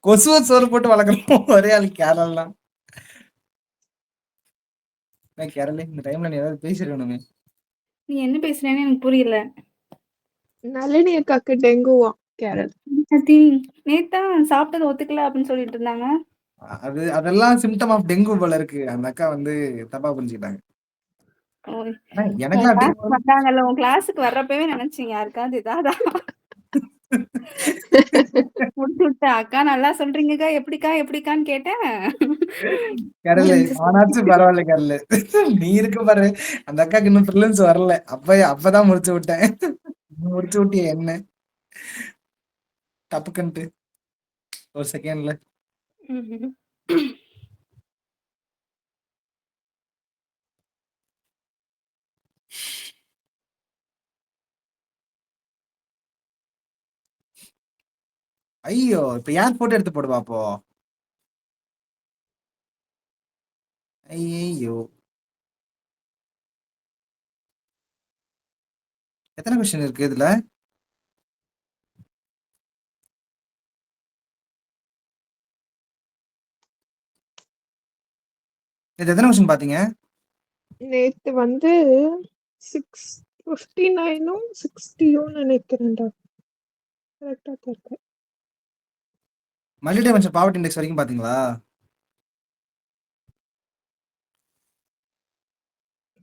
கொசுவ சோறு போட்டு வளர்க்கணும் ஒரே ஆள் கேரளலாம். கேரளே இந்த டைம்ல நீ ஏதாவது பேசிருக்கணுமே. நீ என்ன பேசுறேன்னு எனக்கு புரியல. நளினி அக்காக்கு டெங்குவா கேரள். நேத்தா சாப்பிட்டது ஒத்துக்கல அப்படின்னு சொல்லிட்டு இருந்தாங்க. அதெல்லாம் சிம்டம் ஆஃப் டெங்கு போல இருக்கு. அந்த அக்கா வந்து தப்பா புரிஞ்சுக்கிட்டாங்க. எனக்குலாம் டெங்கு வந்தாங்கல்ல உன் கிளாஸுக்கு வர்றப்பவே நினைச்சீங்க யாருக்காவது இதாதா முடிச்சு விட்ட அக்கா நல்லா சொல்றீங்கக்கா எப்படிக்கான்னு கேட்டேன். கரலு ஆனாச்சும் பரவாயில்ல கரலு. நீ இருக்க பாரு அந்த அக்காக்கு இன்னும் ப்ரிலிம்ஸ் வரல. அப்பதான் முடிச்சு விட்டேன். முடிச்சு விட்டிய என்ன டப்புக்குன்ட்டு ஒரு செகண்ட்ல. ஐயோ இப்ப யார் போட்டோ எடுத்து போடுவா அப்போ? ஐயோ எத்தனை கொஸ்டின் இருக்கு இதுல? இது எத்தனை கொஸ்டின் பாத்தீங்க? நேத்து வந்து 659 60 நினைக்கிறேன்டா. கரெக்டா இருக்கு. மல்டி டைமென்ஷன் பாவர்ட்டி இண்டெக்ஸ் வரைக்கும் பாத்தீங்களா?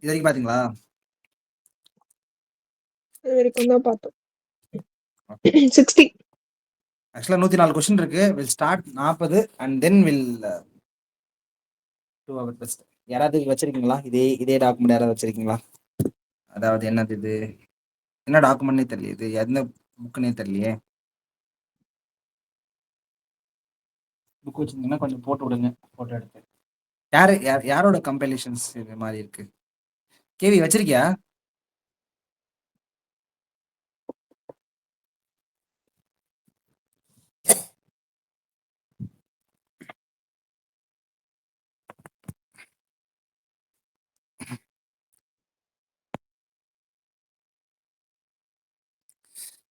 இது வரைக்கும் பாத்தீங்களா? இது வரைக்கும் தான் பார்த்தோம். 60. ஆக்சுவலா 104 கொஸ்டின் இருக்கு. Will start 40 and then will 2 hour test. யாராவது வச்சிருக்கீங்களா? இதே டாக்குமெண்ட் யாராவது வச்சிருக்கீங்களா? அதாவது என்னது இது? என்ன டாக்குமெண்ட்னே தெரியல. இது எந்த புக்குன்னே தெரியலையே. புக் வச்சிருந்தீங்கன்னா கொஞ்சம் போட்டு விடுங்க. போட்டோ எடுத்து யாரோட கம்பைலேஷன்ஸ் இது மாதிரி இருக்கு? கேவி வச்சிருக்கியா?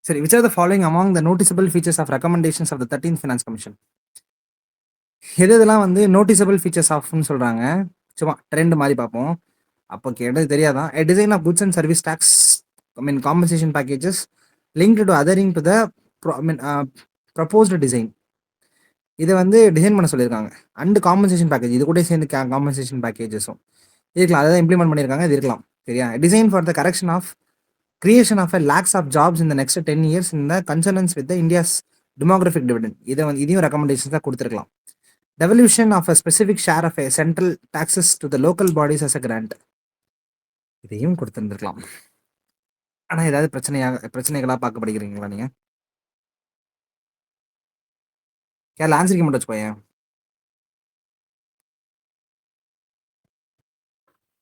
சரி, which are the following among the noticeable features of recommendations of the 13th Finance Commission? இதெல்லாம் வந்து நோட்டிசபிள் ஃபீச்சர்ஸ் ஆஃப்னு சொல்றாங்க. சும்மா ட்ரெண்ட் மாதிரி பார்ப்போம். அப்போ கேட்டது தெரியாதான். A design of goods and service tax, compensation packages linked to adhering to the proposed design. இதை வந்து டிசைன் பண்ண சொல்லியிருக்காங்க. அண்ட் காம்பன்சேஷன் பேக்கேஜ் இது கூட சேர்ந்து காம்பன்சேஷன் பேக்கேஜஸும் இருக்கலாம். அதை இம்ப்ளிமெண்ட் பண்ணியிருக்காங்க. இது இருக்கலாம். சரியா? Design for the correction of creation of a lakhs of jobs in the next 10 years in the consonance with the India's demographic dividend. இதையும் ரெக்கமெண்டேஷன்ஸ் தான் கொடுத்துருக்கலாம். Devolution of a specific share of a central taxes to the local bodies as a grant. இதையும் கொடுத்துருந்துருக்கலாம். ஆனா ஏதாவது பிரச்சனைகளா பார்க்கப்படுகிறீங்களா நீங்க? கேரளா ஆன்சரிக்க மட்டும் வச்சுக்கோயேன்.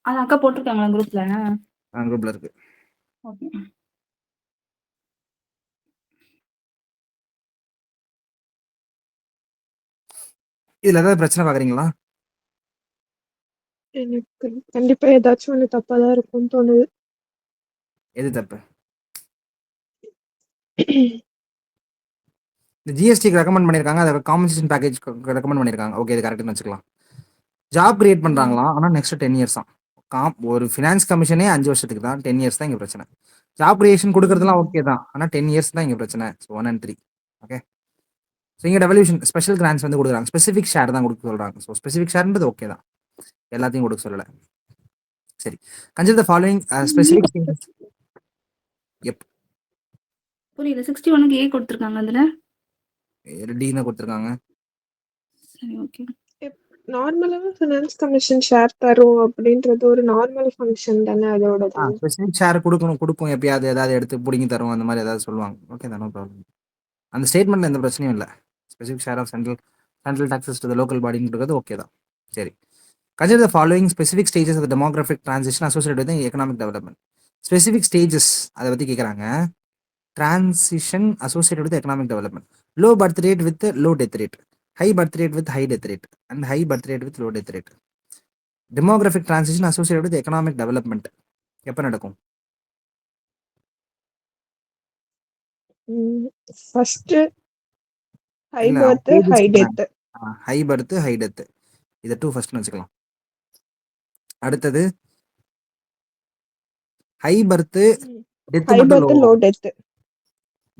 அது அக்கா போட்டிருக்காங்களா குரூப்ல? குரூப்ல இருக்கு. ஓகே. இதுல ஏதாவது பிரச்சனை பாக்குறீங்களா? எனக்கு கண்டிப்பா ஏதாச்சும் ஒண்ணு தப்பாதான் இருக்கும்னு தோணுது. எது தப்பு? இந்த ஜிஎஸ்டிக்கு ரெக்கமெண்ட் பண்ணியிருக்காங்க. அதை காம்பன்சேஷன் பேக்கேஜ் ரெக்கமெண்ட் பண்ணியிருக்காங்க. ஓகே, இது கரெக்ட்னு வச்சுக்கலாம். ஜாப் கிரியேட் பண்றாங்களா? ஆனா நெக்ஸ்ட் 10 இயர்ஸ் தான். ஒரு ஃபினான்ஸ் கமிஷனே 5 வருஷத்துக்கு தான். 10 இயர்ஸ் தான் இங்க பிரச்சனை. ஜாப் கிரியேஷன் கொடுக்கறதுலாம் ஓகே தான். ஆனா 10 இயர்ஸ் தான் இங்க பிரச்சனை. 1 and 3. ஓகே. ஸோ இங்கே டெவல்யூஷன் ஸ்பெஷல் கிராண்ட்ஸ் வந்து கொடுக்குறாங்க. ஸ்பெசிஃபிக் ஷேர் தான் கொடுக்க சொல்றாங்க. ஸோ ஸ்பெசிஃபிக் ஷேர்ன்றது ஓகே தான். எல்லாத்தையும் கொடுக்க சொல்லலை. சரி, consider the following specific changes. புரியல. 61க்கு ஏ கொடுத்துருக்காங்க. அதுல டி தான் கொடுத்துருக்காங்க. சரி, ஓகே. நார்மலாவே ஃபினான்ஸ் கமிஷன் ஷேர் தரும் அப்படின்றது ஒரு நார்மல் ஃபங்க்ஷன் தானே அதோட. ஸ்பெசிஃபிக் ஷேர் கொடுக்கும் எப்பயாவது ஏதாவது எடுத்து பிடிங்கி தரும் அந்த மாதிரி ஏதாவது சொல்லுவாங்க. ஓகே தான், நோ ப்ராப்ளம். அந்த ஸ்டேட்மெண்ட்ல எந்த பிரச்சனையும் இல்லை. Specific share of central taxes to the local பாடிங்கிறது ஓகே தான். சரி, consider the following specific stages of the demographic transition associated with the economic development. Specific stages அதை பத்தி கேட்குறாங்க. Transition associated with economic development. Low birth rate with low death rate, high birth rate with high death rate, and high birth rate with low death rate. Demographic transition associated with economic development எப்போ நடக்கும்? First high இல்ல அவங்க birth, pages high குடுக்குறாங்க. Death. High birth, high death. இத 2 ஃபர்ஸ்ட்னு வச்சுக்கலாம். அடுத்தது high birth, death high மட்டும் birth, லோவா? Low death.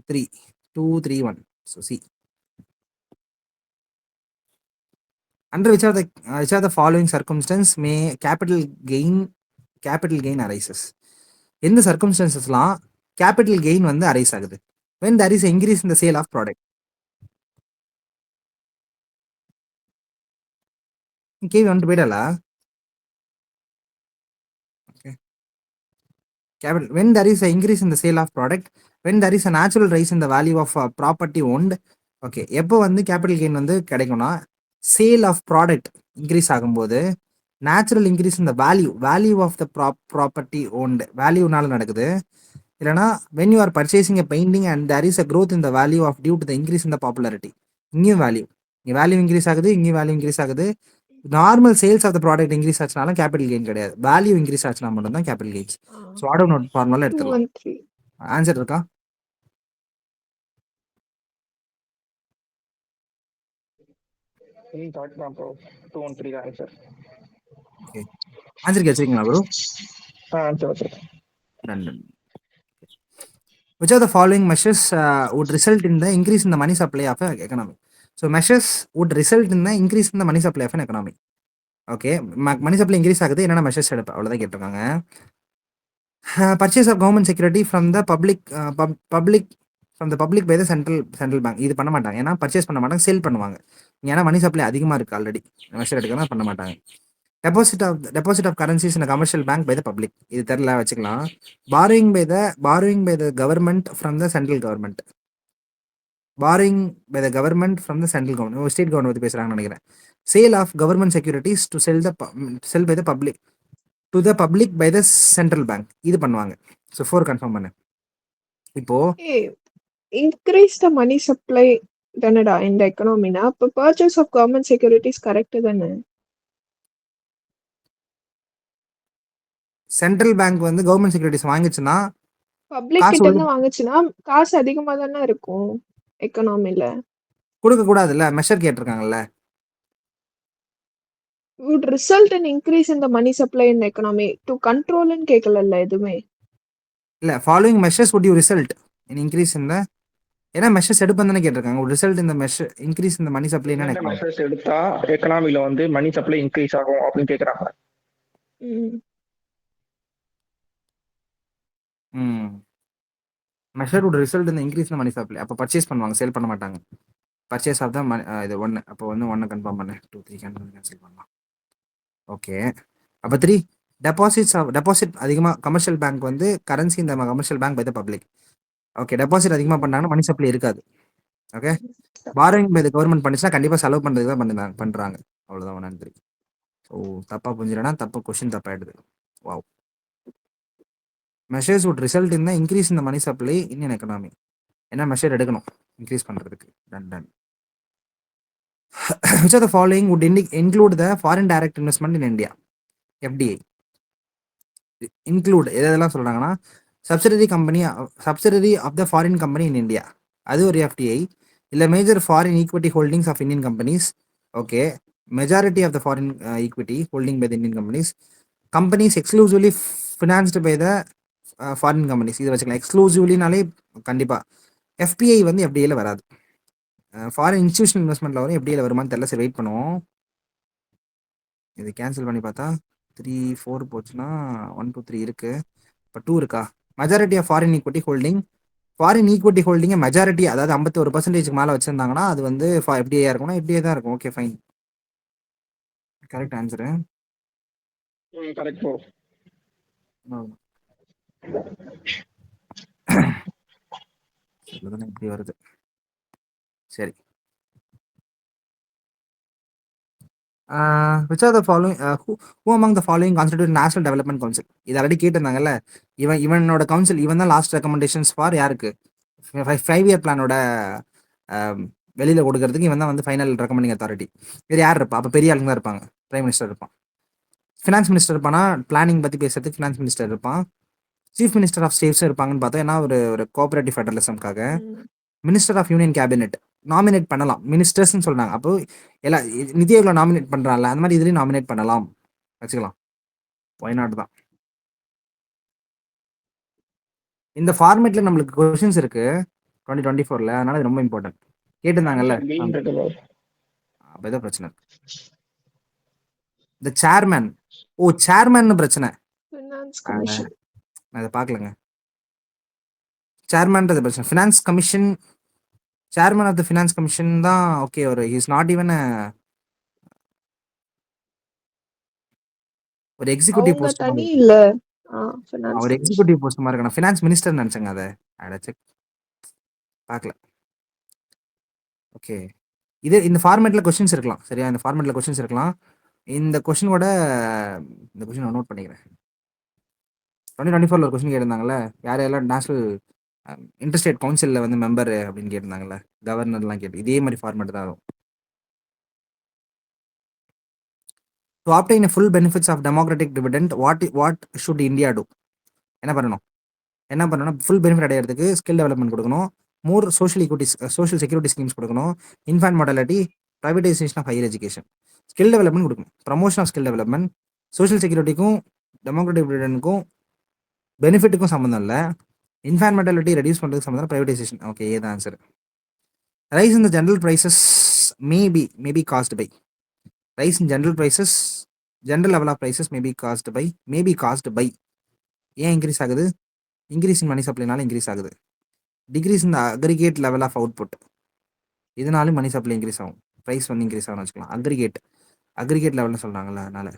3 2 3 1. So C. Under which are the following circumstance may capital gain arises? எந்த சர்க்கம்ஸ்டன்சஸ்லாம் கேபிட்டல் கெயின் வந்து அரைஸ் ஆகுது? when there is increase in the sale of product. கேள்வி வந்துட்டு போயிடல. Capital when there is a increase in the sale of product, when there is a natural rise in the value of property owned. Okay, எப்போ வந்து capital gain வந்து கிடைக்கும்னா sale of product increase ஆகும்போது natural increase இந்த value of the property owned வேல்யூனால நடக்குது. இல்லைனா when you are purchasing a painting and there is a growth in the value of due to the increase in the popularity. இங்கேயும் இங்கே value increase ஆகுது, இங்கேயும் value increase ஆகுது. Normal sales of the product increase ஆச்சுனாலும் capital gain கிடையாது, value increase ஆச்சுனா மட்டும் தான் capital gains. So order note formula 2 எடுத்துக்கலாம். 1 3. ஆன்சர் இருக்கா? கரெக்ட் தான் ப்ரோ. 2 1 3 தான் ஆன்சர். ஓகே, ஆன்சர் வச்சிருக்கீங்களா ப்ரோ? ஆன்சர் வச்சிருக்கேன். Done. Which of the following measures would result in the increase in the money supply of an economy? So measures would result in the increase in the money supply of an economy. Okay, money supply increase ஆகுது, என்னென்ன measures எடுப்பேன் அவ்வளோதான் கேட்டிருக்காங்க. Purchase of government security from the public by the central bank. இது பண்ண மாட்டாங்க, ஏன்னா purchase பண்ண மாட்டாங்க, சேல் பண்ணுவாங்க. ஏன்னா மணி சப்ளை அதிகமாக இருக்குது, ஆல்ரெடி மெஷர் எடுக்கலாம் பண்ண மாட்டாங்க. Deposit of currencies in commercial bank by the public. இது தெரியல, வச்சுக்கலாம். Borrowing by the government from the central government. Borrowing by the government from the central government, state government பற்றி பேசுகிறாங்கன்னு நினைக்கிறேன். Sale of government securities to sell by the public to the public by the central bank. இது பண்ணுவாங்க. So 4 confirm பண்ணு. இப்போ increase the money supply தானடா இந்த எக்கனாமினா. அப்போ purchase of government securities correct தானே? சென்ட்ரல் பேங்க் வந்து கவர்மெண்ட் செக்யூரிட்டிஸ் வாங்கிச்சுன்னா பப்ளிக் கிட்ட இருந்து வாங்குச்சுன்னா காசு அதிகமா தானே இருக்கும் எக்கனாமில. கொடுக்க கூடாதுல்ல, measure கேட்டிருக்காங்கல்ல. would result in increase in the money supply in the economy to control ன்னு கேட்கல எதுவுமே. இல்ல, following measures would you result in increase in the, ஏன்னா மெஷர்ஸ் எடுப்பேன் தானே கேட்டிருக்காங்க. would result in the measure increase in the money supply என்ன என்ன மெஷர்ஸ் எடுத்தா எக்கனாமில வந்து மணி சப்ளை இன்க்ரீஸ் ஆகும் அப்படின்னு கேக்குறாங்க. Measure would result in the increase in the money supply. அப்போ பர்ச்சேஸ் பண்ணுவாங்க, சேல் பண்ண மாட்டாங்க. பர்ச்சேஸ் ஆஃப் தான் இது 1. அப்போ வந்து 1 கன்ஃபார்ம் பண்ணு. 2 3 கேன்சல் பண்ணலாம். ஓகே, அப்போ 3 டெபாசிட் அதிகமாக கமர்ஷியல் பேங்க் வந்து கரன்சி இந்த commercial bank by the public. Okay, deposit அதிகமாக பண்ணாங்கன்னா மணி சப்ளை இருக்காது. Okay, borrowing by the government பண்ணிச்சுன்னா கண்டிப்பாக செலவு பண்ணுறதுக்கு தான் பண்ணுறாங்க. அவ்வளோதான். 1 and 3. ஸோ தப்பாக புரிஞ்சிடனா தப்பு, கொஷின் தப்பாயிடுது. Wow. Measures would result in the increase in the money supply in an economy. என்ன மெஷர் எடுக்கணும் இன்க்ரீஸ் பண்ணுறதுக்கு? Ton. Which of the following would include the foreign direct investment in India? FDI. Include எதெல்லாம் சொல்கிறாங்கன்னா subsidiary of the foreign company in India, அது ஒரு FDI. இல்லை major foreign equity holdings of Indian companies. Okay, majority of the foreign equity holding by the Indian companies exclusively financed by the foreign companies. இது வச்சுக்கலாம். எக்ஸ்க்ளூசிவ்லினாலே கண்டிப்பாக FPI வந்து FDIயில் வராது. Foreign institutional இன்வெஸ்ட்மெண்ட்டில் வரும், FDIயில் வருமானு தெரியல. சரி, வெயிட் பண்ணுவோம். இது கேன்சல் பண்ணி பார்த்தா 3 4 போச்சுன்னா 1 2 3 இருக்கு. இப்போ 2 இருக்கா? மெஜாரிட்டி ஆஃப் ஃபாரின் ஈக்விட்டி ஹோல்டிங்கை மெஜாரிட்டி, அதாவது 51% மேலே வச்சிருந்தாங்கன்னா அது வந்து FDI இருக்கும்னா FDI தான் இருக்கும். Okay, fine. Correct answer. Correct bro. இப்படி வருது. சரி, which are the following who among the following constitute national development council? இது ஆல்ரெடி கேட்டிருந்தாங்கல்ல. இவனோட கவுன்சில், இவன் தான் லாஸ்ட் ரெக்கமெண்டேஷன்ஸ் ஃபார் யாருக்கு? 5-year பிளானோட வெளியில் கொடுக்கறதுக்கு இவன் தான் வந்து ஃபைனல் ரெக்கமெண்டிங் அத்தாரிட்டி. வேறு யார் இருப்பா? அப்போ பெரிய ஆளுங்க தான் இருப்பாங்க. பிரைம் மினிஸ்டர் இருப்பான், ஃபினான்ஸ் மினிஸ்டர் இருப்பானா, பிளானிங் பற்றி பேசுறதுக்கு ஃபினான்ஸ் மினிஸ்டர் இருப்பான், சீஃப் மினிஸ்டர் ஆஃப் ஸ்டேட்ஸ் இருப்பாங்கன்னு பார்த்தா, ஏன்னா ஒரு கோஆபரேட்டிவ் ஃபெடரலிசம்காக minister of union cabinet nominate பண்ணலாம். மினிஸ்டர்ஸ்ன்னு சொல்றாங்க. அப்போ எல்லா நிதி ஆயோக்ல நாமினேட் பண்றான்ல, அந்த மாதிரி இதுலயும் நாமினேட் பண்ணலாம். வச்சுக்கலாம். ஒய் நாட் தான். இந்த ஃபார்மேட்ல நம்மளுக்கு கொஸ்டின்ஸ் இருக்கு 2024ல. அதனால இது ரொம்ப இம்பார்ட்டன்ட். கேட்டிருந்தாங்கல்ல. ஆன்சர் பீன் இருக்கு ப்ரோ. அப்ப ஏதோ பிரச்சனை இருக்கு. இந்த சேர்மேன். ஓ சேர்மேன் பிரச்சனை. ஃபினான்ஸ் அட, கமிஷன். நான் இதை பார்க்கலங்க. சேர்மேன்றது பிரச்சனை. Finance commission, chairman of the finance commission தான். ஓகே, ஒரு இஸ் நாட் ஈவன் ஒரு எக்ஸிக்யூட்டிவ் அவங்க போஸ்ட் தனி மாதிரி. இல்ல. ஃபினான்ஸ் ஒரு கமிஷன். எக்ஸிக்யூட்டிவ் போஸ்ட் மாதிரி இருக்கு. நான் ஃபினான்ஸ் மினிஸ்டர் நினைச்சேங்க அதை. அட செக் பார்க்கல. ஓகே, இது இந்த ஃபார்மேட்ல கொஸ்டின்ஸ் இருக்கலாம். சரியா, இந்த ஃபார்மேட்ல கொஸ்டின்ஸ் இருக்கலாம். இந்த கொஸ்டினோட இந்த கொஸ்டின் நோட் பண்ணிக்கிறேன். 2024ல ஒரு கொஸ்டின் கேட்டிருந்தாங்கல்ல, யார் யாரெல்லாம் நேஷனல் இன்டர்ஸ்டேட் கவுன்சிலில் வந்து மெம்பர் அப்படின்னு கேட்டிருந்தாங்கல்ல, கவர்னர்லாம் கேட்டு இதே மாதிரி ஃபார்மேட் தான் வரும். To obtain full benefits of democratic dividend what should India do? என்ன பண்ணணும்னா ஃபுல் பெனிஃபிட் அடையிறதுக்கு ஸ்கில் டெவலப்மெண்ட் கொடுக்கணும், மோர் சோஷியல் செக்யூரிட்டி ஸ்கீம்ஸ் கொடுக்கணும், infant mortality, privatisation of higher education. Skill development கொடுக்கணும், promotion of skill development. Social செக்யூரிட்டிக்கும் டெமோக்ராட்டிக் டிவிடெண்டுக்கும் பெனிஃபிட்டுக்கும் சம்மந்தம் இல்லை. இன்ஃபேன்ட் மார்டாலிட்டி ரெடியூஸ் பண்ணுறதுக்கு சம்மந்தம், ப்ரைவேடைசேஷன். ஓகே, ஏதான் answer. Rise in the general prices maybe caused by. Rise in general prices, general level of prices maybe caused by. ஏன் இன்க்ரீஸ் ஆகுது? இன்க்ரீஸ் இன் மணி சப்ளைனால இன்க்ரீஸ் ஆகுது. Decrease in the aggregate level of output, இதனாலும் money supply increase ஆகும். Price வந்து increase ஆகும்னு வச்சுக்கலாம். Aggregate லெவல்னு சொல்கிறாங்கல்ல, அதனால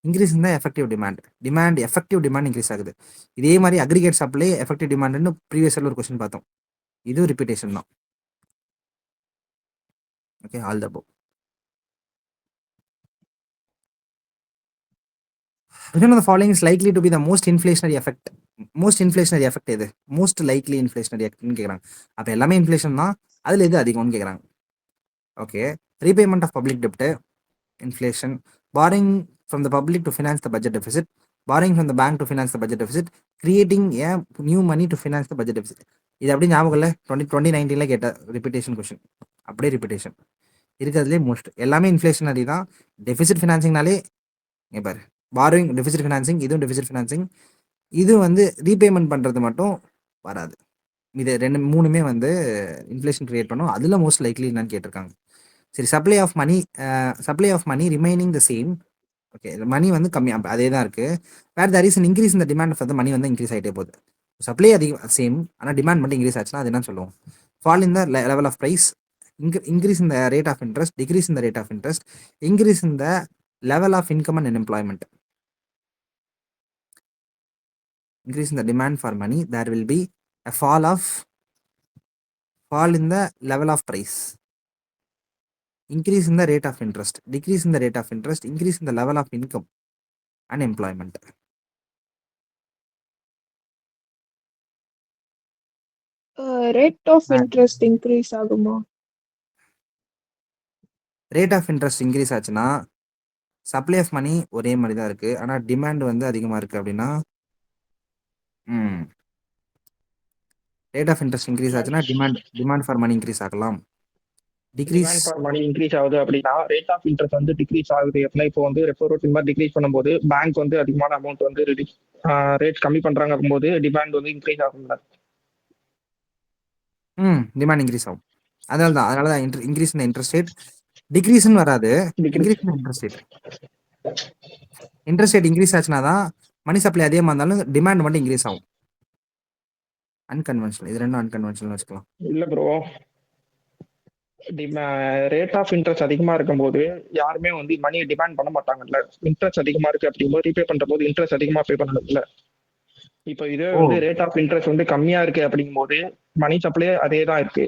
increase in the effective demand effective demand increase ஆகுது. இதே மாதிரி அக்ரிகேட் சப்ளை எஃபெக்டிவ் டிமாண்ட்னு ப்ரீவியஸ் ஒரு கொஸ்டின் பார்த்தோம். இது ரிப்பீட்டேஷன் தான். Okay, all the above. Which one of the following is likely to be the most inflationary effect? எது? Most likely inflationary எஃபெக்ட்னு கேட்குறாங்க. அப்போ எல்லாமே இன்ஃப்ளேஷன் தான், அதில் எது அதிகம்னு கேட்குறாங்க. ஓகே, ரீபேமெண்ட் ஆஃப் பப்ளிக் டெப்ட், inflation. Borrowing from the public to finance the budget deficit, borrowing from the bank to finance the budget deficit, creating a new money to finance the budget deficit. இது அப்படியே ஞாபகம் இல்லை, 2019ல கேட்ட repetition question. அப்படியே repetition இருக்கிறதுலே most எல்லாமே inflationary தான். டெபிசிட் ஃபினான்சிங்னாலே இங்கே பாரு, பாரோயிங் டெபிசிட் ஃபினான்சிங், இதுவும் டெபிசிட் ஃபினான்சிங். இது வந்து ரீபேமெண்ட் பண்ணுறது மட்டும் வராது. இது மூணுமே வந்து இன்ஃப்ளேஷன் கிரியேட் பண்ணும். அதில் மோஸ்ட் லைக்லி என்னன்னு கேட்டிருக்காங்க. சரி, supply of money remaining the same. Okay, money வந்து கம்மியாக அதே தான் இருக்குது. வேறு தர் இஸ் அன் இன்க்ரீஸ் இந்த டிமாண்ட் ஆஃப் த மணி வந்து இன்க்ரீஸ் ஆகிட்டே போகுது. சப்ளை அதிகம் சேம், ஆனால் டிமாண்ட் மட்டும் இன்க்ரீஸ் ஆச்சுன்னா அது என்ன சொல்லுவோம்? Fall in the level of price, increase in the rate of interest, decrease in the rate of interest, increase in the level of income and unemployment. Increase in the demand for money, there will be a fall in the level of price. Increase in the rate of interest, decrease in the rate of interest, increase in the level of income and employment. Rate of interest increase ஆகுமா? Rate of interest increase ஆச்சுன்னா supply of money ஒரே மாதிரி தான் இருக்குது, ஆனால் demand வந்து அதிகமாக இருக்குது. அப்படின்னா ரேட் ஆஃப் இன்ட்ரெஸ்ட் இன்க்ரீஸ் ஆச்சுன்னா டிமாண்ட் ஃபார் மணி இன்க்ரீஸ் ஆகலாம். டிமாண்ட் ஃபார் மணி இன்க்ரீஸ் ஆகுது அப்படின்னா ரேட் ஆஃப் இன்ட்ரெஸ்ட் வந்து டிக்ரீஸ் ஆகுது. எப்படின்னா இப்போ வந்து ரெப்போ ரேட் இந்த மாதிரி டிக்ரீஸ் பண்ணும்போது பேங்க் வந்து அதிகமான அமௌண்ட் வந்து ரேட் கம்மி பண்றாங்க போது டிமாண்ட் வந்து இன்க்ரீஸ் ஆகும்ல. டிமாண்ட் இன்க்ரீஸ் ஆகும். அதனால தான் இன்க்ரீஸ் இன் இன்ட்ரெஸ்ட் ரேட், டிக்ரீஸ்னு வராது, increase in interest rate. Interest rate increase ஆச்சுன்னா தான் மணி சப்ளை அதிகமாக இருந்தாலும் டிமாண்ட் மட்டும் இன்க்ரீஸ் ஆகும். அன்கன்வென்ஷனல், இது ரெண்டும் அன்கன்வென்ஷனல் வச்சுக்கலாம். இல்ல ப்ரோ, ரேட் ஆஃப் இன்ட்ரெஸ்ட் அதிகமா இருக்கும்போது யாருமே வந்து மணியை டிமாண்ட் பண்ண மாட்டாங்கல்ல. இன்ட்ரெஸ்ட் அதிகமா இருக்கு அப்படிங்கும்போது ரீபே பண்ற போது இன்ட்ரெஸ்ட் அதிகமா பே பண்ணணும்ல. இப்போ இதே வந்து ரேட் ஆஃப் இன்ட்ரெஸ்ட் வந்து கம்மியா இருக்கு அப்படிங்கும்போது மணி சப்ளை அதே தான் இருக்கு.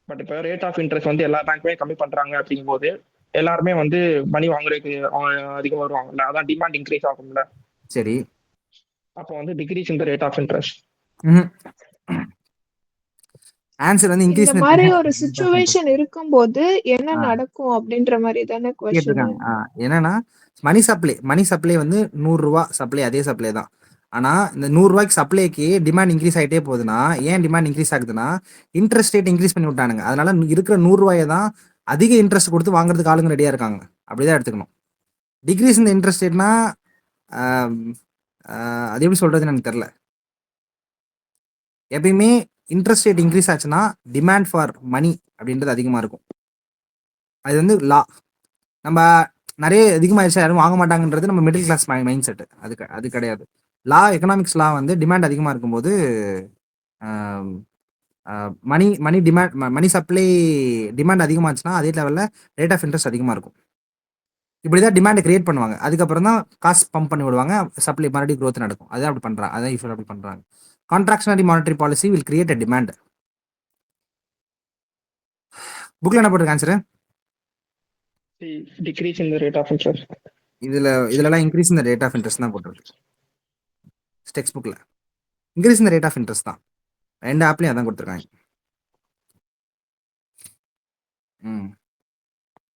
பட் இப்போ ரேட் ஆஃப் இன்ட்ரெஸ்ட் வந்து எல்லா பேங்க்குமே கம்மி பண்றாங்க அப்படிங்கும்போது எல்லாருமே வந்து மணி வாங்குறதுக்கு அதிகம் வருவாங்கல்ல, அதான் டிமாண்ட் இன்க்ரீஸ் ஆகும்ல. சரி, அப்போ வந்து டிக்ரீஸ் இந்த ரேட் ஆஃப் இன்ட்ரெஸ்ட். ஆன்சர் வந்து இந்த இன்க்ரீஸ் மாதிரி ஒரு சிச்சுவேஷன் இருக்கும்போது என்ன நடக்கும் அப்படின்ற மாதிரி தானே கேட்டிருக்காங்க. என்னன்னா மணி சப்ளை வந்து 100 ரூபா சப்ளை, அதே சப்ளை தான். ஆனா இந்த 100 ரூபாய்க்கு சப்ளைக்கு டிமாண்ட் இன்க்ரீஸ் ஆயிட்டே போகுதுன்னா ஏன் டிமாண்ட் இன்க்ரீஸ் ஆகுதுன்னா இன்ட்ரெஸ்ட் ரேட் இன்க்ரீஸ் பண்ணி விட்டானுங்க. அதனால இருக்கிற 100 ரூபாயை தான் அதிக இன்ட்ரெஸ்ட் கொடுத்து வாங்குறதுக்கு ஆளுங்க ரெடியா இருக்காங்க. அப்படிதான் எடுத்துக்கணும். டிக்ரீஸ் இந்த இன்ட்ரெஸ்ட் ரேட்னா அது எப்படி சொல்றதுன்னு எனக்கு தெரியல. எப்பயுமே இன்ட்ரெஸ்ட் ரேட் இன்க்ரீஸ் ஆச்சுன்னா டிமாண்ட் ஃபார் மணி அப்படின்றது அதிகமாக இருக்கும். அது வந்து லா. நம்ம நிறைய அதிகமாகிடுச்சா யாரும் வாங்க மாட்டாங்கன்றது நம்ம மிடில் கிளாஸ் மைண்ட் செட்டு. அது கிடையாது. லா, எக்கனாமிக்ஸ் லா வந்து டிமாண்ட் அதிகமாக இருக்கும்போது மணி மணி டிமாண்ட் மணி சப்ளை டிமாண்ட் அதிகமாச்சுன்னா அதே லெவலில் ரேட் ஆஃப் இன்ட்ரெஸ்ட் அதிகமாக இருக்கும். இப்படி தான் டிமாண்டை கிரியேட் பண்ணுவாங்க. அதுக்கப்புறம் தான் காசு பம்ப் பண்ணி விடுவாங்க, சப்ளை மறுபடியும் க்ரோத் நடக்கும். அதான் அப்படி பண்ணுறாங்க. அதான் யூஸ்வல் அப்படி பண்ணுறாங்க. Contractionary monetary policy will create a demand. புக்கில் என்ன போட்டிருக்கு answer? Decrease in the rate of interest. இதுலலாம் இன்க்ரீஸ் இந்த ரேட் ஆஃப் இன்ட்ரெஸ்ட் தான் போட்டிருக்கு. டெக்ஸ்ட் புக்கில் இன்க்ரீஸ் இந்த ரேட் ஆஃப் இன்ட்ரெஸ்ட் தான். 2 ஆப்லையும் அதான் கொடுத்துருக்காங்க.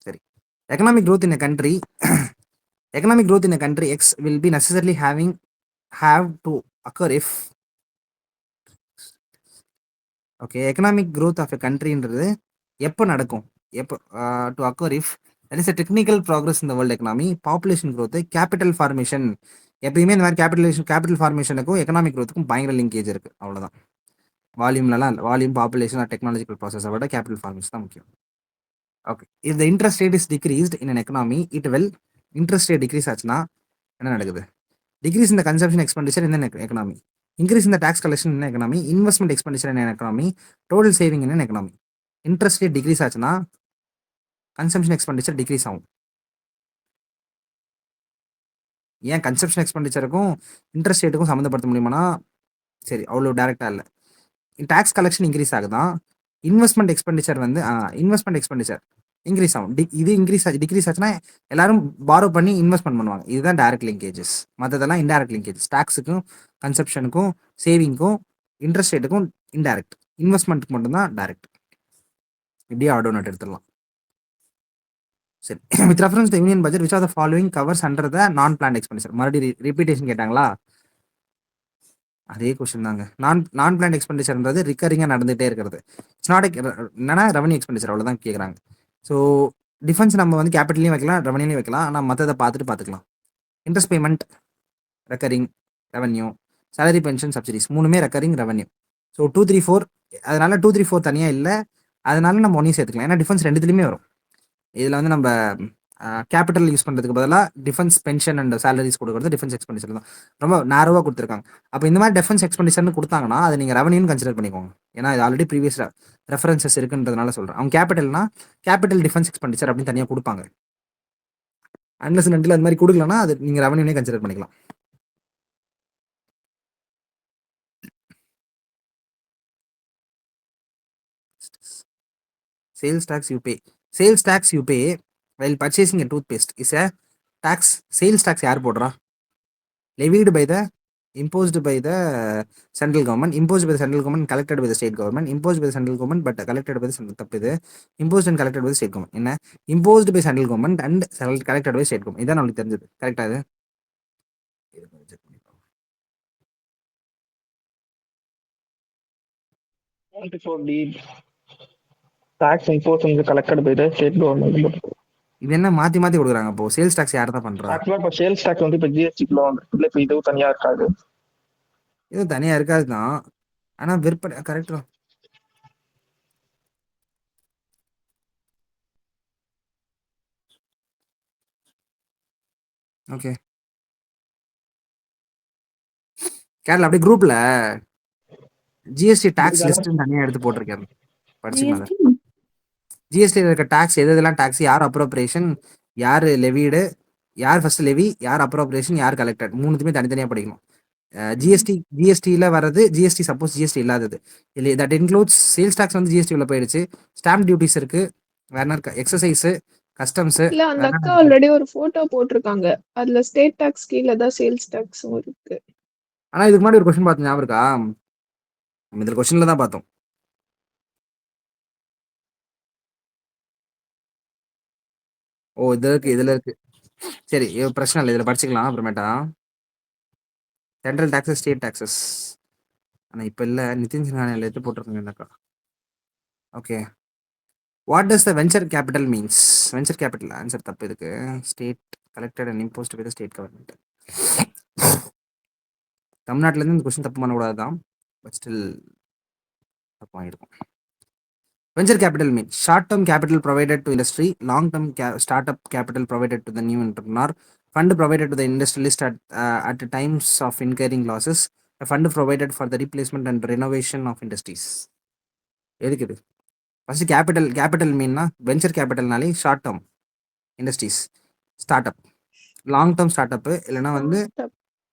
சரி. Economic growth in a country economic growth in a country X will be necessarily have to occur if okay economic growth of a countryன்றது எப்போ நடக்கும்? எப்போ to occur if there is a technical progress in the world economy, population growth, capital formation. எப்பயுமே இந்த மாதிரி capital ஃபார்மேஷனுக்கும் economic growthக்கும் பயங்கர linkage இருக்கு. அவ்வளோதான். வால்யூம்லலாம் volume, population, technological ப்ராசஸை விட கேபிட்டல் ஃபார்மேஷன் தான் முக்கியம். Okay. If the interest rate is decreased in an economy it will interest rate decrease ஆச்சுன்னா என்ன நடக்குது? டிக்ரீஸ் இந்த consumption expenditure in economy, increase இந்த tax collection in economy, investment expenditure in economy, total saving in economy. Interest rate decrease ஆச்சுன்னா consumption expenditure decrease ஆகும். ஏன் consumption எக்ஸ்பெண்டிச்சருக்கும் interest ரேட்டுக்கும் சம்மந்தப்படுத்த முடியுமானா சரி அவ்வளோ டேரெக்டாக இல்லை. டாக்ஸ் கலெக்ஷன் இன்க்ரீஸ் ஆகுதான், இன்வெஸ்ட்மெண்ட் எக்ஸ்பெண்டிச்சர் வந்து இன்வெஸ்ட்மெண்ட் எக்ஸ்பெண்டிச்சர் இன்க்ரீஸ் ஆகும். இது டிக்ரீஸ் ஆச்சுன்னா எல்லாரும் பாரோ பண்ணி இன்வெஸ்ட்மெண்ட் பண்ணுவாங்க. இதுதான் டைரக்ட் லிங்கேஜஸ். மற்றதெல்லாம் இன்டைரக்ட் லிங்கேஜஸ். டாக்ஸுக்கும், கன்சப்ஷனுக்கும், சேவிங்க்கும், இன்ட்ரெஸ்ட் ரேட்டுக்கும் இன்டைரக்ட். இன்வெஸ்ட்மெண்ட்டுக்கு மட்டும்தான் டைரக்ட். இப்படியே ஆடோ நோட் எடுத்துடலாம். சரி. With reference to union budget which are the following covers under the non plan expenditure. மறுபடியும் ரிப்பீட்டேஷன் கேட்டாங்களா? அதே கொஸ்டின் தாங்க. நான் பிளான் எக்ஸ்பெண்டிச்சர்ன்றது ரிக்கரிங்காக நடந்துகிட்டே இருக்கிறது. இட்ஸ் நாட் என்னன்னா ரெவன்யூ எக்ஸ்பெண்டிச்சர் அவ்வளோதான் கேட்குறாங்க. ஸோ டிஃபென்ஸ் நம்ம வந்து கேபிட்டலையும் வைக்கலாம், ரெவன்யூலையும் வைக்கலாம். ஆனால் மற்றதை பார்த்துக்கலாம். Interest payment recurring revenue, salary pension subsidies மூணுமே ரெக்கரிங் ரெவன்யூ. ஸோ 2, 3, 4 அதனால 2, 3, 4 தனியாக இல்லை. அதனால நம்ம ஒன்றையும் சேர்த்துக்கலாம். ஏன்னா டிஃபென்ஸ் ரெண்டுத்துலையுமே வரும். இதில் வந்து நம்ம கேபிட்டல் யூஸ் பண்ணுறதுக்கு பதிலாக டிஃபென்ஸ் பென்ஷன் அண்ட் சேலரிஸ் கொடுக்குறது டிஃபென்ஸ் எக்ஸ்பெண்டிச்சர் தான். ரொம்ப நேரோவாக கொடுத்துருக்காங்க. அப்போ இந்த மாதிரி டிஃபென்ஸ் எக்ஸ்பெண்டிச்சர்னு கொடுத்தாங்கன்னா அதை நீங்கள் ரெவன்யூன்னு கன்சிடர் பண்ணிக்கோங்க. ஏன்னா இது ஆல்ரெடி ப்ரீவியஸ் ரெஃபரன்சஸ் இருக்குன்றதுனால சொல்கிறேன். அவங்க கேபிட்டல் டிஃபென்ஸ் எக்ஸ்பெண்டிச்சர் அப்படின்னு தனியாக கொடுப்பாங்க. அன்லஸ் நண்டில் அது மாதிரி கொடுக்கலன்னா அது நீங்கள் ரெவன்யூனே கன்சிடர் பண்ணிக்கலாம். Sales tax you pay while purchasing a toothpaste is a tax. Sales tax யார் போடுறா? levied by the imposed by the central government, imposed by the central government, collected by the state government, imposed by the central government but collected by the central தப்பு இது. imposed and collected by the state government. என்ன? imposed by central government and collected by state government. இதான் நமக்கு தெரிஞ்சது. கரெக்டா இது? Tax imposed and collected by the state government. இது என்ன மாத்தி கொடுக்குறாங்க? அப்போ சேல்ஸ் டாக்ஸ் யார் தான் பண்றா? ஆக்சுவலா இப்போ சேல்ஸ் டாக்ஸ் வந்து இப்போ ஜிஎஸ்டிக்குள்ள வந்துருக்குல்ல, இப்போ இதுவும் தனியா இருக்காது. இது தனியா இருக்காது தான். ஆனா விற்பனை கரெக்ட் தான். ஓகே. கேரளா அப்படியே குரூப்ல ஜிஎஸ்டி டாக்ஸ் லிஸ்ட் தனியா எடுத்து போட்டிருக்காரு. படிச்சுக்கலாம். ஜிஎஸ்டியில் இருக்க டாக்ஸ் எதெல்லாம் டாக்ஸ், யார் அப்ரோப்ரியேஷன், யார் லெவிடு, யார் ஃபர்ஸ்ட் லெவி, யார் அப்ரோப்ரியேஷன், யார் கலெக்டட், மூணுத்துமே தனித்தனியாக படிக்கணும். ஜிஎஸ்டியில் வர்றது ஜிஎஸ்டி சப்போஸ் ஜிஎஸ்டி இல்லாதது இல்லை. தட் இன்க்ளூட்ஸ் சேல்ஸ் டாக்ஸ் வந்து ஜிஎஸ்டி உள்ள போயிடுச்சு. ஸ்டாம்ப் டியூட்டிஸ் இருக்கு, வேற என்ன இருக்கு, எக்ஸசைஸ், கஸ்டம்ஸ். இல்ல அந்த அக்கா ஆல்ரெடி ஒரு போட்டோ போட்டிருக்காங்க. அதுல ஸ்டேட் டாக்ஸ் கீழே தான் சேல்ஸ் டாக்ஸும் இருக்கு. ஆனா இதுக்கு முன்னாடி ஒரு கொஸ்டின் பார்த்தோம், ஞாபகம் இருக்கா? இதில் கொஸ்டின்ல தான் பார்த்தோம். ஓ இதுல இருக்கு. சரி பிரச்சனை இல்லை, இதுல படிச்சுக்கலாம் அப்புறமேட்டா. Central taxes, state taxes. ஆனால் இப்போ இல்லை, நிதின் சின்ஹானியில் எடுத்து போட்டிருக்காங்க என்னக்கா. Okay, what does the venture capital means? Venture capital answer தப்பு இதுக்கு. State collected and imposed by the state government. தமிழ்நாட்டிலேருந்து இந்த கொஸ்டின் தப்பு பண்ணக்கூடாது தான், பட் ஸ்டில் தப்பாக இருக்கும். Venture capital means short-term capital provided to industry, long-term startup capital provided to the new entrepreneur, fund provided to the industrialist at times of incurring losses, a fund provided for the replacement and renovation of industries. எதுக்கு இது? First capital மீன்னா venture கேபிட்டல்னாலே short term industries, start up, long term start up, இல்லைன்னா வந்து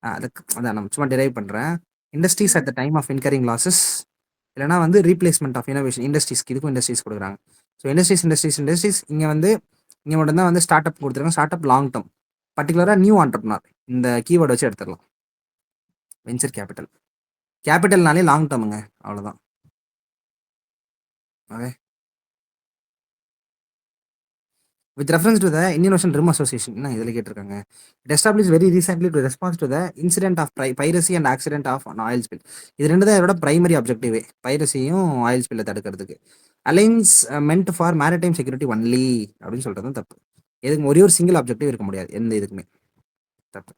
அதுக்கு அதான் நம்ம சும்மா டிரைவ் பண்ணுறேன். Industries at the time of incurring losses, இல்லைனா வந்து ரீப்ளேஸ்மெண்ட் ஆஃப் இனோவேஷன். இண்டஸ்ட்ரீஸ்க்கு இதுக்கும் இண்டஸ்ட்ரீஸ் கொடுக்குறாங்க. ஸோ இண்டஸ்ட்ரீஸ் இங்கே மட்டும்தான் வந்து ஸ்டார்ட் அப் கொடுத்துருக்காங்க. ஸ்டார்ட் அப் லாங் டேர்ம், பர்டிகுலராக நியூ ஆண்டர்ப்ரனர், இந்த கீவேர்டு வச்சு எடுத்துடலாம். வெஞ்சர் கேபிட்டல்னாலே லாங் டேர்முங்க, அவ்வளோதான். Okay, with reference to the Indian Ocean Rim Association, இதில் கேட்டிருக்காங்க, it established very recently to respond to the incident of piracy and accident of an oil spill. இது ரெண்டு தான் இதோட பிரைமரி அப்ஜெக்டிவ், பைரசியும் ஆயில் ஸ்பில்லை தடுக்கிறதுக்கு. Alliance meant for maritime security only அப்படின்னு சொல்றது தப்பு. எதுக்கு ஒரே ஒரு சிங்கிள் அப்ஜெக்டிவ் இருக்க முடியாது எந்த இதுக்குமே, தப்பு.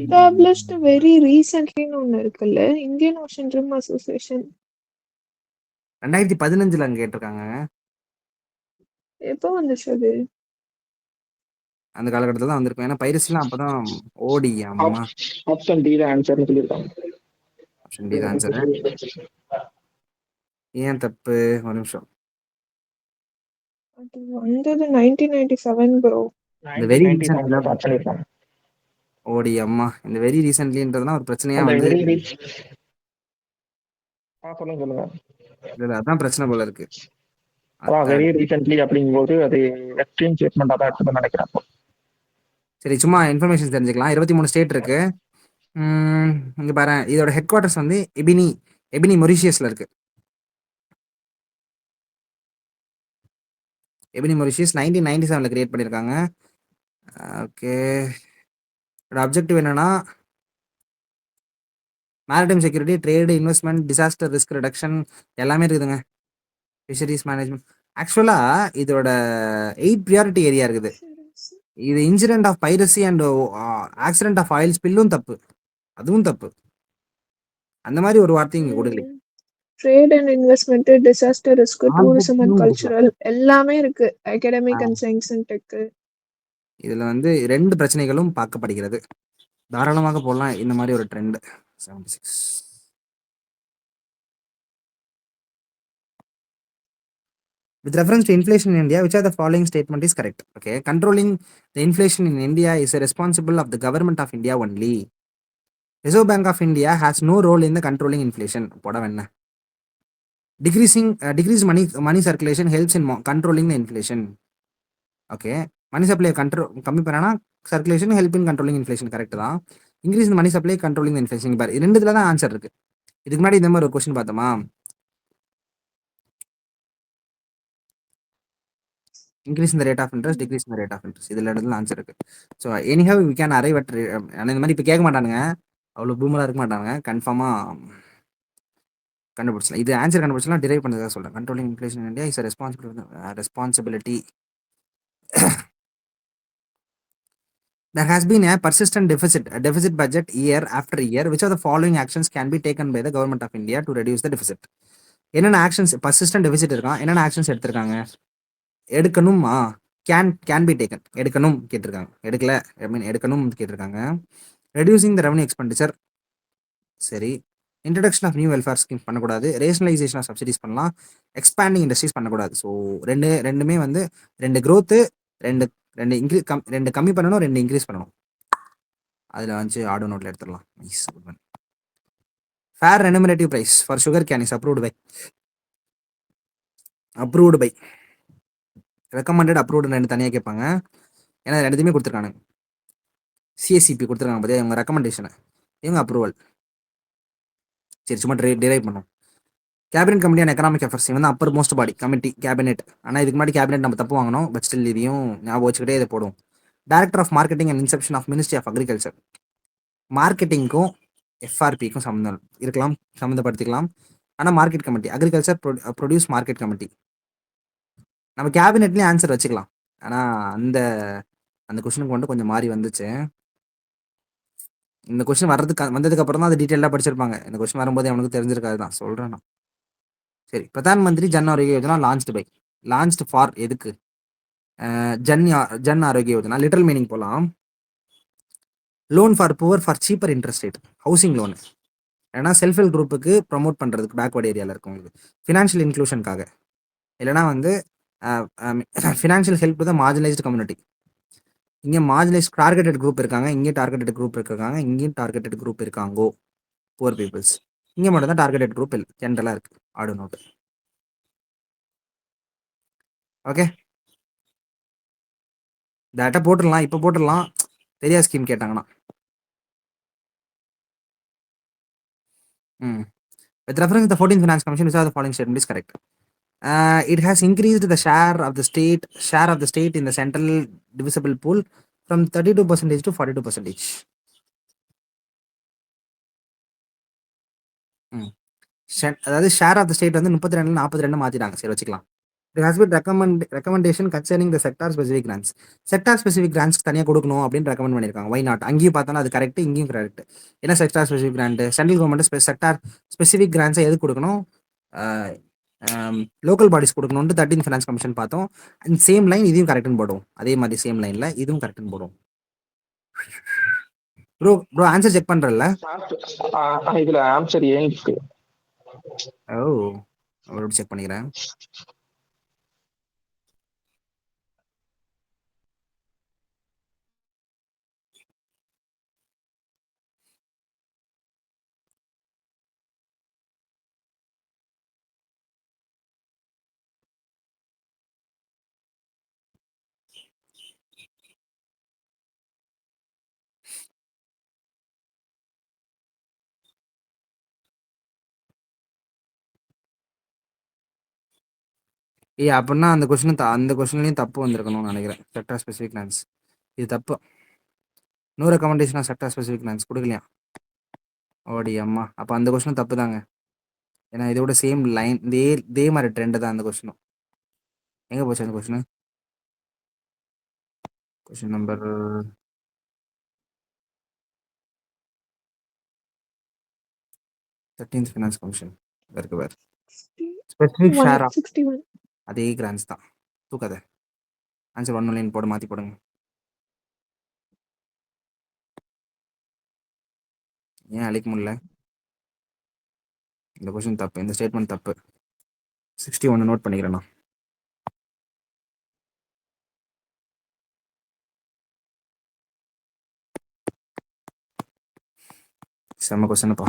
எஸ்டாப்லிஷ்ட் வெரி ரீசன்ட்லின்னு ஒன்று இருக்குல்ல, இந்தியன் ஓஷன் ரிம் அசோசியேஷன் 2015 அங்கே கேட்டிருக்காங்க. எப்போ வந்துச்சு அது? அந்த காலகட்டத்தில் தான் வந்திருக்கும். ஏன்னா பைரசிலாம் அப்பதான் ஓடி. ஆமா, ஆப்ஷன் டி தான் ஆன்சர்னு சொல்லியிருக்காங்க. ஆப்ஷன் டி தான் ஆன்சர். ஏன் தப்பு? ஒரு நிமிஷம். அது வந்தது 1997 ப்ரோ. இந்த வெரி ரீசன்ட்ல ஓடி. அம்மா, இந்த வெரி ரீசன்ட்லின்றதுனா ஒரு பிரச்சனையா வந்து சொல்லுங்க. அதான் பிரச்சனை போல இருக்கு. வெரி ரீசன்ட்லி அப்படிங்கும்போது அது எக்ஸ்ட்ரீம் ஸ்டேட்மெண்டா தான் இருக்குன்னு நினைக்கிறேன். சரி, சும்மா இன்ஃபர்மேஷன் தெரிஞ்சுக்கலாம். 23 ஸ்டேட் இருக்கு. இங்க பாரு, இதோட ஹெட் குவார்ட்டர்ஸ் வந்து எபினி மொரிஷியஸ்ல இருக்கு. எபினி மொரிஷியஸ் 1997 கிரியேட் பண்ணியிருக்காங்க. ஓகே, அப்ஜெக்டிவ் என்னன்னா maritime security, trade, investment, disaster risk reduction எல்லாமே இருக்குதுங்க. Fisheries management. ஆக்சுவலா இதோட 8 ப்ரியாரிட்டி ஏரியா இருக்குது. இது incident of piracy and accident of oil ஸ்பில்லும் தப்பு, அதுவும் தப்பு. அந்த மாதிரி ஒரு வார்த்தை இங்க கொடுக்கல. Trade and investment, disaster risk, tourism and cultural எல்லாமே இருக்கு. Academic and science and tech. இதுல வந்து 2 பிரச்சனைகளும் பார்க்கப்படுகிறது. தாராளமாக போடலாம் இந்த மாதிரி ஒரு trend. 76. With reference to inflation in India, which of the following statement is correct? Okay, controlling the inflation in India is a responsible of the government of India only. Reserve Bank of India has no role in the controlling inflation. போட வேணா. Decreased money circulation helps in controlling the inflation. Okay, money supply கம்மி பண்ணனா circulation help in controlling inflation, correct தான். Increase the money supply, controlling the inflation. பாரு, ரெண்டுத்துல தான் answer இருக்கு. இதுக்கு முன்னாடி இந்த மாதிரி ஒரு கொஸ்டின் பார்த்தோமா? increase in the rate of interest, decrease in the rate of interest. இதுல இடத்துல ஆன்சர் இருக்கு. So anyhow we can arrive at இந்த மாதிரி இப்போ கேட்க மாட்டானுங்க, அவ்வளோ பூமராக இருக்க மாட்டாங்க, கன்ஃபார்மா கண்டுபிடிச்சலாம். இது ஆன்சர் கண்டுபிடிச்சலாம் டிரைவ் பண்ணதாக சொல்றேன். Controlling inflation in India is responsibility. There has been a persistent deficit budget year after year. Which of the following actions can be taken by the government of India to reduce the deficit? என்னென்ன actions, persistent deficit இருக்கான், என்னென்ன actions எடுத்திருக்காங்க? எடுக்கணுமா? Can be taken, எடுக்கணும் கேட்டிருக்காங்க, எடுக்கல எடுக்கணும் கேட்டிருக்காங்க. ரெடியூசிங் த ரெவன்யூ எக்ஸ்பெண்டிச்சர், சரி. Introduction of new welfare scheme பண்ணக்கூடாது. ரேஷனலைசேஷன் ஆஃப் சப்சிடிஸ் பண்ணலாம். எக்ஸ்பேண்டிங் இண்டஸ்ட்ரீஸ் பண்ணக்கூடாது. ஸோ ரெண்டுமே வந்து 2 க்ரோத்து, 2 கம்மி பண்ணணும், 2 இன்க்ரீஸ் பண்ணணும். அதில் வந்து ஆடோ நோட்டில் எடுத்துடலாம். Nice, good one. Fair remunerative price for sugar cane is approved by recommended, approved 2 தனியாக கேட்பாங்க. ஏன்னா 2த்தையுமே கொடுத்துருக்கானுங்க. சிஎஸ்சிபி கொடுத்துருக்காங்க பார்த்தியா, இவங்க ரெக்கமெண்டேஷனை, இவங்க அப்ரூவல். சரி, சும்மா டிரைவ் பண்ணோம். Cabinet committee and economic affairs வந்து அப்பர் மோஸ்ட் பாடி கமிட்டி கேபினெட். ஆனால் இதுக்கு முன்னாடி கேபினெட் நம்ம தப்பு வாங்கணும், பட் ஸ்டில் இதையும் ஞாபகம் வச்சுக்கிட்டே இதை போடுவோம். Director of marketing and inception of ministry of agriculture. மார்க்கெட்டிங்க்கும் எஃப்ஆர்பிக்கும் சம்மந்தம் இருக்கலாம், சம்மந்தப்படுத்திக்கலாம். ஆனால் market committee, agriculture produce market committee, நம்ம கேபினெட்லேயும் ஆன்சர் வச்சுக்கலாம். ஆனால் அந்த கொஷனுக்கு மட்டும் கொஞ்சம் மாறி வந்துச்சு. இந்த கொஸ்டின் வந்ததுக்கு அப்புறம் தான் அது டீட்டெயிலாக படிச்சிருப்பாங்க. இந்த கொஸ்டின் வரும்போது அவனுக்கு தெரிஞ்சிருக்காது தான் சொல்கிறேன் நான். சரி, பிரதான் மந்திரி ஜன் ஆரோக்கிய யோஜனா லான்ச்டு ஃபார் எதுக்கு? ஜன் ஆரோக்கிய யோஜனா லிட்டரல் மீனிங் போகலாம். Loan for poor for cheaper interest rate, housing loan. ஏன்னா செல்ஃப் ஹெல்ப் குரூப்புக்கு ப்ரமோட் பண்ணுறதுக்கு பேக்வர்ட் ஏரியாவில் இருக்கவங்களுக்கு, ஃபினான்ஷியல் இன்க்ளூஷனுக்காக. இல்லைனா வந்து financial help to the marginalised community. இங்கே மார்ஜினலைஸ் டார்கெட்டட் குரூப் இருக்காங்க, இங்கே டார்கெட்டட் குரூப் இருக்காங்க, இங்கேயும் டார்கெட்டட் குரூப் இருக்காங்கோ, புவர் பீப்புள்ஸ். இங்கே மட்டும் தான் டார்கெட்டட் குரூப் ஜென்ரலாக இருக்குது. ஆடு நோட்டு. ஓகே, டேட்டா போட்டுடலாம், இப்போ போட்டுடலாம். பெரிய ஸ்கீம் கேட்டாங்கன்னா. With reference to the 14th Finance Commission, which are the following statement is correct. It has increased the share of the state in the central divisible pool from 32% to 42%. அதாவது share of the state வந்து 32 42 மாத்திட்டாங்க. சரி வச்சுக்கலாம். There has been recommendation concerning the sector specific grants. Sector specific grants தனியாக கொடுக்கணும் அப்படின்னு recommend பண்ணியிருக்காங்க. Why not? அங்கேயும் பார்த்தாலும் அது கரெக்ட், இங்கேயும் கரெக்ட். ஏன்னா sector specific grant, central government sector specific கிராண்ட்ஸை எது கொடுக்கணும்? லோக்கல் பாடிஸ் கொடுக்கணும்னு 13th ஃபினான்ஸ் கமிஷன் பார்த்தோம். அண்ட் சேம் லைன் இதையும் கரெக்ட்னு போடும். அதே மாதிரி சேம் லைனில் இதுவும் கரெக்ட்னு போடும். ப்ரோ ஆன்சர் செக் பண்ணுறல? இதில் ஆன்சர் ஏன் இருக்கு? செக் பண்ணிக்கிறேன். அப்படின்னா அந்த கொஸ்டின்லையும் தப்பு வந்திருக்கணும்னு நினைக்கிறேன். செக்டார் ஸ்பெசிஃபிக் கிராண்ட்ஸ் இது தப்பு. No recommendation of sector specific grants கொடுக்கலையா? ஓடி அம்மா, அப்போ அந்த கொஸ்டினும் தப்பு தாங்க. ஏன்னா இதோட சேம் லைன், இதே மாதிரி ட்ரெண்டு தான் அந்த கொஸ்டினும். எங்கே போச்சு அந்த question number 13th finance commission இருக்கு வேறு. ஸ்பெசிஃபிக் ஷேர் ஆஃப் அதே கிராண்ட்ஸ் தான். தூக்காத, ஆன்சர் 1 லைன் போட மாற்றி போடுங்க. ஏன் அழிக்க முடியல? இந்த கொஸ்டின் தப்பு, இந்த ஸ்டேட்மெண்ட் தப்பு. 61 நோட் பண்ணிக்கிறேன் நான். செம்ம கொஸ்டின்ப்பா.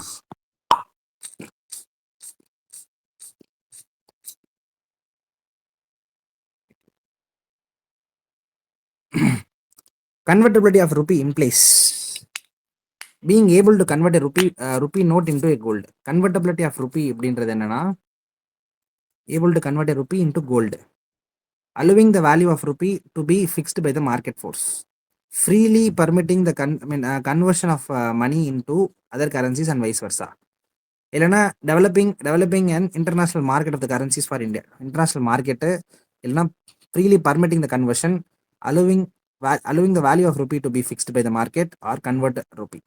Convertibility of rupee in place. Being able to convert a rupee note into a gold. Convertibility of rupee அப்படின்றது என்னன்னா, able to convert a rupee into gold, allowing the value of rupee to be fixed by the market force, freely permitting the conversion of money into other currencies and vice versa. இல்லைன்னா developing an international market of the currencies for India. International market இல்லைன்னா freely permitting the conversion, allowing the value of rupee to be fixed by the market or convert rupee.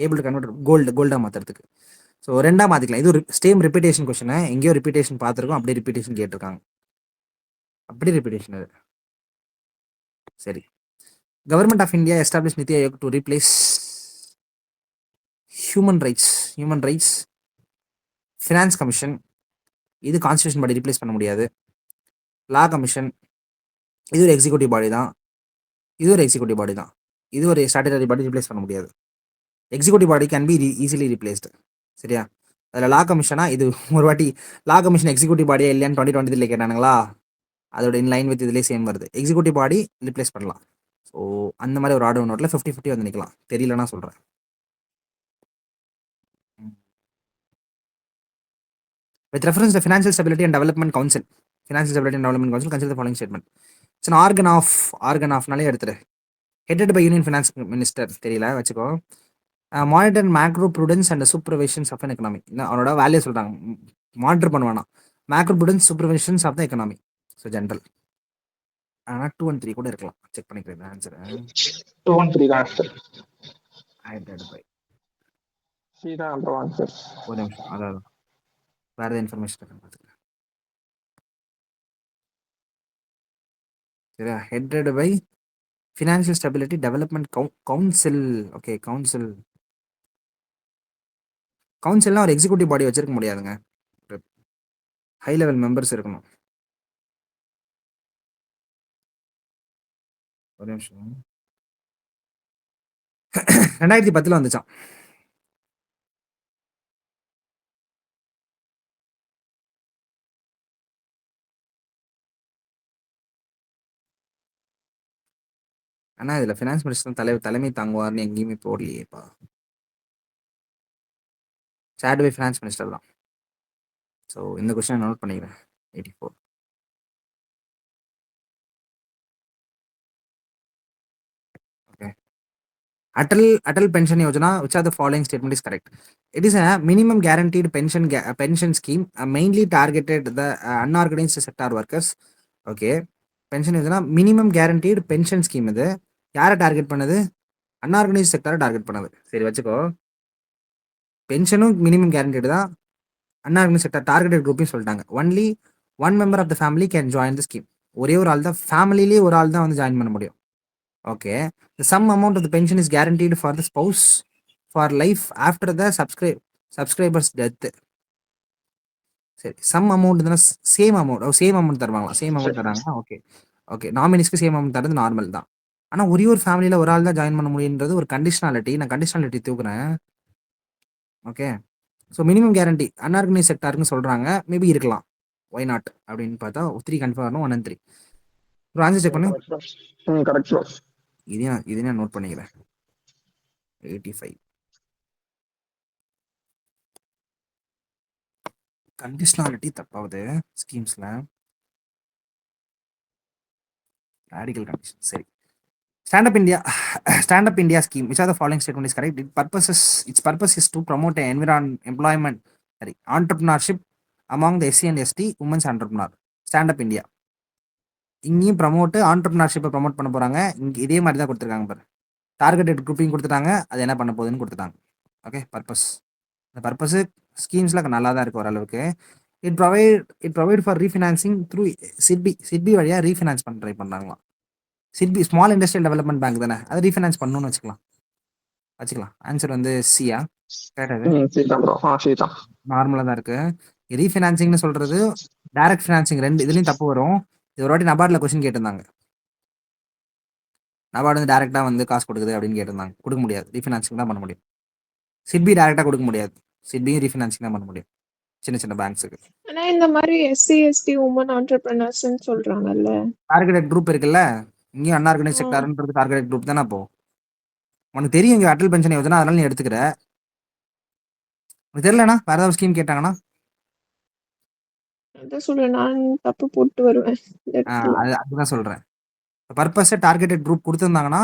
Able to convert கோல்டாக மாற்றுறதுக்கு. So ரெண்டாக மாற்றிக்கலாம். இது ஒரு same repetition question. எங்கேயோ repetition பார்த்துருக்கோம், அப்படியே ரிப்பீட்டேஷன் கேட்டிருக்காங்க. அப்படி ரிப்பீட்டேஷன் அது. சரி, government of India establish Niti Aayog to replace human rights finance commission. இது கான்ஸ்டியூஷன் பாடி ரீப்ளேஸ் பண்ண முடியாது. லா கமிஷன் இது ஒரு எக்ஸிக்யூட்டிவ் பாடி தான். இது ஒரு எக்ஸிக்யூட்டிவ் பாடி தான். இது ஒரு ஸ்டாட்யூட்டரி பாடி ரீப்ளேஸ் பண்ண முடியாது. Executive body can be easily replaced. சரியா? அதில் லா கமிஷனா, இது ஒரு வாட்டி லா கமிஷன் எக்ஸிக்யூட்டிவ் பாடியா இல்லையான்னு 2023 கேட்டானுங்களா, அதோட இன் லைன் வித் இதுலேயே சேம் வருது. எக்ஸிக்யூட்டிவ் பாடி ரீப்ளேஸ் பண்ணலாம். ஸோ அந்த மாதிரி ஒரு ஆர்டர் நோட்டில் 50-50 வந்து நிற்கலாம். தெரியலனா சொல்கிறேன். With reference to the Financial Stability and Development Council, consider the following statement. It's an organ of நாலே எடுத்துரு. Headed by Union Finance Minister. தெரியல, வச்சுக்கோ. Monitor macro prudence and supervisions of an economy. அவனோட வேல்யூ சொல்கிறாங்க. Monitor பண்ணுவானா macro prudence supervisions of the economy. So general. ஆனால் 2 and 3 கூட இருக்கலாம். செக் பண்ணிக்கிறேன் ஆன்சர். 2 and 3 தான் ஆன்சர். ஹைட்ரேட் பை சி தான் அப்புறம் ஆன்சர். ஒரு நிமிஷம். அதாவது வேறு எதாவது இன்ஃபர்மேஷன் பார்த்துக்கிறேன். சரியா? Headed by financial stability development council. Okay, கவுன்சில்னா ஒரு எக்ஸிக்யூட்டிவ் பாடி வச்சிருக்க முடியாதுங்க. ஹை லெவல் மெம்பர்ஸ் இருக்கணும். ஒரு நிமிஷம். 2010 வந்துச்சான். ஆனா இதுல ஃபினான்ஸ் மினிஸ்டர் தலைமை தாங்குவார்னு எங்கேயுமே போடலையேப்பா. சேட் பை ஃபினான்ஸ் மினிஸ்டர் தான். ஸோ இந்த கொஸ்டின் நோட் பண்ணிக்கிறேன். 84. Okay. Atal Pension Yojana, which are the following statement is correct? It is a minimum guaranteed pension scheme, mainly targeted the unorganized sector workers. Okay. Pension Yojana minimum guaranteed pension scheme இது யாரை target பண்ணது? Unorganised செக்டரை target பண்ணது. சரி வச்சுக்கோ. பென்ஷனும் minimum guaranteed தான். Unorganised sector targeted குரூப்பையும் சொல்லிட்டாங்க. Only one member of the family can join the scheme. ஒரே ஒரு ஆள் தான், ஃபேமிலிலேயே ஒரு ஆள் தான் வந்து ஜாயின் பண்ண முடியும். Okay. The sum amount of the pension is guaranteed for the spouse for life after the subscriber's death. சரி, சம் அமௌண்ட் தானே, சேம் அமௌண்ட் தருவாங்களா? சேம் அமௌண்ட் தராங்க. ஓகே. நாமினிஸ்க்கு சேம் அமௌண்ட் தரது நார்மல் தான். ஆனால் ஒரே ஒரு ஃபேமிலியில் ஒரு ஆள் தான் ஜாயின் பண்ண முடியுன்றது ஒரு கண்டிஷனாலிட்டி. நான் கண்டிஷனாலிட்டி தூக்குறேன். Okay. So minimum guarantee unorganised செக்டாருன்னு சொல்கிறாங்க. மேபி இருக்கலாம். ஒய் நாட் அப்படின்னு பார்த்தா 3 கன்ஃபார்ம் வரணும். 1 and 3. ஒரு ஆன்சர் செக் பண்ணு. கரெக்ட். இதையும் நோட் பண்ணிக்கிறேன். 85. கண்டிஷனாலிட்டி தப்பாவது ஸ்கீம்ஸ்ல. Radical condition. சரி. Stand up India scheme, which are the following statement is correct? Its purpose is to promote employment, entrepreneurship among the SC and ST women's entrepreneur. Stand up India இங்கேயும் ப்ரமோட்டு ஆண்டர்பிரினர்ஷிப்பை promote பண்ண போகிறாங்க. இங்கே இதே மாதிரி தான் கொடுத்துருக்காங்க பாரு. டார்கெட்டட் குரூப்பிங் கொடுத்துட்டாங்க. அது என்ன பண்ண போகுதுன்னு கொடுத்துட்டாங்க. ஓகே. இந்த பர்பஸு ஸ்கீம்ஸில் நல்லா தான் இருக்குது ஓரளவுக்கு. It provide for refinancing through SIDBI வழியாக ரீஃபினான்ஸ் பண்ண ட்ரை பண்ணுறாங்களாம். SIDBI small industrial development bank தானே, அதை ரீஃபினான்ஸ் பண்ணணும்னு வச்சுக்கலாம். ஆன்சர் வந்து சியா? நார்மலாக தான் இருக்குது. ரீஃபினான்சிங்னு சொல்கிறது டைரக்ட் ஃபினான்சிங், ரெண்டு இதுலேயும் தப்பு வரும். இது ஒரு வாட்டி நபார்டில் கொஸ்டின் கேட்டிருந்தாங்க. நபார்டு வந்து டேரெக்டாக வந்து காசு கொடுக்குது அப்படின்னு கேட்டிருந்தாங்க. கொடுக்க முடியாது. ரீஃபினான்சிங் தான் பண்ண முடியும். சிட்பி டேரெக்டாக கொடுக்க முடியாது. சிட்பியும் ரீஃபினான்சிங் தான் பண்ண முடியும் சின்ன பேங்க்ஸுக்கு. ஆனா இந்த மாதிரி SC ST உமன் ஆண்டர்பிரினர்ஸ்னு சொல்றாங்கல்ல, டார்கெட்டட் குரூப் இருக்குல்ல, இங்கேயும் அன்ஆர்கனைஸ் செக்டார்ன்றது டார்கெட்டட் குரூப் தானே. அப்போ உனக்கு தெரியும் இங்கே அட்டல் பென்ஷன் யோஜனா, அதனால நீ எடுத்துக்கிற. உனக்கு தெரியலனா வேற ஏதாவது ஸ்கீம் கேட்டாங்கன்னா அதான் சொல்றேன், நான் தப்பு போட்டு வருவேன். அதுதான் சொல்றேன். பர்பஸ் டார்கெட்டட் குரூப் கொடுத்துருந்தாங்கன்னா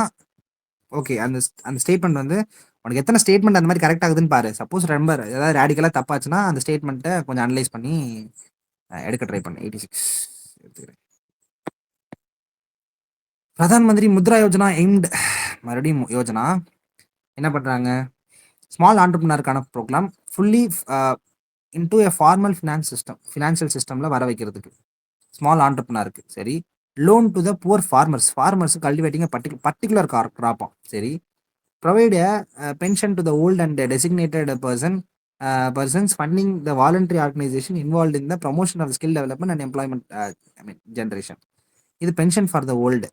ஓகே. அந்த ஸ்டேட்மெண்ட் வந்து உனக்கு எத்தனை ஸ்டேட்மெண்ட் அந்த மாதிரி கரெக்ட் ஆகுதுன்னு பாரு. சப்போஸ் ரொம்ப ஏதாவது ரேடிக்கலாக தப்பாச்சுன்னா அந்த ஸ்டேட்மெண்ட்டை கொஞ்சம் அனலைஸ் பண்ணி எடுக்க ட்ரை பண்ணு. 86 எடுத்துக்கிறேன். பிரதான் மந்திரி முத்ரா யோஜனா எய்ம்டு, மறுபடியும் யோஜனா என்ன பண்ணுறாங்க? ஸ்மால் ஆண்டர்பிரினருக்கான programme fully into a formal financial சிஸ்டமில் வர வைக்கிறதுக்கு ஸ்மால் ஆண்டர்பிரினருக்கு. சரி. Loan to the poor farmers cultivating particular கிராப்பாம். சரி. Provide pension to the old and designated persons funding the voluntary organisation involve in the promotion of skill development and employment generation. இது pension for the old.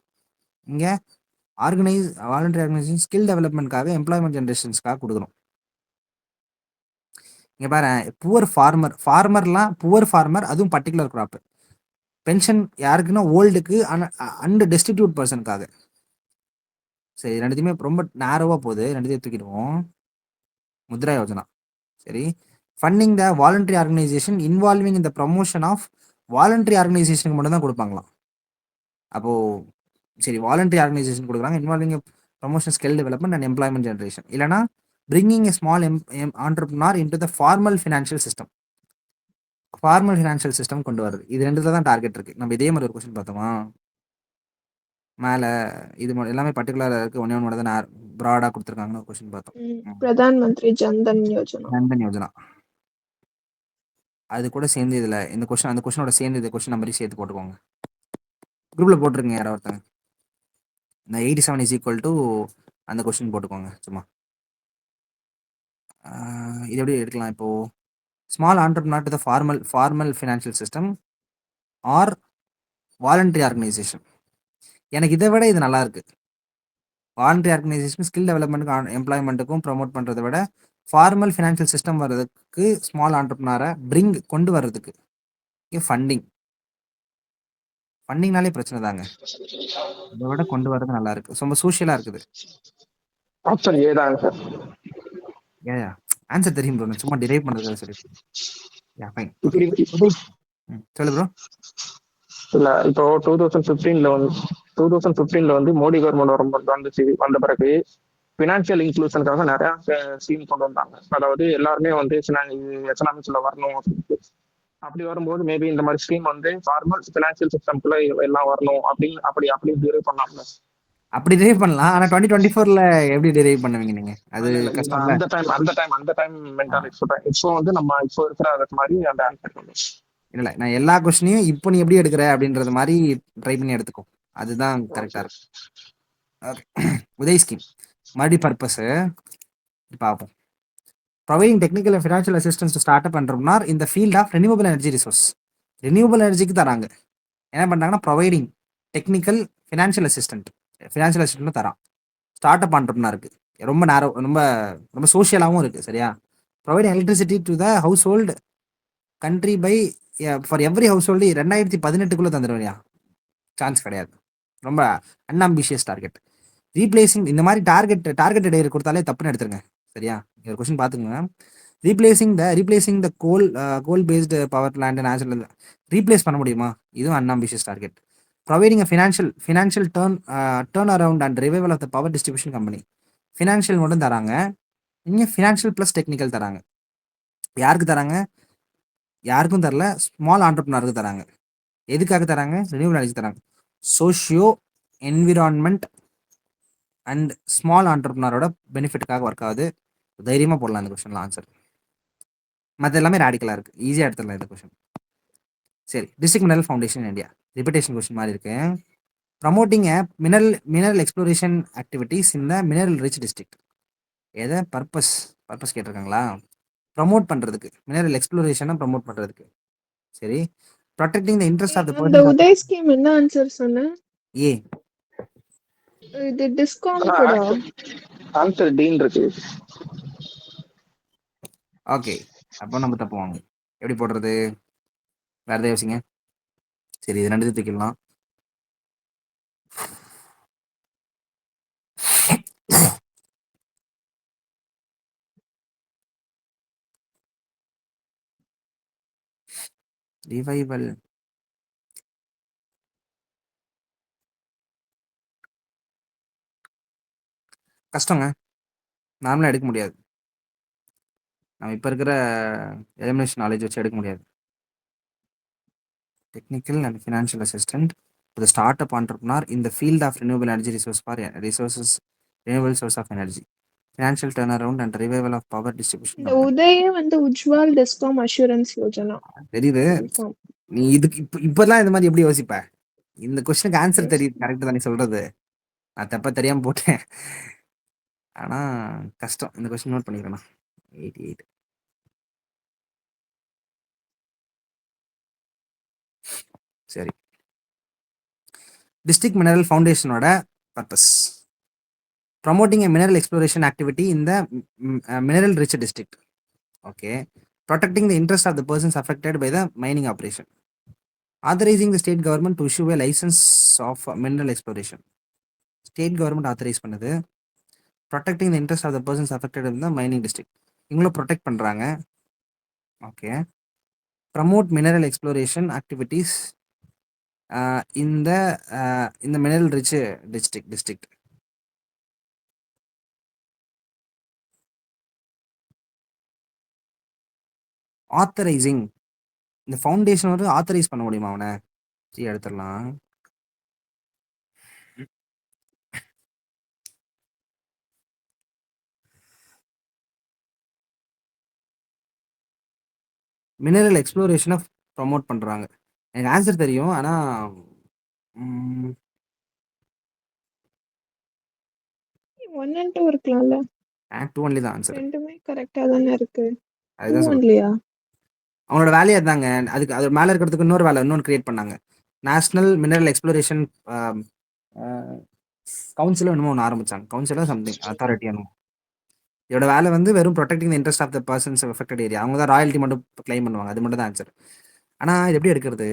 இங்கே voluntary organisation skill டெவலப்மெண்ட்காக employment ஜென்ரேஷன்ஸ்க்காக கொடுக்கணும். இங்கே பாரு, poor farmer, அதுவும் particular crop. Pension யாருக்குன்னா ஓல்டுக்கு and destitute பர்சனுக்காக. சரி, ரெண்டுத்தையுமே ரொம்ப நேரோவாக போகுது, ரெண்டுத்தையும் தூக்கிடுவோம். முத்ரா யோஜனா. சரி. Funding the voluntary organisation involving in the promotion of voluntary ஆர்கனைசேஷனுக்கு மட்டும் தான் கொடுப்பாங்களாம். அப்போது சரி, வாலண்டரி ஆர்கனைசேஷன் கொடுக்குறாங்க, involving promotion skill development and employment generation. இல்லைனா bringing a small entrepreneur into the formal financial system. Formal financial system கொண்டு வருது. இது 2ல தான் டார்கெட் இருக்கு. நம்ம இதே மாதிரி ஒரு கொஸ்டின் பார்த்தோமா? மேல இது எல்லாமே பர்ட்டிகுலரா இருக்கு. ஒண்ணே ஒண்ணு மட்டும் தான் ப்ராடா குடுத்துருக்காங்கன்னு கொஸ்டின் பார்த்தோம். பிரதான் மந்திரி ஜன்தன் யோஜனா. ஜன்தன் யோஜனா. அது கூட சேர்ந்து இதுல இந்த கொஸ்டின் அந்த கொஸ்டினோட சேர்ந்து இந்த கொஸ்டின் நம்பரையும் சேர்த்து போட்டுக்கோங்க. குரூப்ல போட்டுருங்க யாரோ ஒருத்தங்க. இந்த 87 இஸ் ஈக்குவல் டு அந்த கொஸ்டின் போட்டுக்கோங்க சும்மா. இது எப்படி எடுக்கலாம் இப்போ? Small entrepreneur to the formal financial system or voluntary organization. எனக்கு இதை விட இது நல்லா இருக்கு. வாலண்டரி ஆர்கனைசேஷன் ஸ்கில் டெவலப்மெண்ட்டுக்கும் எம்ப்ளாய்மெண்ட்டுக்கும் ப்ரொமோட் பண்ணுறதை விட ஃபார்மல் ஃபினான்ஷியல் சிஸ்டம் வர்றதுக்கு ஸ்மால் ஆண்டர்ப்ரனரை கொண்டு வர்றதுக்கு ஃபண்டிங்னாலே பிரச்சனை தாங்க. இதை விட கொண்டு வர்றது நல்லா இருக்கு. ரொம்ப சோஷியலா இருக்குது. ஆப்ஷன் ஏ தான் சார். ஏயா ஆன்சர் தெரியும் ப்ரோ. சும்மா டிரைவ் பண்றது சரி. Yeah fine. இப்படி சொல்லு ப்ரோ. இல்ல இப்போ 2015ல வந்து மோடி கவர்மெண்ட் வந்த பிறகு பினான்சியல் இன்க்ளூஷனுக்காக நிறைய ஸ்கீம் கொண்டு வந்தாங்க. அதாவது எல்லாருமே வந்து எக்கனாமிக்ஸ்ல வரணும் அப்படின்ட்டு. அப்படி வரும்போது மேபி இந்த மாதிரி ஸ்கீம் வந்து ஃபார்மல் பினான்சியல் சிஸ்டம்குள்ள எல்லாம் வரணும் அப்படி டிரைவ் பண்ணாங்க. அப்படி டிரைவ் பண்ணலாம். ஆனா 2024ல எப்படி டிரைவ் பண்ணுவீங்க நீங்க? அது கஷ்டம். அந்த டைம் மென்டாலிட்டி சொல்றேன். இப்போ வந்து நம்ம இப்போ இருக்கிற அது மாதிரி அந்த ஆன்சர் பண்ணுவோம். இல்ல நான் எல்லா கொஸ்டினையும் இப்போ நீ எப்படி எடுக்கிற அப்படின்றது மாதிரி ட்ரை பண்ணி எடுத்துக்கோ. அதுதான் கரெக்டா இருக்கும். உதய் ஸ்கீம் மல்டி பர்பஸ் பார்ப்போம். Providing technical and financial assistance to start up entrepreneur in the field of renewable energy resource. Renewable எனர்ஜிக்கு தராங்க. என்ன பண்ணுறாங்கன்னா ப்ரொவைடிங் டெக்னிக்கல் ஃபினான்ஷியல் அசிஸ்டன்ட் தரான் ஸ்டார்ட் அப் entrepreneurக்கு. ரொம்ப ரொம்ப ரொம்ப சோஷியலாகவும் இருக்குது. சரியா? Providing electricity to the household country by for every household 2018 தந்துடுவேயா? சான்ஸ் கிடையாது. ரொம்ப அன்அம்பிஷியஸ் டார்கெட். ரீப்ளேசிங் இந்த மாதிரி டார்கெட் டே கொடுத்தாலே தப்புன்னு எடுத்துருங்க. சரியா? ஒரு கொஸ்டின் பார்த்துக்கோங்க. Replacing the coal based power plant natural replace பண்ண முடியுமா? இதுவும் unambitious target. Providing financial turn around and revival of the power distribution company. Financial மட்டும் தராங்க. இங்கே ஃபினான்ஷியல் ப்ளஸ் டெக்னிக்கல் தராங்க. யாருக்கு தராங்க? யாருக்கும் தரல. ஸ்மால் ஆண்டர்ப்ரனருக்கு தராங்க. எதுக்காக தராங்க? ரினியூவல் எனர்ஜி தராங்க. சோஷியோ என்விரான்மெண்ட் அண்ட் ஸ்மால் ஆண்டர்ப்ரனரோட பெனிஃபிட்டுக்காக ஒர்க் ஆகுது. தைரியமாக போடலாம் இந்த கொஸ்டின்ல ஆன்சர். மற்ற எல்லாமே ரேடிக்கலாக இருக்குது. ஈஸியாக எடுத்துடலாம் இந்த கொஸ்டின். சரி. District mineral foundation India repetition question மாதிரி இருக்கு. ப்ரமோட்டிங் மினரல் எக்ஸ்ப்ளோரேஷன் ஆக்டிவிட்டிஸ் இந்த மினரல் ரிச் டிஸ்ட்ரிக்ட். எதை பர்பஸ் கேட்டிருக்காங்களா? ப்ரமோட் பண்ணுறதுக்கு. மினரல் எக்ஸ்ப்ளோரேஷனை ப்ரமோட் பண்ணுறதுக்கு. சரி. Protecting the interest of the இந்த உதய் ஸ்கீம் என்ன ஆன்சர் சொன்ன? ஏ. இது டிஸ்காம்டடா? ஆன்சர் டீன் இருக்கு. ஓகே. அப்போ நம்ம தப்புவாங்க. எப்படி போடுறது? வேற எதாவது யோசிங்க. சரி, இது 2 தூக்கிடலாம். ரிவைவல் கஷ்டங்க. நார்மலாக எடுக்க முடியாது. நம்ம இப்போ இருக்கிற எலிமினேஷன் நாலேஜ் வச்சு எடுக்க முடியாது. Technical and financial assistant to the start up entrepreneur in the field of renewable energy renewable source of energy. Financial turnaround and revival of power distribution இந்த company. உதயே வந்து உஜ்வால் டிஸ்காம் அஷூரன்ஸ் யோஜனா. தெரியுது. நீ இதுக்கு இப்பெல்லாம் இந்த மாதிரி எப்படி யோசிப்ப? இந்த கொஸ்டினுக்கு ஆன்சர் தெரியுது. கரெக்ட் தான் நீ சொல்றது. நான் தப்பா தெரியாம போட்டேன். ஆனா கஷ்டம். இந்த கொஸ்டின் நோட் பண்ணிக்கிறேன். 88. சரி. டிஸ்ட்ரிக்ட் மினரல் ஃபவுண்டேஷனோட purpose promoting a mineral exploration activity in the mineral rich district. Okay. Protecting the interest of the persons affected by the mining operation. Authorising the state government to issue a licence of mineral exploration. State government authorise பண்ணுது. Protecting the interest of the persons affected in the mining district. இவங்களும் protect பண்ணுறாங்க. Okay. Promote mineral exploration activities இந்த mineral rich district. Authorising. இந்த foundation வந்து authorise பண்ண முடியுமா அவனை? சரி எடுத்துடலாம். மினரல் எக்ஸ்ப்ளோரேஷனை ப்ரமோட் பண்றாங்க. எனக்கு ஆன்சர் தெரியும், ஆனா 1 and 2 இருக்கலாம்ல. 2 ஒன்லி தான் ஆன்சர். ரெண்டுமே கரெக்டா தானே இருக்கு. 2 அதுதான் சொல்றேன். ஒன்லியா? அவனோட வேலையை தாங்க. அதுக்கு அது மேலே இருக்கிறதுக்கு இன்னொன்று கிரியேட் பண்ணாங்க. நேஷனல் மினரல் எக்ஸ்ப்ளோரேஷன் கவுன்சில் என்னமோ ஒன்று ஆரம்பிச்சாங்க. கவுன்சிலோ சம்திங் அத்தாரிட்டி என்னமோ. இதோட வேலை வந்து வெறும் protecting the interest of the persons affected area. அவங்க தான் ராயல்ட்டி மட்டும் கிளைம் பண்ணுவாங்க. அது மட்டும் தான் ஆன்சர். ஆனா இது எப்படி எடுக்கிறது?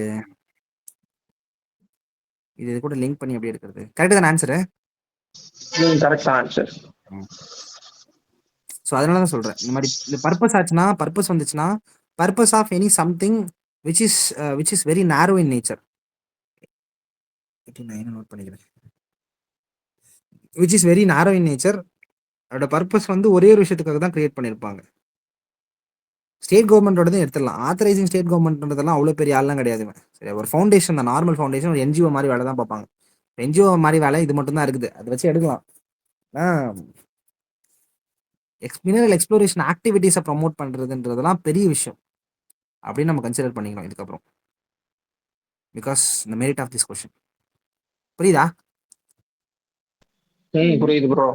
இது கூட லிங்க் பண்ணி எப்படி எடுக்கிறது? கரெக்ட் தானே ஆன்சரு? Correct answer. ஸோ அதனால தான் சொல்கிறேன், இந்த மாதிரி இந்த பர்பஸ் ஆச்சுன்னா, பர்பஸ் வந்துச்சுன்னா, purpose of any something which is very narrow in nature. நான் நோட் பண்ணிக்கிறேன். Which is very narrow in nature. அதோட பர்பஸ் வந்து ஒரே ஒரு விஷயத்துக்காக தான் கிரியேட் பண்ணியிருப்பாங்க. ஸ்டேட் கவர்மெண்ட்டோடதும் எடுத்துடலாம். ஆத்தரைசிங் ஸ்டேட் கவர்மெண்ட்ன்றதெல்லாம் அவ்வளோ பெரிய ஆள்லாம் கிடையாதுங்க. சரி, ஒரு ஃபவுண்டேஷன் தான், நார்மல் ஃபவுண்டேஷன், ஒரு என்ஜிஓ மாதிரி வேலை தான் பார்ப்பாங்க. என்ஜிஓ மாதிரி வேலை இது மட்டும் தான் இருக்குது. அதை வச்சு எடுக்கலாம். மினரல் எக்ஸ்ப்ளோரேஷன் ஆக்டிவிட்டீஸை ப்ரமோட் பண்ணுறதுன்றதெல்லாம் பெரிய விஷயம் அப்படின்னு நம்ம கன்சிடர் பண்ணிக்கலாம் இதுக்கப்புறம். பிகாஸ் இந்த மெரிட் ஆஃப் திஸ் கொஸ்டின். புரியுதா? புரியுது ப்ரோ.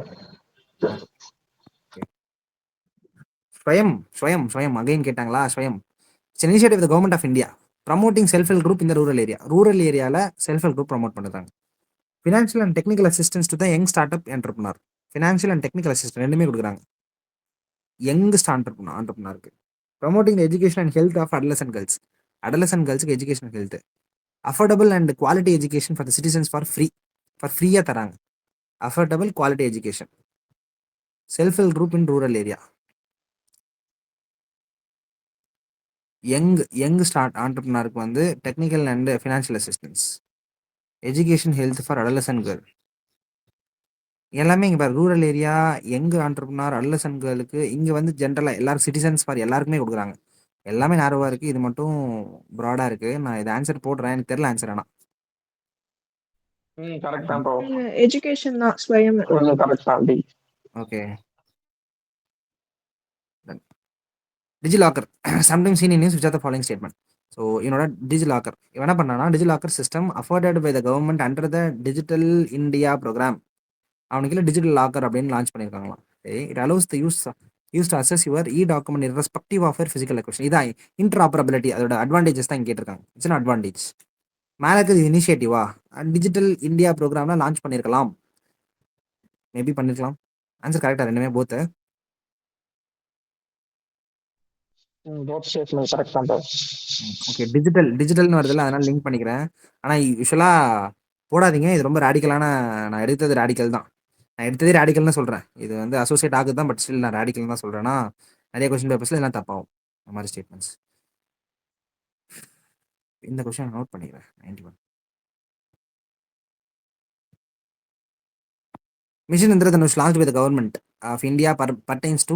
ஸ்வயம் அகைன் கேட்டாங்களா? Swayam it's initiative of the government of India promoting self help group இந்த ரூரல் ஏரியாவில் செல்ஃப் ஹெல்ப் குரூப் ப்ரமோட் பண்ணுறாங்க. Financial and technical assistance to the young start up entrepreneur. Financial and technical assistance ரெண்டுமே கொடுக்குறாங்க young ஆண்டர்பிரினருக்கு. Promoting the education and health of adolescent கேர்ள்ஸுக்கு education health. Affordable and quality education for the citizens ஃப்ரீயாக தராங்க. Affordable quality education. Self help group in rural area. Young start ஆண்டர்பிரினருக்கு வந்து technical and financial assistance. Education health for adolescent girl. எல்லாமே இங்கே பாரு, rural area, young entrepreneur, adolescent கேர்ளுக்கு இங்கே வந்து ஜென்ரலாக எல்லாரும் சிட்டிசன்ஸ் ஃபார் எல்லாருக்குமே கொடுக்குறாங்க. எல்லாமே நேரவாக இருக்குது, இது மட்டும் ப்ராடாக இருக்குது. நான் இது ஆன்சர் போடுறேன், எனக்கு தெரியல ஆன்சர். ஆனால் கரெக்ட் தான் ப்ரோ. எஜுகேஷன் தான் ஸ்வயம். கரெக்ட் தான். Okay. DigiLocker sometimes seen in news which are the following statement. So என்னோட டிஜிலாக்கர் இவன் என்ன பண்ணானா, DigiLocker system afforded by the government under the Digital India programme. அவனுக்கு இல்லை டிஜிட்டல் லாக்கர் அப்படின்னு லான்ச் பண்ணியிருக்காங்களாம். It allows the use to access your document irrespective of your physical location. இதான் interoperability. அதோட அட்வான்டேஜஸ் தான் இங்கே கேட்டிருக்காங்க. It's advantage. மேலே இருக்குது இனிஷியேட்டிவா டிஜிட்டல் இந்தியா ப்ரோக்ராம்ல லான்ச் பண்ணியிருக்கலாம். மேபி பண்ணிருக்கலாம். ஆன்சர் கரெக்டா? ரெண்டுமே போத்து. ஓகே, டிஜிட்டல்னு வருதுல்ல, அதனால லிங்க் பண்ணிக்கிறேன். ஆனால் யூஸ்வலாக போடாதீங்க, இது ரொம்ப ரேடிக்கலான. நான் எடுத்தது ரேடிக்கல் தான். நான் எடுத்ததே ரேடிக்கல்னு சொல்கிறேன். இது வந்து அசோசியேட் ஆகுது தான், பட் ஸ்டில் நான் ரேடிக்கல் தான் சொல்கிறேன்னா நிறைய கொஸ்டின் பேப்பர்ஸில் இதெல்லாம் தப்பாகும் இந்த மாதிரி ஸ்டேட்மெண்ட்ஸ். இந்த கொஸ்டின் நோட் பண்ணிக்கிறேன். 91 mission Indradhanush launched by the government of India pertains to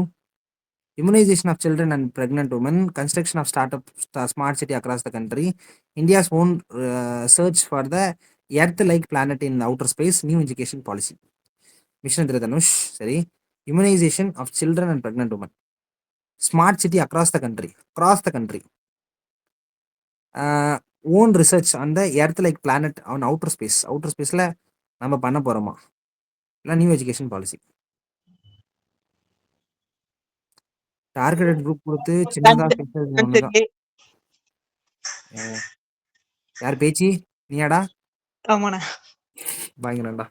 immunization of children and pregnant women, construction of startup smart city across the country, India's own search for the Earth-like planet in outer space, new education policy. Mission Indradhanush, sorry, immunization of children and pregnant women, smart city across the country, own research on the Earth-like planet on outer space. Outer spaceல நம்ம பண்ண போறோமா? இல்லை new education policy. Targeted group கொடுத்து சின்னதாக பேசுறது ஒண்ணுதான். யார் பேச்சு? நீயாடா? ஆமாண்ணா. பயங்கரம்டா.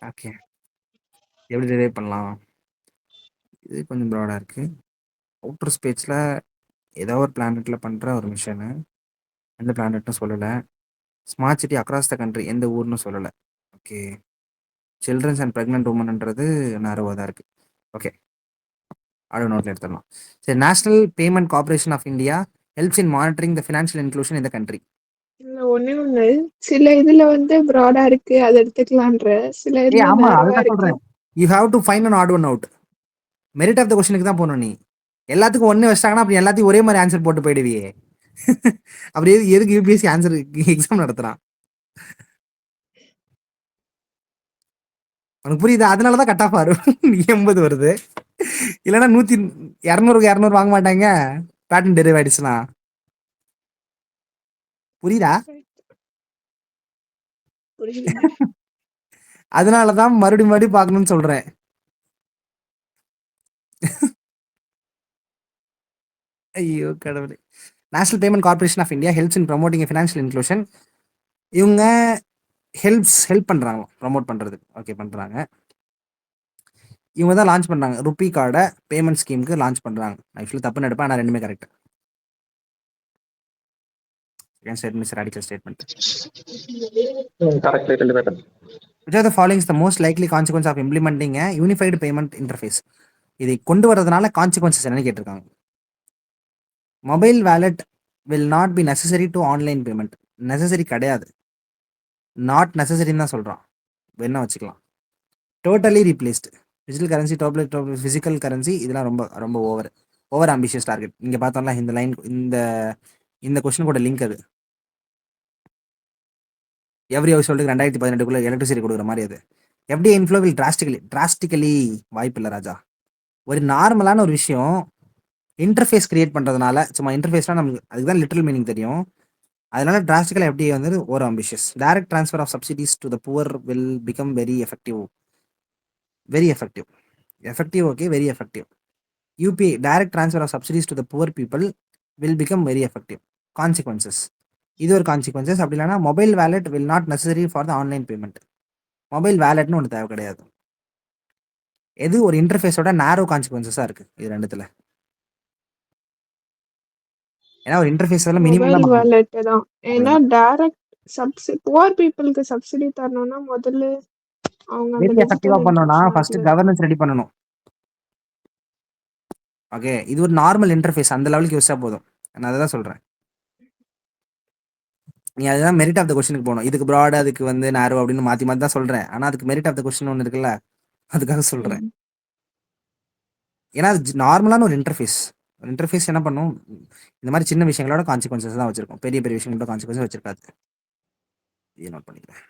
ஓகே, எப்படி டிரைவ் பண்ணலாம்? இது கொஞ்சம் ப்ராடாக இருக்கு. அவுட்டர் ஸ்பேஸில் ஏதோ ஒரு பிளானெட்டில் பண்ணுற ஒரு மிஷனு. எந்த பிளானட்னு சொல்லலை. Smart city across the country, எந்த ஊர்னு சொல்லலை. ஓகே, சில்ட்ரன்ஸ் அண்ட் ப்ரெக்னென்ட் உமன்ன்றது நேரவாக தான் இருக்குது. ஓகே, அடுத்த நோட்டில் எடுத்துடலாம். சரி, national payment corporation of India helps in monitoring the financial inclusion இந்த கண்ட்ரி. ஒண்ணு சில இதுல வந்து ப்ராடா இருக்கு, அதை எடுத்துக்கலான்ற. சில இதுல ஆமா, narrow-ஆ அதுதான் இருக்கு. சொல்றேன். You have to find an odd one out. Merit of the கொஸ்டினுக்கு தான் போகணும் நீ. எல்லாத்துக்கும் ஒன்று வச்சிட்டாங்கன்னா அப்படி எல்லாத்தையும் ஒரே மாதிரி ஆன்சர் போட்டு போயிடுவியே. அப்படி எதுக்கு யூபிஎஸ்சி ஆன்சர் எக்ஸாம் நடத்துறான்? உனக்கு புரியுதா? அதனால தான் கட் ஆஃப் ஆகும் 80 வருது. இல்லைன்னா 200க்கு 200 வாங்க மாட்டாங்க பேட்டர்ன் டெரிவ் ஆயிடுச்சுன்னா. புரியுதா? புரியுதுங்க. அதனால தான் மறுபடியும் பார்க்கணும்னு சொல்றேன். ஐயோ கடவுளே. National payment corporation of India helps in promoting financial inclusion. இவங்க ஹெல்ப் பண்றாங்க ப்ரமோட் பண்றது. ஓகே பண்றாங்க. இவங்க தான் லான்ச் பண்றாங்க ருபி கார்டை பேமெண்ட் ஸ்கீமுக்கு லான்ச் பண்றாங்க. ஆக்சுவலி தப்புன்னு எடுப்பேன், ஆனால் ரெண்டுமே correct. Statement radical statement. Correct, ரெண்டு பேரும். Which of the following is the most likely consequence of implementing a unified payment interface? இதை கொண்டு வரதுனால கான்சிக்வன்சஸ் என்னன்னு கேட்டிருக்காங்க. Mobile wallet will not be necessary to online payment. Necessary கிடையாது, not நெசசரின்னு தான் சொல்கிறான். வேணா வச்சுக்கலாம். Totally replaced. Digital currency, physical currency, இதெல்லாம் ரொம்ப ரொம்ப ஓவர் ஆம்பிஷியஸ் டார்கெட். இங்கே பார்த்தோம்ல இந்த லைன், இந்த கொஸ்டின் கூட லிங்க் அது. எவ்ரி ஹவுஸ் ஹோல்டுக்கு 2018 எலக்ட்ரிசிட்டி கொடுக்குற மாதிரி அது. எஃப்டிஐ இன்ஃப்ளோ வில் டிராஸ்டிக்கலி வாய்ப்பு இல்லை ராஜா. ஒரு நார்மலான ஒரு விஷயம் இன்டர்ஃபேஸ் கிரியேட் பண்ணுறதுனால, சும்மா இன்டர்ஃபேஸ்லாம் நமக்கு அதுக்கு தான் லிட்டரல் மீனிங் தெரியும். அதனால டிராஸ்டிக்கலாக எஃப்டிஐ வந்து ஒரு ambitious. Direct transfer of subsidies to the poor will become very effective. Okay, very effective. UPI direct transfer of subsidies to the poor people will become very effective. Consequences, இது ஒரு consequences. அப்படி இல்லைனா mobile wallet will not necessary for the online payment. Mobile வேலெட்னு ஒன்று தேவை கிடையாது. எது ஒரு இன்டர்ஃபேஸோட நேரோ கான்சிக்வன்சஸாக இருக்குது இது ரெண்டுத்துல. ஏன்னா ஒரு இன்டர்ஃபேஸ் மினிமம் மொபைல் தான். வாலெட் தான். ஏன்னா டைரக்ட் புவர் பீப்புளுக்கு சப்சிடி தரணும்னா முதல்ல அவங்க அந்த வெரி எஃபெக்டிவா டிஜிட்டல் பண்ணணும்னா இன்டர்ஃபேஸ் ஃபர்ஸ்ட் கவர்னன்ஸ் ரெடி பண்ணணும். ஓகே, இது ஒரு நார்மல் இன்டர்ஃபேஸ், அந்த லெவலுக்கு யோசிச்சா போதும். நான் அதை தான் சொல்றேன். நீ அதுதான் மெரிட் ஆஃப் த கொஸ்டினுக்கு போகணும். இதுக்கு ப்ராட், அதுக்கு வந்து நேரோ அப்படின்னு மாற்றி தான் சொல்கிறேன். ஆனால் அதுக்கு மெரிட் ஆஃப் த கொஸ்டின் ஒன்று இருக்குல்ல, அதுக்காக சொல்கிறேன். ஏன்னா அது நார்மலான ஒரு இன்டர்ஃபேஸ் என்ன பண்ணும், இந்த மாதிரி சின்ன விஷயங்களோட கான்சிக்வன்சஸ் தான் வச்சிருக்கோம். பெரிய பெரிய விஷயங்களோட கான்சிக்வன்ஸ் வச்சிருக்காது. இதை நோட் பண்ணிக்கிறேன்.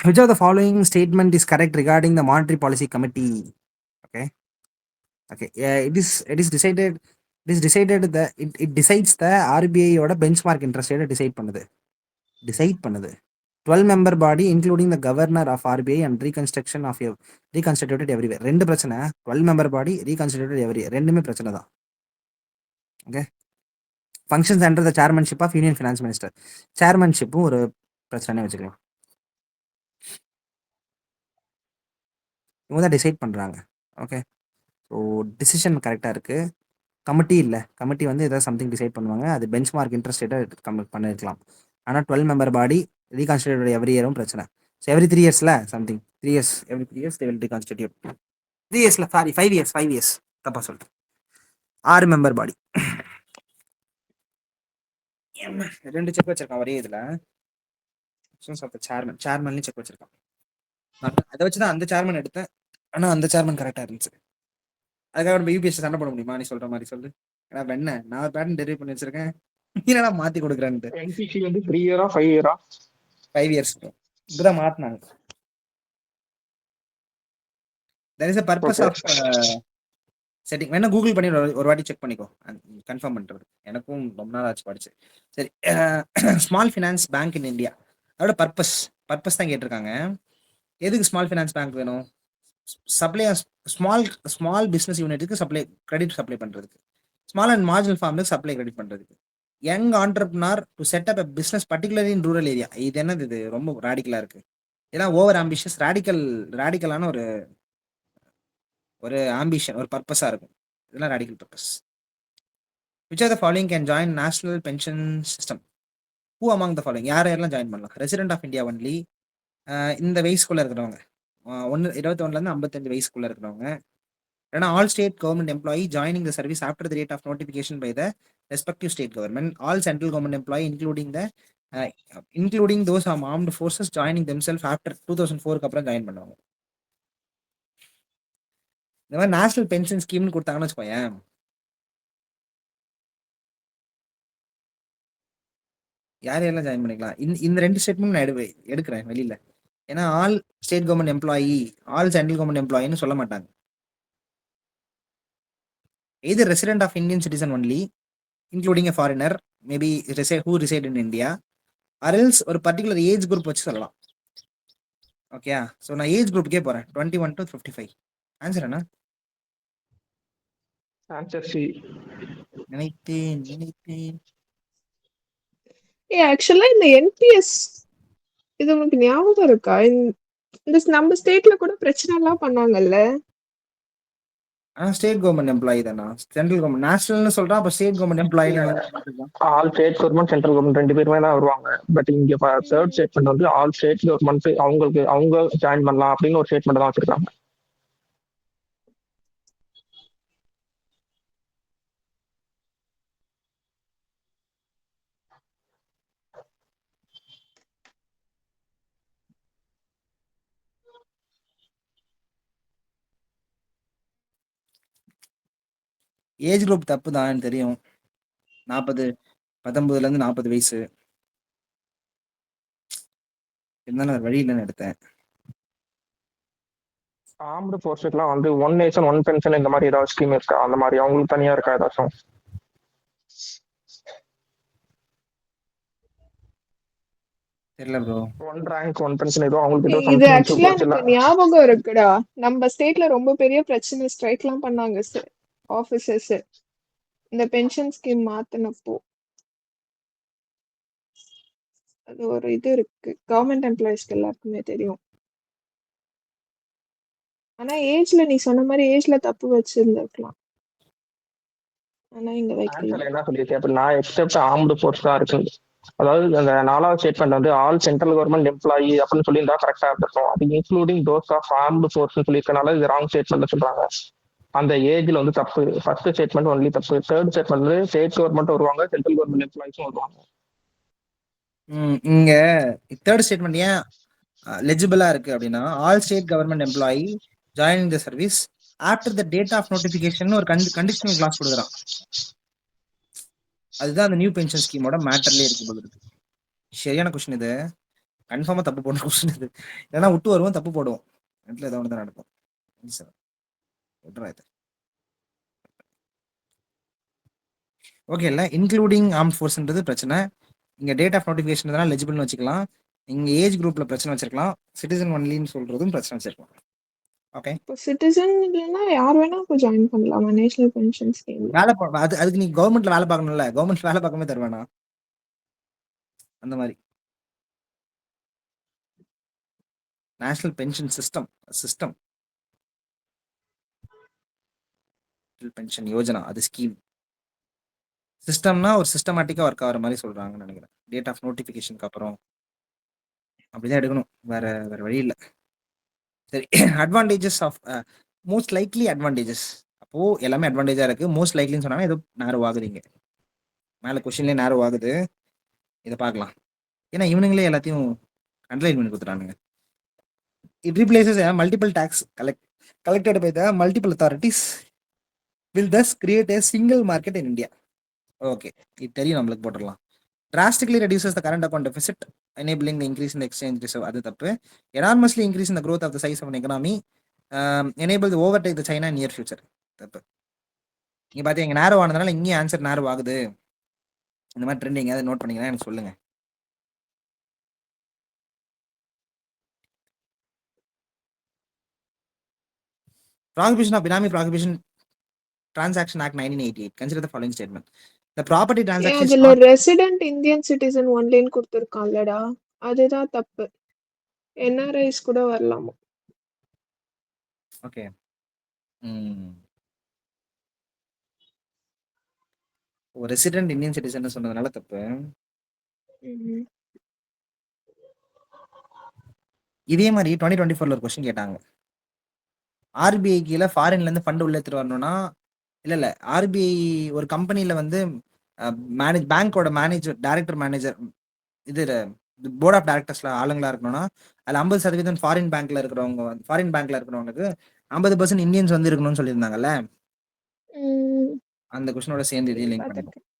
Which of the following statement is correct regarding the Monetary Policy Committee? Okay. It decides the RBI ஓட பெஞ்ச்மார்க் இன்ட்ரெஸ்ட் ரேட்டை டிசைட் பண்ணுது. 12-member body including the governor of RBI and reconstituted everywhere. ரெண்டு பிரச்சனை. 12-member body, reconstituted everywhere, ரெண்டுமே பிரச்சனை தான். Okay. Functions under the chairmanship of union finance minister. சேர்மன்ஷிப்பும் ஒரு பிரச்சனை வச்சுக்கலாம். இவங்க தான் டிசைட் பண்ணுறாங்க. ஓகே, ஸோ டிசிஷன் கரெக்டாக இருக்குது. கமிட்டி வந்து ஏதாவது சம்திங் டிசைட் பண்ணுவாங்க. அது பெஞ்ச்மார்க் இன்ட்ரெஸ்ட் ரேட்டை பண்ணிருக்கலாம். ஆனால் 12-member பாடி ரீகான்ஸ்டிடியூட் எவ்ரி இயரும் பிரச்சனை. ஸோ எவ்ரி 3 yearsல something 3 years, every 3 years they will reconstitute. 3 yearsல சாரி 5 years தப்பா சொல்லிட்டு 6-member பாடி. 2 செக் வச்சிருக்கான் ஒரே இதில். சேர்மன்லையும் செக் வச்சிருக்கான். அதை வச்சு தான் அந்த சேர்மன் எடுத்தேன். ஆனால் அந்த சேர்மன் கரெக்டாக இருந்துச்சு. அதுக்காக நம்ம யூபிஎஸ் சண்டை போட முடியுமா? நீ சொல்ற மாதிரி சொல்லு. ஏன்னா வெண்ண நான் பேட்டர்ன் டெரிவ் பண்ணி வச்சிருக்கேன், நீனா மாத்தி கொடுக்குறேன்ட்டு. என்சிசி வந்து 3 year 5 year 5 years இப்பதான் மாத்தினாங்க. there is a purpose of setting. வேணா கூகுள் பண்ணி ஒரு வாட்டி செக் பண்ணிக்கோ, கன்ஃபார்ம் பண்றது. எனக்கும் ரொம்ப நாள் ஆச்சு படிச்சு. சரி, small finance bank in India, அதோட பர்பஸ் தான் கேட்டிருக்காங்க. எதுக்கு ஸ்மால் ஃபினான்ஸ் பேங்க் வேணும்? ஸ்மால் பிசினஸ் யூனிட்டுக்கு கிரெடிட் சப்ளை பண்றதுக்கு, ஸ்மால் அண்ட் மார்ஜினல் ஃபார்முக்கு சப்ளை கிரெடிட் பண்றதுக்கு, young entrepreneur to set up business particularly in rural area. இது என்னது? இது ரொம்ப ராடிக்கலா இருக்கு. ஏன்னா ஓவர் ஆம்பிஷியஸ், ராடிக்கலான ஒரு ஆம்பிஷன், ஒரு பர்பஸா இருக்கும். இதெல்லாம் radical purpose. Which are the following can join national pension system? Who among the following? யாரெல்லாம் ஜாயின் பண்ணலாம்? ரெசிடென்ட் ஆஃப் இந்தியா ஒன்லி, இந்த வயசுக்குள்ள இருக்கிறவங்க, 21 55 வயசுக்குள்ள இருக்கிறவங்க. ஏன்னா all state government employee joining the service after the date of notification by the respective state government, all central government employee including the including those armed forces joining themself after 2004க்கு அப்புறம் join பண்ணுவாங்க. இந்த மாதிரி national pension ஸ்கீம்னு கொடுத்தாங்கன்னு வச்சுக்கோயேன், யார் யாரெல்லாம் join பண்ணிக்கலாம். இந்த 2 ஸ்டேட்மெண்ட் நான் எடுக்கிறேன் வெளியில. ஏன்னா all state government employee, all central government எம்ப்ளாயின்னு சொல்ல மாட்டாங்க. Either resident of Indian citizen only including a foreigner maybe who reside in India, or else ஒரு பர்டிகுலர் ஏஜ் குரூப் வச்சு சொல்லலாம். ஓகே, ஸோ நான் ஏஜ் குரூப்புக்கே போறேன், 21 to 55. ஆன்சர் என்ன? Answer C. நினைத்தேன். ஆக்சுவலா இந்த என்பிஎஸ் இது உங்களுக்கு ஞாபகம் இருக்கா? இந்த நம்ம ஸ்டேட்ல கூட பிரச்சனை எல்லாம் பண்ணாங்கல்ல. ஸ்டேட் கவர்மெண்ட் எம்ப்ளாயி தானா? சென்ட்ரல் கவர்மெண்ட் நேஷனல்னு சொல்றான், அப்ப state government employee. All state government central government 2 பேருமே தான் வருவாங்க. பட் இங்க தேர்ட் ஸ்டேட்மெண்ட் வந்து ஆல் ஸ்டேட் கவர்மெண்ட் அவங்க ஜாயின் பண்ணலாம் அப்படின்னு ஒரு ஸ்டேட்மெண்ட் தான் வச்சிருக்காங்க. ஏஜ் குரூப் தப்பு தான் தெரியும். 19ல இருந்து 40 வயசு இருந்தாலும் வழி இல்லைன்னு எடுத்தேன். ஆர்ம்டு ஃபோர்ஸுக்குலாம் வந்து 1 நேஷன் 1 பென்ஷன் இந்த மாதிரி ஏதாவது ஸ்கீம் இருக்கா? அந்த மாதிரி அவங்களுக்கு தனியா இருக்கா ஏதாச்சும்? தெரியல ப்ரோ. 1 ரேங்க் 1 பென்ஷன் ஏதோ அவங்களுக்கு ஏதோ இது something ஆக்சுவலா போச்சுல்ல. எனக்கு ஞாபகம் இருக்குடா. நம்ம ஸ்டேட்ல ரொம்ப பெரிய பிரச்சனை, ஸ்ட்ரைக் எல்லாம் பண்ணாங்க ஆபீசர்ஸ் இந்த பென்ஷன் ஸ்கீம் மாத்தினப்போ. அது ஒரு இது இருக்கு, கவர்மெண்ட் எம்ப்ளாயிஸ்க்கு எல்லாருக்குமே தெரியும். ஆனா ஏஜ்ல நீ சொன்ன மாதிரி ஏஜ்ல தப்பு வச்சிருந்திருக்கலாம். ஆனா இங்க வைக்கல. ஆன்சர்ல என்ன சொல்லியிருக்கு அப்படின்னா எக்ஸெப்ட் ஆர்ம்டு ஃபோர்ஸ் தான் இருக்கு. அதாவது அந்த 4வது ஸ்டேட்மெண்ட் வந்து ஆல் சென்ட்ரல் கவர்மெண்ட் எம்ப்ளாயி அப்படின்னு சொல்லியிருந்தா கரெக்டா இருந்திருக்கும். அது including those of armed force சொல்லியிருக்கனால இது ராங் ஸ்டேட்மெண்ட் சொல்றாங்க. அந்த ஏஜ்ல வந்து தப்பு. ஃபர்ஸ்ட் ஸ்டேட்மெண்ட் ஒன்லி தப்பு. தேர்ட் ஸ்டேட்மெண்ட் வந்து ஸ்டேட் கவர்மெண்ட் வருவாங்க, சென்ட்ரல் கவர்மெண்ட் எம்ப்ளாயிஸும் வருவாங்க. இங்க தேர்ட் ஸ்டேட்மெண்ட் ஏன் லெஜிபிளா இருக்கு அப்படின்னா, all state government employee joining the service after the date of notification ஒரு கண்டிஷனல் கிளாஸ் கொடுக்குறான். அதுதான் அந்த நியூ பென்ஷன் ஸ்கீமோட மேட்டர்லயே இருக்கு போல இருக்கு. சரியான கொஸ்டின் இது, கன்ஃபார்மா தப்பு போடுற கொஸ்டின் இது. ஏன்னா விட்டு வருவோம், தப்பு போடுவோம், ரெண்டுல ஏதாவது ஒன்று தான் நடக்கும். ஓகே இல்ல, இன்க்ளூடிங் ஆர்ம் ஃபோர்ஸ்ன்றது பிரச்சனை. இங்க டேட் ஆஃப் நோட்டிஃபிகேஷன் தான் லெஜிபிள்னு வச்சுக்கலாம். இங்க ஏஜ் குரூப்ல பிரச்சனை வச்சிருக்கலாம். சிட்டிசன் ஒன்லின்னு சொல்றதும் பிரச்சனை வச்சிருக்கலாம். ஓகே, இப்போ சிட்டிசன் இல்லைன்னா யார் வேணா இப்போ ஜாயின் பண்ணலாமா நேஷனல் பென்ஷன் ஸ்கீம்? வேலை அதுக்கு நீ கவர்மெண்ட்ல வேலை பார்க்கணும்ல, கவர்மெண்ட் வேலை பார்க்கவே தருவானா அந்த மாதிரி. National pension system pension Yojana, அது ஸ்கீம். சிஸ்டம்னா ஒரு சிஸ்டமேட்டிக்கா ஒர்க் ஆகிற மாதிரி சொல்றாங்கன்னு நினைக்கிறேன். டேட் ஆஃப் நோட்டிஃபிகேஷனுக்கு அப்புறம் அப்படிதான் எடுக்கணும், வேற வழி இல்லை. சரி, advantages of most likely advantages. அப்போ எல்லாமே அட்வான்டேஜா இருக்கு. மோஸ்ட் லைக்லின்னு சொன்னாங்க, ஏதோ நேரோ ஆகுதுங்க, மேல கொஸ்டின்லேயே நேரோ ஆகுது. இதை பார்க்கலாம், ஏன்னா இவனுங்களே எல்லாத்தையும் அண்டர்லைன் பண்ணி கொடுத்துட்டானுங்க. It replaces multiple tax collected by the multiple authorities will thus create a single market in India. Okay, இது தெரியும் நம்மளுக்கு, போட்டுடலாம். drastically reduces the current account deficit, enabling the increase in the exchange reserve. அது தப்பு. enormously increase in the growth of the size of an economy, enable the overtake the China in near future. தப்பு. நீங்க பாத்தீங்க, இங்க நேரோ ஆனதுனால இங்கேயும் answer நேரோ ஆகுது. இந்த மாதிரி ட்ரெண்ட் எங்கேயாவது நோட் பண்ணீங்கன்னா எனக்கு சொல்லுங்க. Prohibition of Benami Prohibition Transaction Act 1988. Consider the following statement. The property transaction is அதுல not... ரெசிடென்ட் இந்தியன் சிட்டிசன் ஒன்லின்னு கொடுத்துருக்காங்கடா, அதுதான் தப்பு. என்ஆர்ஐஸ் கூட வரலாமா? ஓகே, ரெசிடென்ட் இந்தியன் சிட்டிசன் சொன்னதுனால தப்பு. இதே மாதிரி 2024 ஒரு கொஸ்டின் கேட்டாங்க. ஆர்பிஐ கீழே ஃபாரின்ல இருந்து ஃபண்ட் உள்ள எடுத்துட்டு வரணும்னா, இல்ல ஆர்பிஐ ஒரு கம்பெனில வந்து பேங்கோட மேனேஜர், டைரக்டர் மேனேஜர் இது போர்ட் ஆஃப் டைரக்டர்ஸ்ல ஆளுங்களா இருக்கணும்னா அதுல 50% ஃபாரின் பேங்க்ல இருக்கிறவங்களுக்கு 50% இந்தியன்ஸ் வந்து இருக்கணும்னு சொல்லியிருந்தாங்கல்ல. ம். அந்த கொஸ்டினோட சேர்ந்து இதையும் லிங்க் பண்ணிப்போம். பார்த்துருக்கேன்.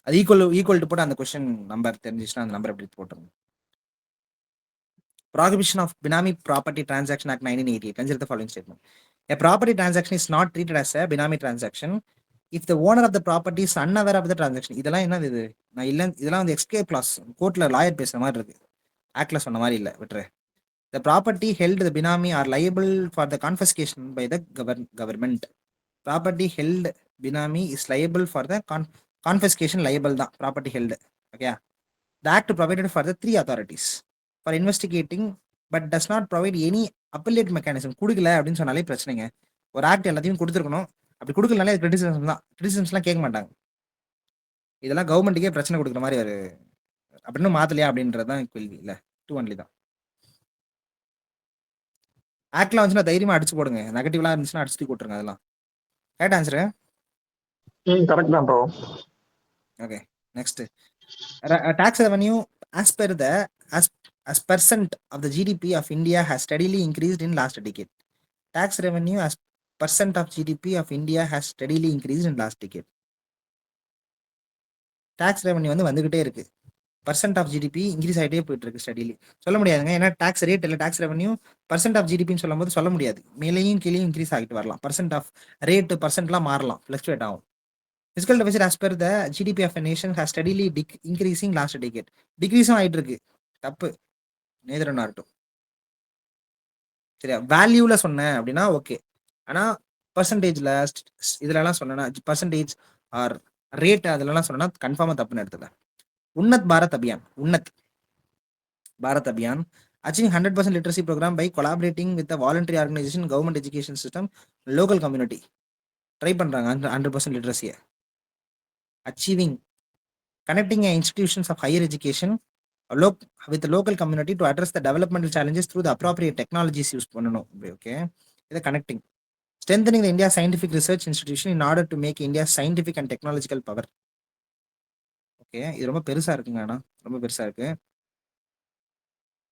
அது ஈக்குவல் டு போட்டு அந்த கொஸ்டின் நம்பர் தெரிஞ்சிச்சுன்னா அந்த நம்பர் எப்படி போட்டுருங்க. Prohibition of Benami Property Transaction Act 1988. Consider the following statement. A property transaction is not treated as a Benami transaction if the owner of the property is unaware of the transaction. இதெல்லாம் என்னது இது? நான் இல்ல இதெல்லாம் வந்து escape class கோர்ட்ல lawyer பேசுற மாதிரி இருக்கு. ஆக்ட்ல சொன்ன மாதிரி இல்ல விட்டுரு. The property held the Benami are liable for the confiscation by the government. Property held Benami is liable for the confiscation liable தான் property held. Okay. The act provided for the three authorities for investigating but does not provide any appellate mechanism. கொடுக்கல அப்படின்னு சொன்னாலே பிரச்சனைங்க. ஒரு act எல்லாத்தையும் கொடுத்துருக்கணும். அப்படி கொடுக்கலனாலே criticism தான். கிரிட்டிசிசம்ஸ்லாம் கேட்க மாட்டாங்க. இதெல்லாம் கவர்மெண்ட்டுக்கே பிரச்சனை கொடுக்குற மாதிரி ஒரு அப்படின்னு மாத்தலையா அப்படின்றது தான் கேள்வி இல்லை. டூ ஒன்லி தான். ஆக்ட்லாம் வந்துச்சுன்னா தைரியமா அடிச்சு போடுங்க. நெகட்டிவ்லாம் இருந்துச்சுன்னா அடிச்சு தூக்கி போட்டுருங்க. அதெல்லாம் கரெக்ட் ஆன்சரு. கரெக்ட் தான் bro. Okay next. Tax revenue as per the as percent of the GDP of India has steadily increased in last decade. Tax revenue as percent of GDP of India has steadily increased in last decade. Tax revenue வந்து வந்துகிட்டே இருக்கு. Percent of GDP increase ஆகிட்டே போயிட்டு இருக்கு steadily. சொல்ல முடியாதுங்க. ஏன்னா tax rate இல்லை டாக்ஸ் ரெவன்யூ பர்சன்ட் ஆஃப் ஜிடிபின்னு சொல்லும் போது சொல்ல முடியாது. மேலேயும் கீழேயும் இன்க்ரீஸ் ஆகிட்டு வரலாம். பர்சன்ட் ஆஃப் ரேட் பர்சன்ட்லாம் மாறலாம், ஃபிளக்சுவேட் ஆகும். Fiscal deficit as per the GDP of a nation has steadily increasing last decade. டிக்ரீஸும் ஆயிட்டு இருக்கு. தப்பு. நேதர் நாட்டும் சரியா. வேல்யூல சொன்னேன் அப்படின்னா ஓகே. ஆனா பர்சன்டேஜ்ல இதுலலாம் சொன்னா பர்சன்டேஜ் ஆர் ரேட் அதுலலாம் சொன்னா கன்ஃபார்மா தப்புன்னு எடுத்துல. Unnat Bharat Abhiyan achieving 100% literacy program by collaborating with the voluntary organization, government education system, local community. Try பண்றாங்க 100% literacy. Achieving connecting institutions of higher education with the local community to address the developmental challenges through the appropriate technologies used பண்ணனும். Okay, இது connecting. Strengthening the India scientific research institution in order to make India scientific and technological power. Okay, இது ரொம்ப பெருசா இருக்குங்க. ஆனா ரொம்ப பெருசா இருக்கு.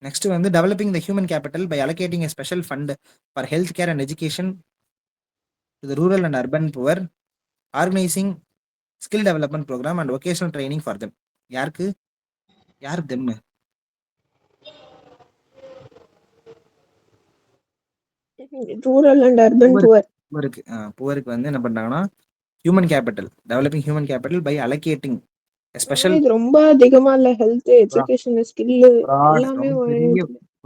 நெக்ஸ்ட் வந்து developing the human capital by allocating a special fund for healthcare and education to the rural and urban poor, organizing skill development program and vocational training for them. யாருக்கு யார் them? Rural and urban poor. புவருக்கு வந்து என்ன பண்றாங்கன்னா human capital, developing human capital by allocating special. இது ரொம்ப அதிகமா இல்ல. ஹெல்த், எஜுகேஷன், ஸ்கில் எல்லாமே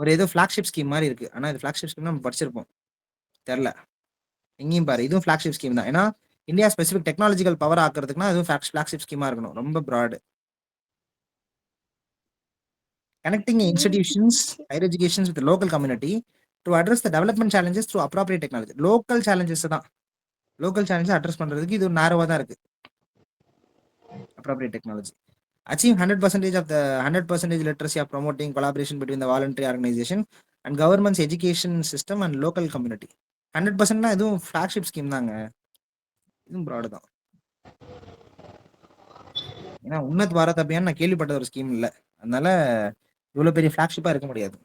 ஒரு ஏதோ ஃபிளாக்ஷிப் ஸ்கீம் மாதிரி இருக்கு. ஆனா இது ஃபிளாக்ஷிப் ஸ்கீம் நம்ம படிச்சிருப்போம், தெரியல. எங்கேயும் பாரு, இதுவும் ஃபிளாக்ஷிப் ஸ்கீம் தான். ஏன்னா இந்தியா ஸ்பெசிபிக் டெக்னாலஜிக்கல் பவர் ஆக்குறதுக்குன்னா அதுவும் ஃபிளாக்ஷிப் ஸ்கீமா இருக்கணும். ரொம்ப fraud. Connecting institutions, higher education with the local community to address the development challenges through appropriate technology. Local challenges தான். லோக்கல் சேலஞ்சஸ் அட்ரஸ் பண்றதுக்கு இது நேரோவா தான் இருக்கு. appropriate technology. Achieve 100% of the 100% literacy of promoting collaboration between the voluntary organization and government's education system and local community. 100% இதுவும் flagship scheme தாங்க. இதுவும் fraud தான். ஏன்னா உன்னத் பாரத் அபியான் நான் கேள்விப்பட்ட ஒரு ஸ்கீம் இல்லை. அதனால இவ்வளவு பெரிய ஃபிளாக்ஷிப்பா இருக்க முடியாது.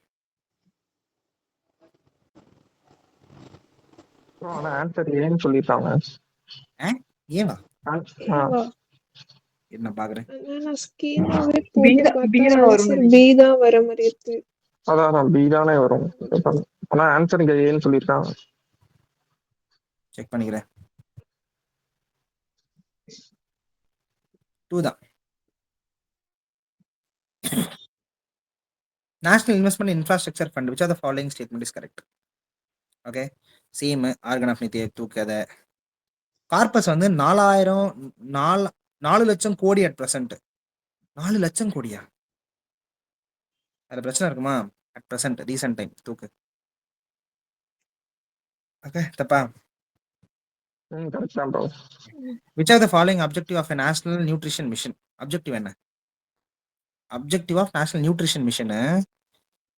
ஆன்சர் ஏன்னு சொல்லிட்டாங்க. ஏவா ஆ என்ன பாக்குறேன். நான் ஸ்கீமாவே போட்டு பார்த்தா ஆன்சர் பி தான் வர மாதிரி இருக்கு. அதான் பி தானே வரும். ஆனா ஆன்சர் இங்க ஏன்னு சொல்லிருக்காங்க. செக் பண்ணிக்கிறேன். 2 தான். National Investment Infrastructure Fund, which of the following statement is correct? Okay, same organ of நிதி தூக்கத. கார்பஸ் வந்து 4 லட்சம் கோடி அட் பிரசன்ட். 4 லட்சம் கோடியா? அது பிரச்சனை இருக்குமா? அட் பிரசன்ட் ரீசன்ட் டைம் தூக்கு. ஓகே தப்பா? கரெக்ட் தான் bro. Which of the following objective of a national nutrition mission? Objective என்ன? Objective of national nutrition mission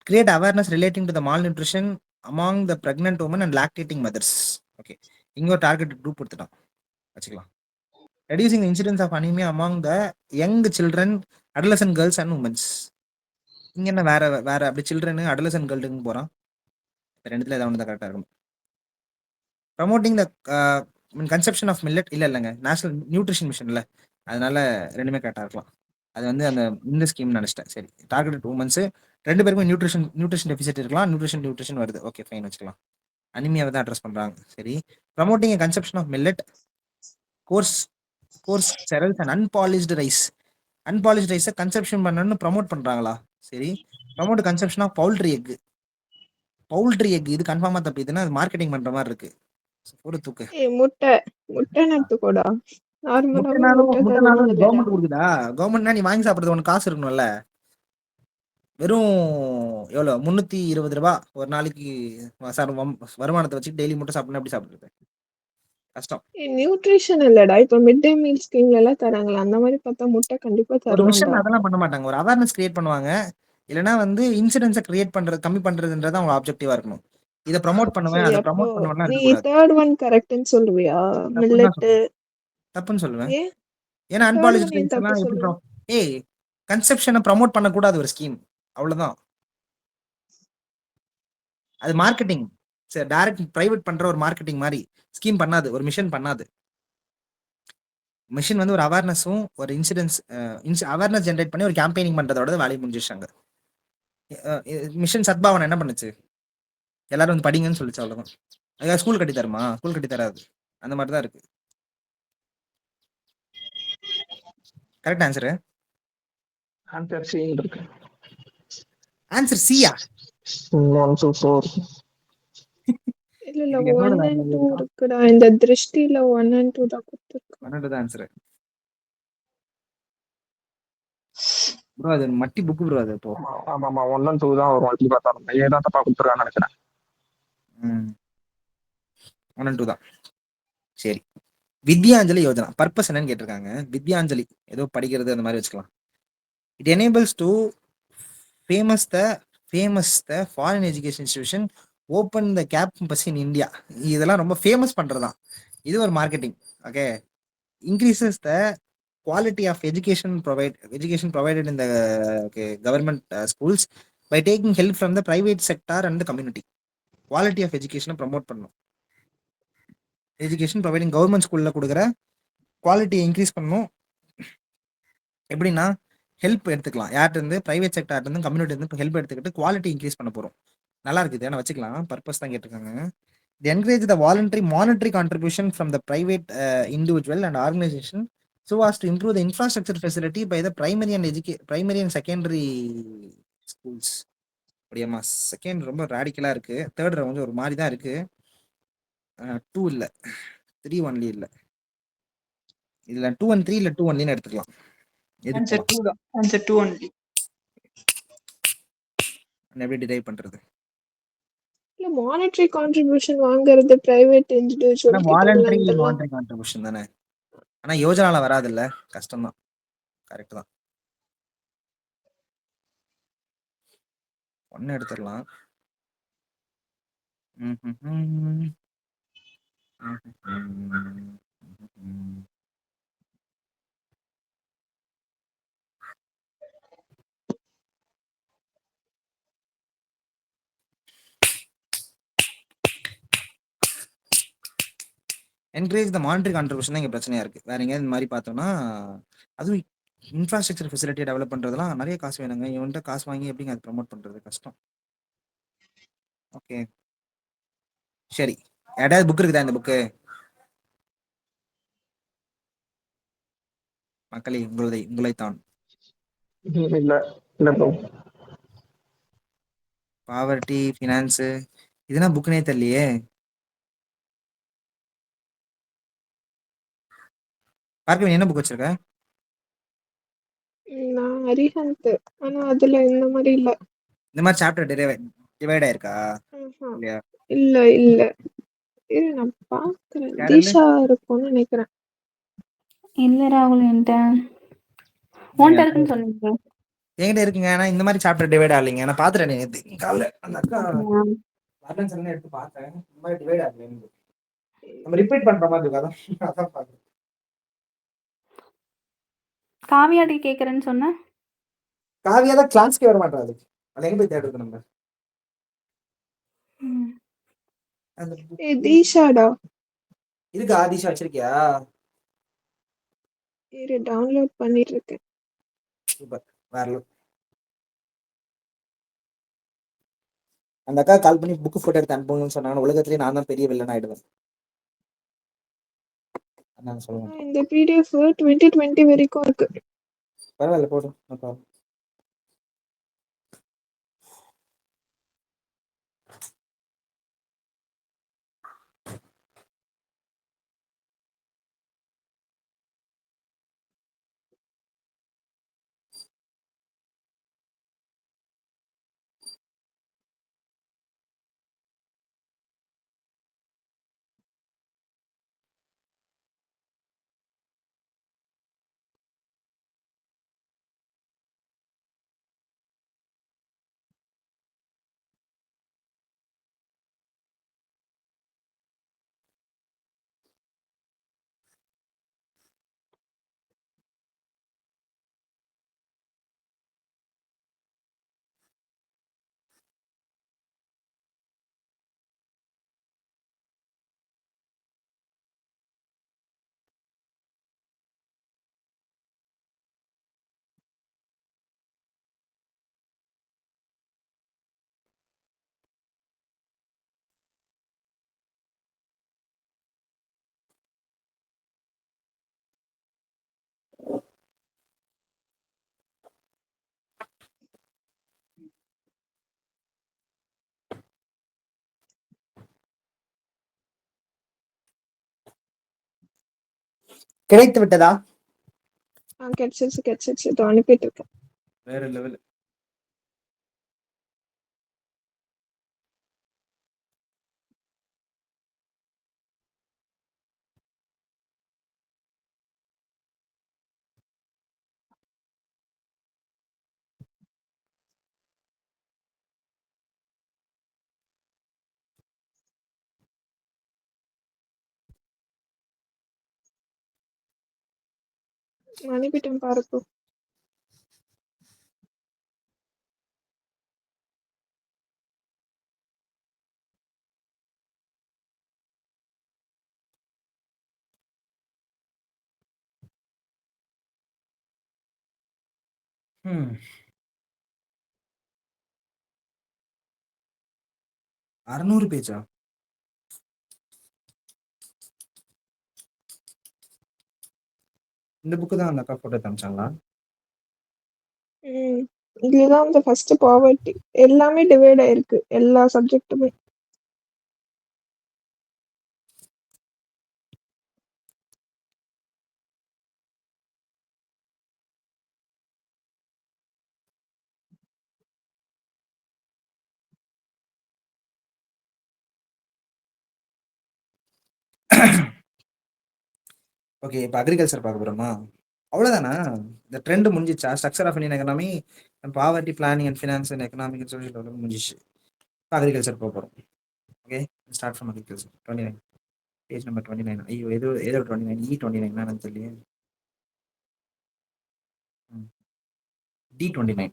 create awareness relating to the malnutrition among the pregnant women and lactating mothers. Okay, இங்க ஒரு target group கொடுத்துட்டோம் வச்சுக்கலாம். Reducing the incidence of anaemia among the young children, adolescent girls and womens. இங்க என்ன வேற வேற அப்படி children adolescent கேர்ள்டுன்னு போறான். ரெண்டுத்துல ஏதாவது ஒன்று தான் கரெக்டாக இருக்கும். Promoting the conception of millet இல்லைங்க நேஷனல் நியூட்ரிஷன் மிஷன்ல, அதனால ரெண்டுமே கரெக்டாக இருக்கலாம். அது வந்து அந்த இந்த ஸ்கீம் நினச்சிட்டேன். சரி, டார்கெட் உமன்ஸ் ரெண்டு பேருக்கும் நியூட்ரிஷன் டெபிசிட் இருக்கலாம். நியூட்ரிஷன் வருது, ஓகே ஃபைன் வச்சுக்கலாம். அனிமியாவை தான் அட்ரஸ் பண்றாங்க. சரி, promoting conception of millet, coarse cereals and unpolished rice. Unpolished ரைஸை கன்செப்ஷன் பண்ணணும்னு ப்ரமோட் பண்றாங்களா? சரி, promote conception of poultry egg. இது கன்ஃபார்மா தப்பு. இதுன்னா அது மார்க்கெட்டிங் பண்ற மாதிரி இருக்கு. ஒரு தூக்கு. முட்டை நட்டுக்கூடா. நார்மலாவே முட்டை முட்டைனாலும் தருவாங்கல்லடா. கவர்மெண்ட் கொடுக்குதா? கவர்மெண்ட்னா நீ வாங்கி சாப்பிடுறது உனக்கு காசு இருக்கணும்ல. வெறும் எவ்வளோ 320 ரூபா ஒரு நாளைக்கு வருமானத்தை வச்சு டெய்லி முட்டை சாப்பிடணும். எப்படி சாப்பிடுறது? கஷ்டம். நியூட்ரிஷன் இல்லடா, இப்ப மிட் டே மீல் ஸ்கீம்ல எல்லாம் தராங்களா, அந்த மாதிரி பார்த்தா முட்டை கண்டிப்பா ஒரு மிஷன் தரலாம்டா. அதெல்லாம் பண்ண மாட்டாங்க. ஒரு அவேர்னஸ் கிரியேட் பண்ணுவாங்க. இல்லைன்னா வந்து இன்சிடென்ட்ஸை கிரியேட் பண்றது, கம்மி பண்றதுன்றதான் அவங்க ஆப்ஜெக்டிவா இருக்கணும். இதை ப்ரமோட் பண்ணுவேன், சரி, அதை அப்போ ப்ரமோட் பண்ணுவேன்னா நீ இருக்கக்கூடாது. தேர்ட் ஒன் கரெக்ட்னு சொல்லுவியா? தப்புன்னு தான் மில்லட். சொல்லுவேன். தப்புன்னு சொல்லுவேன். ஏன் ஏன்னா தேர்ட் அன்பாலிஷ்டு ஒன் ஏன் ரைஸ் தப்பு எல்லாம் எப்படி சொல்லுவ? ஏய், கன்செப்ஷனை ப்ரமோட் பண்ணக்கூடாது ஒரு ஸ்கீம், அவ்வளவுதான். அது மார்க்கெட்டிங். சரி, டைரக்ட் பிரைவேட் பண்ற ஒரு மார்க்கெட்டிங் மாதிரி ஸ்கீம் பண்ணாது, ஒரு மிஷன் பண்ணாது. மிஷன் வந்து ஒரு அவேர்னஸும் ஒரு இன்சிடென்ட்ஸ் அவேர்னஸ் ஜென்ரேட் பண்ணி ஒரு கேம்பெயினிங் பண்றதோட வேலையை முடிஞ்சிருச்சாங்க. மிஷன் சத்பாவன் என்ன பண்ணுச்சு? எல்லாரும் வந்து படிங்கன்னு சொல்லிச்சு, அவ்வளவுதான். அதுக்காக ஸ்கூல் கட்டி தருமா? ஸ்கூல் கட்டி தராது. அந்த மாதிரி தான் இருக்கு. Correct answer. ஆன்சர் சி இருக்கு. Answer chia? 1 to 4. இல்ல இதுக்கு என்னோட 1 and 2 இருக்குடா. இந்த திருஷ்டில 1 and 2 தான் கொடுத்துருக்கான். தான் ஆன்சர். ப்ரோ அது மட்டி புக்கு ப்ரோ. அது இப்போ ஆமா 1 and 2 தான் வரும். எப்படி பார்த்தாலும் ஏதான் தப்பா கொடுத்துருக்கான்னு நினைக்கிறேன். 1 and 2 தான். சரி, வித்யாஞ்சலி யோஜனா பர்பஸ் என்னன்னு கேட்டிருக்காங்க. வித்யாஞ்சலி ஏதோ படிக்கிறது அந்த மாதிரி வச்சுக்கலாம். It enables to famous the foreign education institution open the campus in India. இதெல்லாம் ரொம்ப ஃபேமஸ் பண்றதுதான். இது ஒரு marketing. Okay, increases the quality of education provided in the government schools by taking help from the private sector and the community. Quality of education promote பண்ணணும். Education providing government ஸ்கூல்ல கொடுக்குற quality increase பண்ணணும். எப்படின்னா help எடுத்துக்கலாம். Yard இருந்து? Private செக்டார்ட் இருந்து, community இருந்து help எடுத்துக்கிட்டு குவாலிட்டி இன்க்ரீஸ் பண்ண போறோம். நல்லா இருக்குது, ஏன்னா வச்சுக்கலாம். பர்பஸ் தான் கேட்டிருக்காங்க. They encourage the voluntary monetary contribution from the private individual and organization so as to improve the infrastructure facility by the primary and secondary schools. அப்படியாமா? செகண்ட் ரொம்ப ராடிக்கலா இருக்கு. தேர்ட் வந்து ஒரு மாதிரி தான் இருக்கு. 2 இல்ல, 3 ஒன்லி இல்ல. இதுல 2 and 3 இல்ல 2 ஒன்லின்னு எடுத்துக்கலாம். Answer 2 தான். Answer 2 only. எப்படி டிரைவ் பண்றது? இல்ல மானிட்டரி கான்ட்ரிபியூஷன் வாங்குறது பிரைவேட் இண்டிவிஜுவல் கிட்ட வாலண்டரி இருந்து கான்ட்ரிபியூஷன் தானே. ஆனா யோஜனால வராது இல்ல, கஷ்டம் தான். கரெக்ட் தான். 1 எடுத்துடலாம். என்கரேஜ் த மானிட்டரி கான்ட்ரிபியூஷன் தான் இங்கே பிரச்சனையா இருக்கு. வேற எங்கேயாவது இந்த மாதிரி பார்த்தோம்னா, அதுவும் இன்ஃப்ராஸ்ட்ரக்சர் ஃபெசிலிட்டியை டெவலப் பண்றதுலாம் நிறைய காசு வேணுங்க. இவன்கிட்ட காசு வாங்கி எப்படிங்க அது ப்ரமோட் பண்றது? கஷ்டம். ஓகே சரி, ஏதாவது புக் இருக்குதா இந்த புக்கு? மக்களே உங்களைத்தான். இல்ல ப்ரோ. பாவர்ட்டி ஃபினான்ஸ் இதுனா புக்னே தெரியலையே. பார்க்க என்ன புக் வச்சிருக்க? நான் அரிஹந்த். ஆனா அதுல இந்த மாதிரி இல்ல. இந்த மாதிரி சாப்டர் டிவைட் ஆயிருக்கா? இல்லையா? இல்ல இரு நான் பாக்குறேன். தீஷா இருக்கும்னு நினைக்கிறேன். இல்ல ராகுல், என்கிட்ட உன்கிட்ட இருக்குன்னு சொல்லுங்க. என்கிட்ட இருக்குங்க. ஆனா இந்த மாதிரி சாப்டர் டிவைட் ஆகலைங்க. நான் பாத்துறேன் நேத்து காலைல அந்த அக்கா வரலன்னு சொன்னா எடுத்து பார்த்தேன். இந்த மாதிரி டிவைட் ஆகல. நம்ம ரிப்பீட் பண்ற மாதிரி இருக்காதான், அதான் பாக்குறேன். காவியாடி கேட்குறேன்னு சொன்னேன். காவியா தான் கிளாஸ்க்கே வர மாட்டாது. அது எங்க போய் தேடுறது நம்ம? ம். அந்த ஏ தீஷாடா, இருக்கா? ஆதிஷா வச்சிருக்கியா? இரு டவுன்லோட் பண்ணிட்டு இருக்கேன். சூப்பர். வேற level. அந்த அக்கா கால் பண்ணி புக் போட்டோ எடுத்து அனுப்புங்கன்னு சொன்னாங்க. உலகத்திலேயே நான் தான் பெரிய வில்லன் ஆயிடுவேன். நான் சொல்ல ஆனா மாட்டேன். இந்த பிடிஎஃப் 2020 வரைக்கும் இருக்கு. பரவாயில்ல போடும். No problem. கிடைத்து விட்டதா? கிடைச்சிருச்சு. இதோ அனுப்பிட்டு இருக்கேன். வேற லெவல். அனுப்பிட்டேன் பாரு இப்போ. ம். 600 பேஜா? இந்த புக்கு தான் அந்த அக்கா போட்டோ காமிச்சாங்களா? இதுலதான் இந்த ஃபர்ஸ்ட் பாவர்ட்டி எல்லாமே டிவைட் ஆயிருக்கு, எல்லா சப்ஜெக்ட்டுமே. ஓகே, இப்போ அக்ரிகல்ச்சர் பார்க்க போறோமா? அவ்வளோதானா? இந்த ட்ரெண்ட் முடிஞ்சிச்சா? Structure of Indian economy, poverty planning and finance and economic social development முடிஞ்சிச்சு. இப்போ அக்ரிகல்ச்சர் போக போகிறோம். Okay, start from agriculture 29 page number 29. ஐயோ, ஏதோ 29 E29 என்னன்னு தெரியல. D29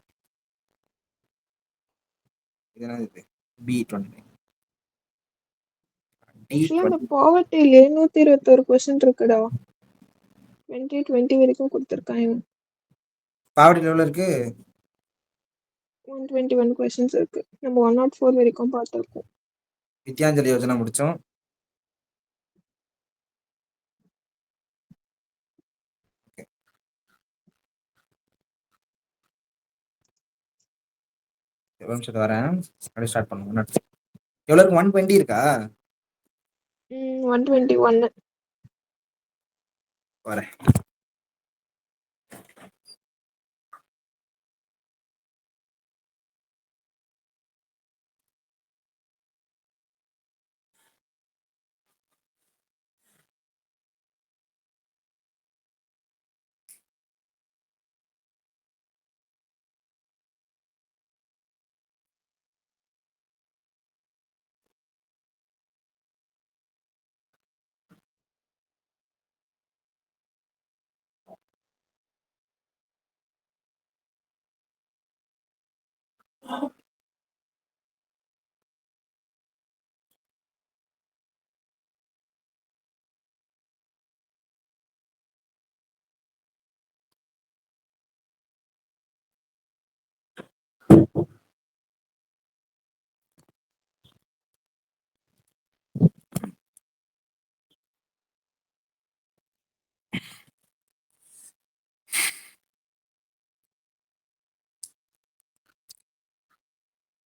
இது என்னது? இது B29 ஆக்சுவலா இந்த D20. பாவர்ட்டில 121 கொஸ்டின் இருக்குடா. 2020 வரைக்கும் கொடுத்துருக்காங்க. பாவர்ட்டி லெவலில் இருக்கு. 121 கொஸ்டின்ஸ் இருக்கு. நம்ம 104 வரைக்கும் பார்த்துருக்கோம். வித்யாஞ்சலி யோஜனா முடிச்சோம். எவ்வளோ நிமிஷத்துக்கு வரேன், அப்படியே ஸ்டார்ட் பண்ணுவோம். எவ்வளோ இருக்கு? 120 இருக்கா? 121. வரேன்.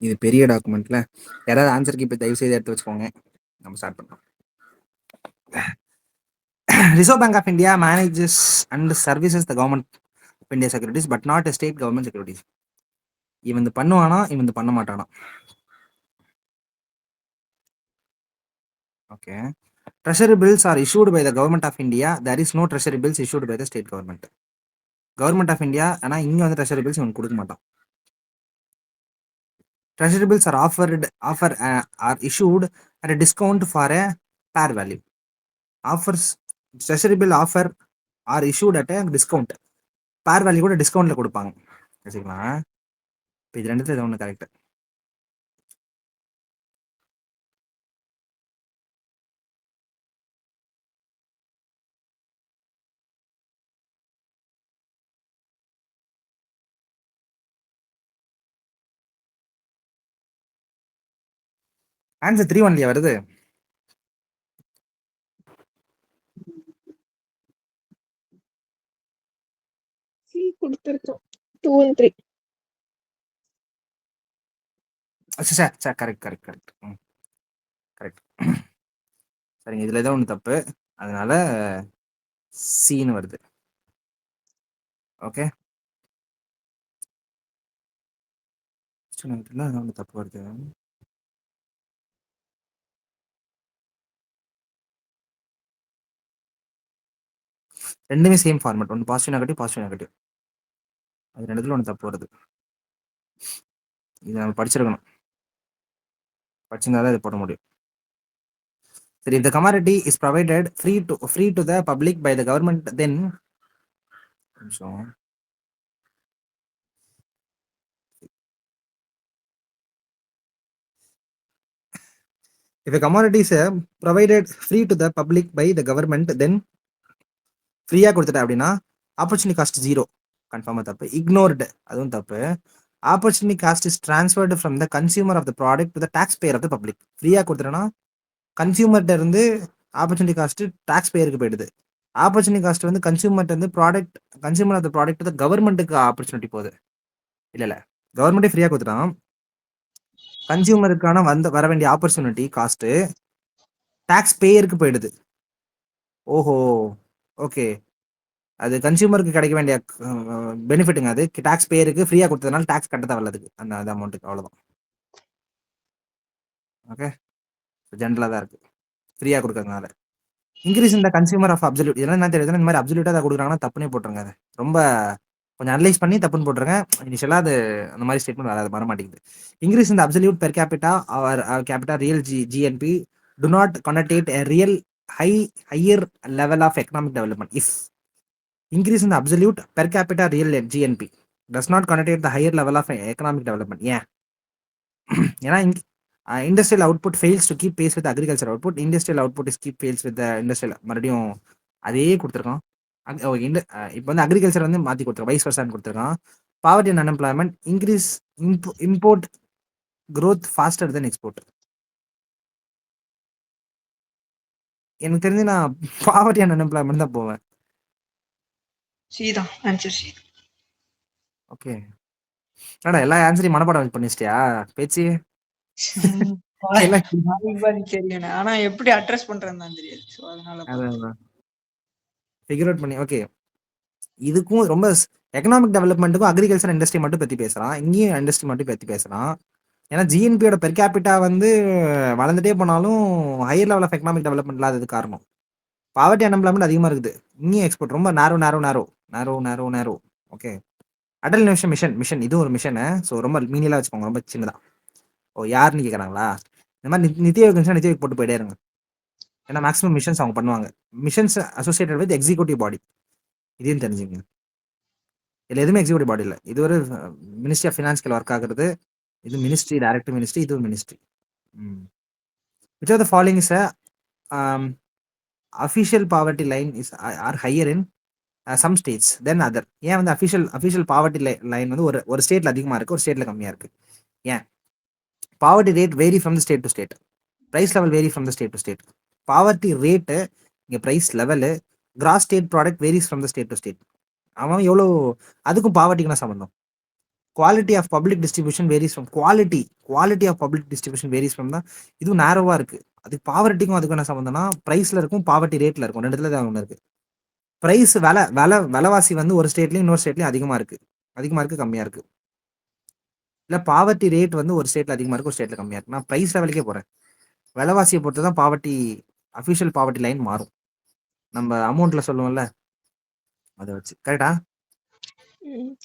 இது பெரிய டாக்குமெண்ட்ல யாராவது ஆன்சருக்கு இப்போ தயவு செய்து எடுத்து வச்சுக்கோங்க. நம்ம ஸ்டார்ட் பண்ணலாம். Reserve bank of India manages and services the government of India securities but not state government securities. இவன் பண்ணுவானா, இவன் பண்ண மாட்டானா? Okay. Treasury bills are issued by the government of India. There is no treasury bills issued by the state government. Government of India ஆனா இங்க வந்து treasury bills இவன் கொடுக்க மாட்டான். Treasury bills are are issued at a discount for a par value. Treasury bill offer are issued at a discount. par value கூட டிஸ்கவுண்ட்ல கொடுப்பாங்க. வச்சுக்கலாம். இப்போ இது ரெண்டுத்துல ஏதோ ஒன்று கரெக்ட். ஆன்சர் 3 ஒன்லியா வருது? சி கொடுத்துருக்கோம் 2 and 3. Sir correct correct. Correct. சரிங்க, இதுல ஏதோ ஒன்று தப்பு, அதனால சீன்னு வருது. ஓகே, ஒன்று தப்பு வருது. ரெண்டுமே சேம் ஃபார்மேட், ஒன்று பாசிட்டிவ் நெகட்டிவ். அது ரெண்டுத்துல ஒன்று தப்பு வருது. இது நம்ம படிச்சிருக்கணும், படிச்சிருந்தாதான் இது போட முடியும். சரி, if the commodity is provided free to the public by the government, then if a commodity is provided free to the public by the government, then ஃப்ரீயா கொடுத்துட்டேன் அப்படின்னா ஆப்பர்ச்சுனிட்டி காஸ்ட் 0, கன்ஃபார்மா தப்பு. இக்னோர்டு, அதுவும் தப்பு. Opportunity cost is transferred from the consumer of the product to the tax payer of the public. ஃப்ரீயா கொடுத்துட்டேன்னா கன்சியூமர்கிட்ட இருந்து ஆப்பர்ச்சுனிட்டி காஸ்ட் டாக்ஸ் பேயருக்கு போயிடுது. ஆப்பர்ச்சுனிட்டி காஸ்ட் வந்து கன்சியூமர் ஆஃப் த ப்ராடக்ட் கவர்மெண்ட்டுக்கு ஆப்பர்ச்சுனிட்டி போகுது. இல்ல கவர்மெண்ட்டே ஃப்ரீயா கொடுத்துட்டான், கன்சியூமருக்கான வர வேண்டிய ஆப்பர்ச்சுனிட்டி காஸ்ட் டாக்ஸ் பேயருக்கு போயிடுது. ஓஹோ, ஓகே. அது கன்சியூமருக்கு கிடைக்க வேண்டிய பெனிஃபிட்டுங்க, அது டாக்ஸ் பேயருக்கு ஃப்ரீயா கொடுத்ததுனால டாக்ஸ் கட்ட தேவையில்ல அதுக்கு, அந்த அமௌண்ட்டுக்கு, அவ்வளோதான். ஓகே, ஜென்ரலாக தான் இருக்கு, ஃப்ரீயா கொடுக்கறதுனால. இன்க்ரீஸ் இந்த கன்சியூமர் ஆஃப் அப்சல்யூட், இதெல்லாம் என்ன தெரியுது, இந்த மாதிரி அப்சல்யூட்டாக அதை கொடுக்குறாங்கன்னா தப்புனே போட்டுருங்க. அது ரொம்ப கொஞ்சம் அனலைஸ் பண்ணி தப்புன்னு போட்டுருங்க. இனிஷியலாக அது அந்த மாதிரி ஸ்டேட்மெண்ட் வர மாட்டேங்குது. இன்க்ரீஸ் இந்த absolute per capita or capita real GNP to not connected a real higher level of economic development. If increase in the absolute per capita real GNP does not connotate the higher level of economic development. ஏன்னா industrial output fails to keep pace with agriculture output, industrial output is keep fails with industrial. மறுபடியும் அதே கொடுத்துருக்கோம். இப்போ வந்து agriculture வந்து மாற்றி கொடுத்துருக்கோம், wise வர்சான்னு கொடுத்துருக்கோம். Poverty and unemployment increase import growth faster than export. எனக்கு தெரிஞ்சு நான் பாவர்ட்டி அண்ட் அன்எம்ப்ளாய்மெண்ட் தான் போவேன். சி தான் ஆன்சர், சி. ஓகே, என்னடா எல்லா ஆன்சரையும் மனப்பாடம் பண்ணி வச்சிட்டியா பேச்சு? தெரியும், ஆனா எப்படி அட்ரஸ் பண்றேன்னு தான் தெரியாது, சோ அதனால ஃபிகர் அவுட் பண்ணி. ஓகே, இதுக்கும் ரொம்ப எக்கனாமிக் டெவலப்மெண்ட்டுக்கும் அக்ரிகல்ச்சர் இண்டஸ்ட்ரி மட்டும் பற்றி பேசுகிறான், இங்கேயும் இண்டஸ்ட்ரி மட்டும் பற்றி பேசுகிறான். ஏன்னா ஜிஎன்பியோட பெர் கேபிட்டா வந்து வளர்ந்துட்டே போனாலும் higher level of economic development இல்லாதது காரணம் பாவர்ட்டி அன்எம்ப்ளாய்மெண்ட் அதிகமாக இருக்குது. இங்கேயும் எக்ஸ்போர்ட் ரொம்ப நேரோ. ஓகே, அடல் இனோவேஷன் மிஷன் இது ஒரு மிஷனு. ஸோ ரொம்ப மீனியலாக வச்சுக்கோங்க, ரொம்ப சின்னதான். யாருன்னு கேட்குறாங்களா? இந்த மாதிரி நித்தி ஆயோக் போட்டு போயிட்டே இருங்க. ஏன்னா மேக்ஸிமம் மிஷன்ஸ் அவங்க பண்ணுவாங்க. மிஷன்ஸ் அசோசியேட்டட் வித் எக்ஸிக்யூட்டிவ் பாடி, இதையும் தெரிஞ்சுங்க. இதில் எதுவுமே எக்ஸிக்யூட்டிவ் பாடி இல்லை, இது ஒரு மினிஸ்ட்ரி ஆஃப் ஃபினான்ஸ்க்கு ஒர்க் ஆகுறது. இது மினிஸ்ட்ரி, டைரக்ட் மினிஸ்ட்ரி, இது ஒரு ministry. Which are the following is official poverty line is are higher in some states than other. ஏன் வந்து அஃபிஷியல் பாவர்ட்டி லைன் வந்து ஒரு ஸ்டேட்ல அதிகமாக இருக்குது, ஒரு ஸ்டேட்ல கம்மியாக இருக்குது? ஏன்? Poverty rate vary from the state to state, price level vary from the state to state. Poverty rate இங்கே price level, gross state product varies from the state to state. அவன் எவ்வளோ, அதுக்கும் பாவர்ட்டிக்குனா சம்பந்தம்? Quality of public distribution varies from quality of public distribution varies from தான். இதுவும் நேரோவா இருக்கு. அது பாவர்ட்டிக்கும் அதுக்கும் என்ன சம்மந்தம்னா பிரைஸ்ல இருக்கும், பாவர்ட்டி ரேட்ல இருக்கும். ரெண்டுத்துல தான் ஒன்று இருக்கு. பிரைஸ் விலைவாசி வந்து ஒரு ஸ்டேட்லயும் இன்னொரு ஸ்டேட்லயும் அதிகமா இருக்கு, கம்மியா இருக்கு. இல்ல பாவர்ட்டி ரேட் வந்து ஒரு ஸ்டேட்ல அதிகமா இருக்கு, ஒரு ஸ்டேட்ல கம்மியா இருக்கு. நான் பிரைஸ் லெவலுக்கே போறேன். விலைவாசியை பொறுத்து தான் அஃபிஷியல் பாவர்ட்டி லைன் மாறும். நம்ம அமௌண்ட்ல சொல்லுவோம்ல, அதை வச்சு. கரெக்டா?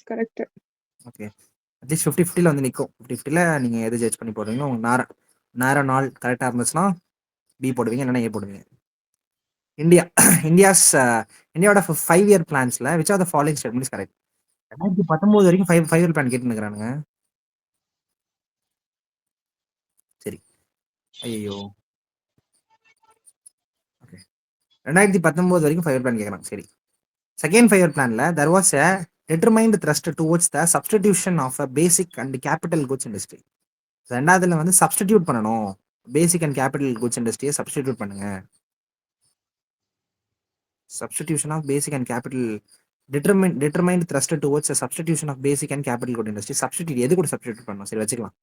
கரெக்ட். ஓகே. அட்லீஸ்ட் 50-50ல வந்து நிற்கும். 50-50ல நீங்க எது ஜட்ஜ் பண்ணி போடுறீங்களோ, உங்க நேரம் நாள் கரெக்டா இருந்துச்சுன்னா பி போடுவீங்க, இல்லைன்னா ஏ போடுவீங்க. இந்தியாவோட 5 இயர் பிளான்ஸ்ல which are the following statement is correct? 2019 வரைக்கும் 5 இயர் பிளான் கேட்டுருக்கானுங்க. சரி, ஐயோ, ஓகே. 2019 வரைக்கும் 5 இயர் பிளான் கேட்கறாங்க. சரி, செகண்ட் 5 இயர் பிளான்ல there was a determined thrust towards the substitution of a basic and capital goods industry. ரெண்டாவதுல வந்து சப்ஸ்டிடியூட் பண்ணணும், பேசிக் அண்ட் கேபிட்டல் குட்ஸ் இண்டஸ்ட்ரியை சப்ஸ்டிடியூட் பண்ணுங்க. Substitution of basic and capital determined thrust towards a substitution of basic and capital good industry. Substitute எது கூட substitute பண்ணணும்? சரி, வச்சுக்கலாம்.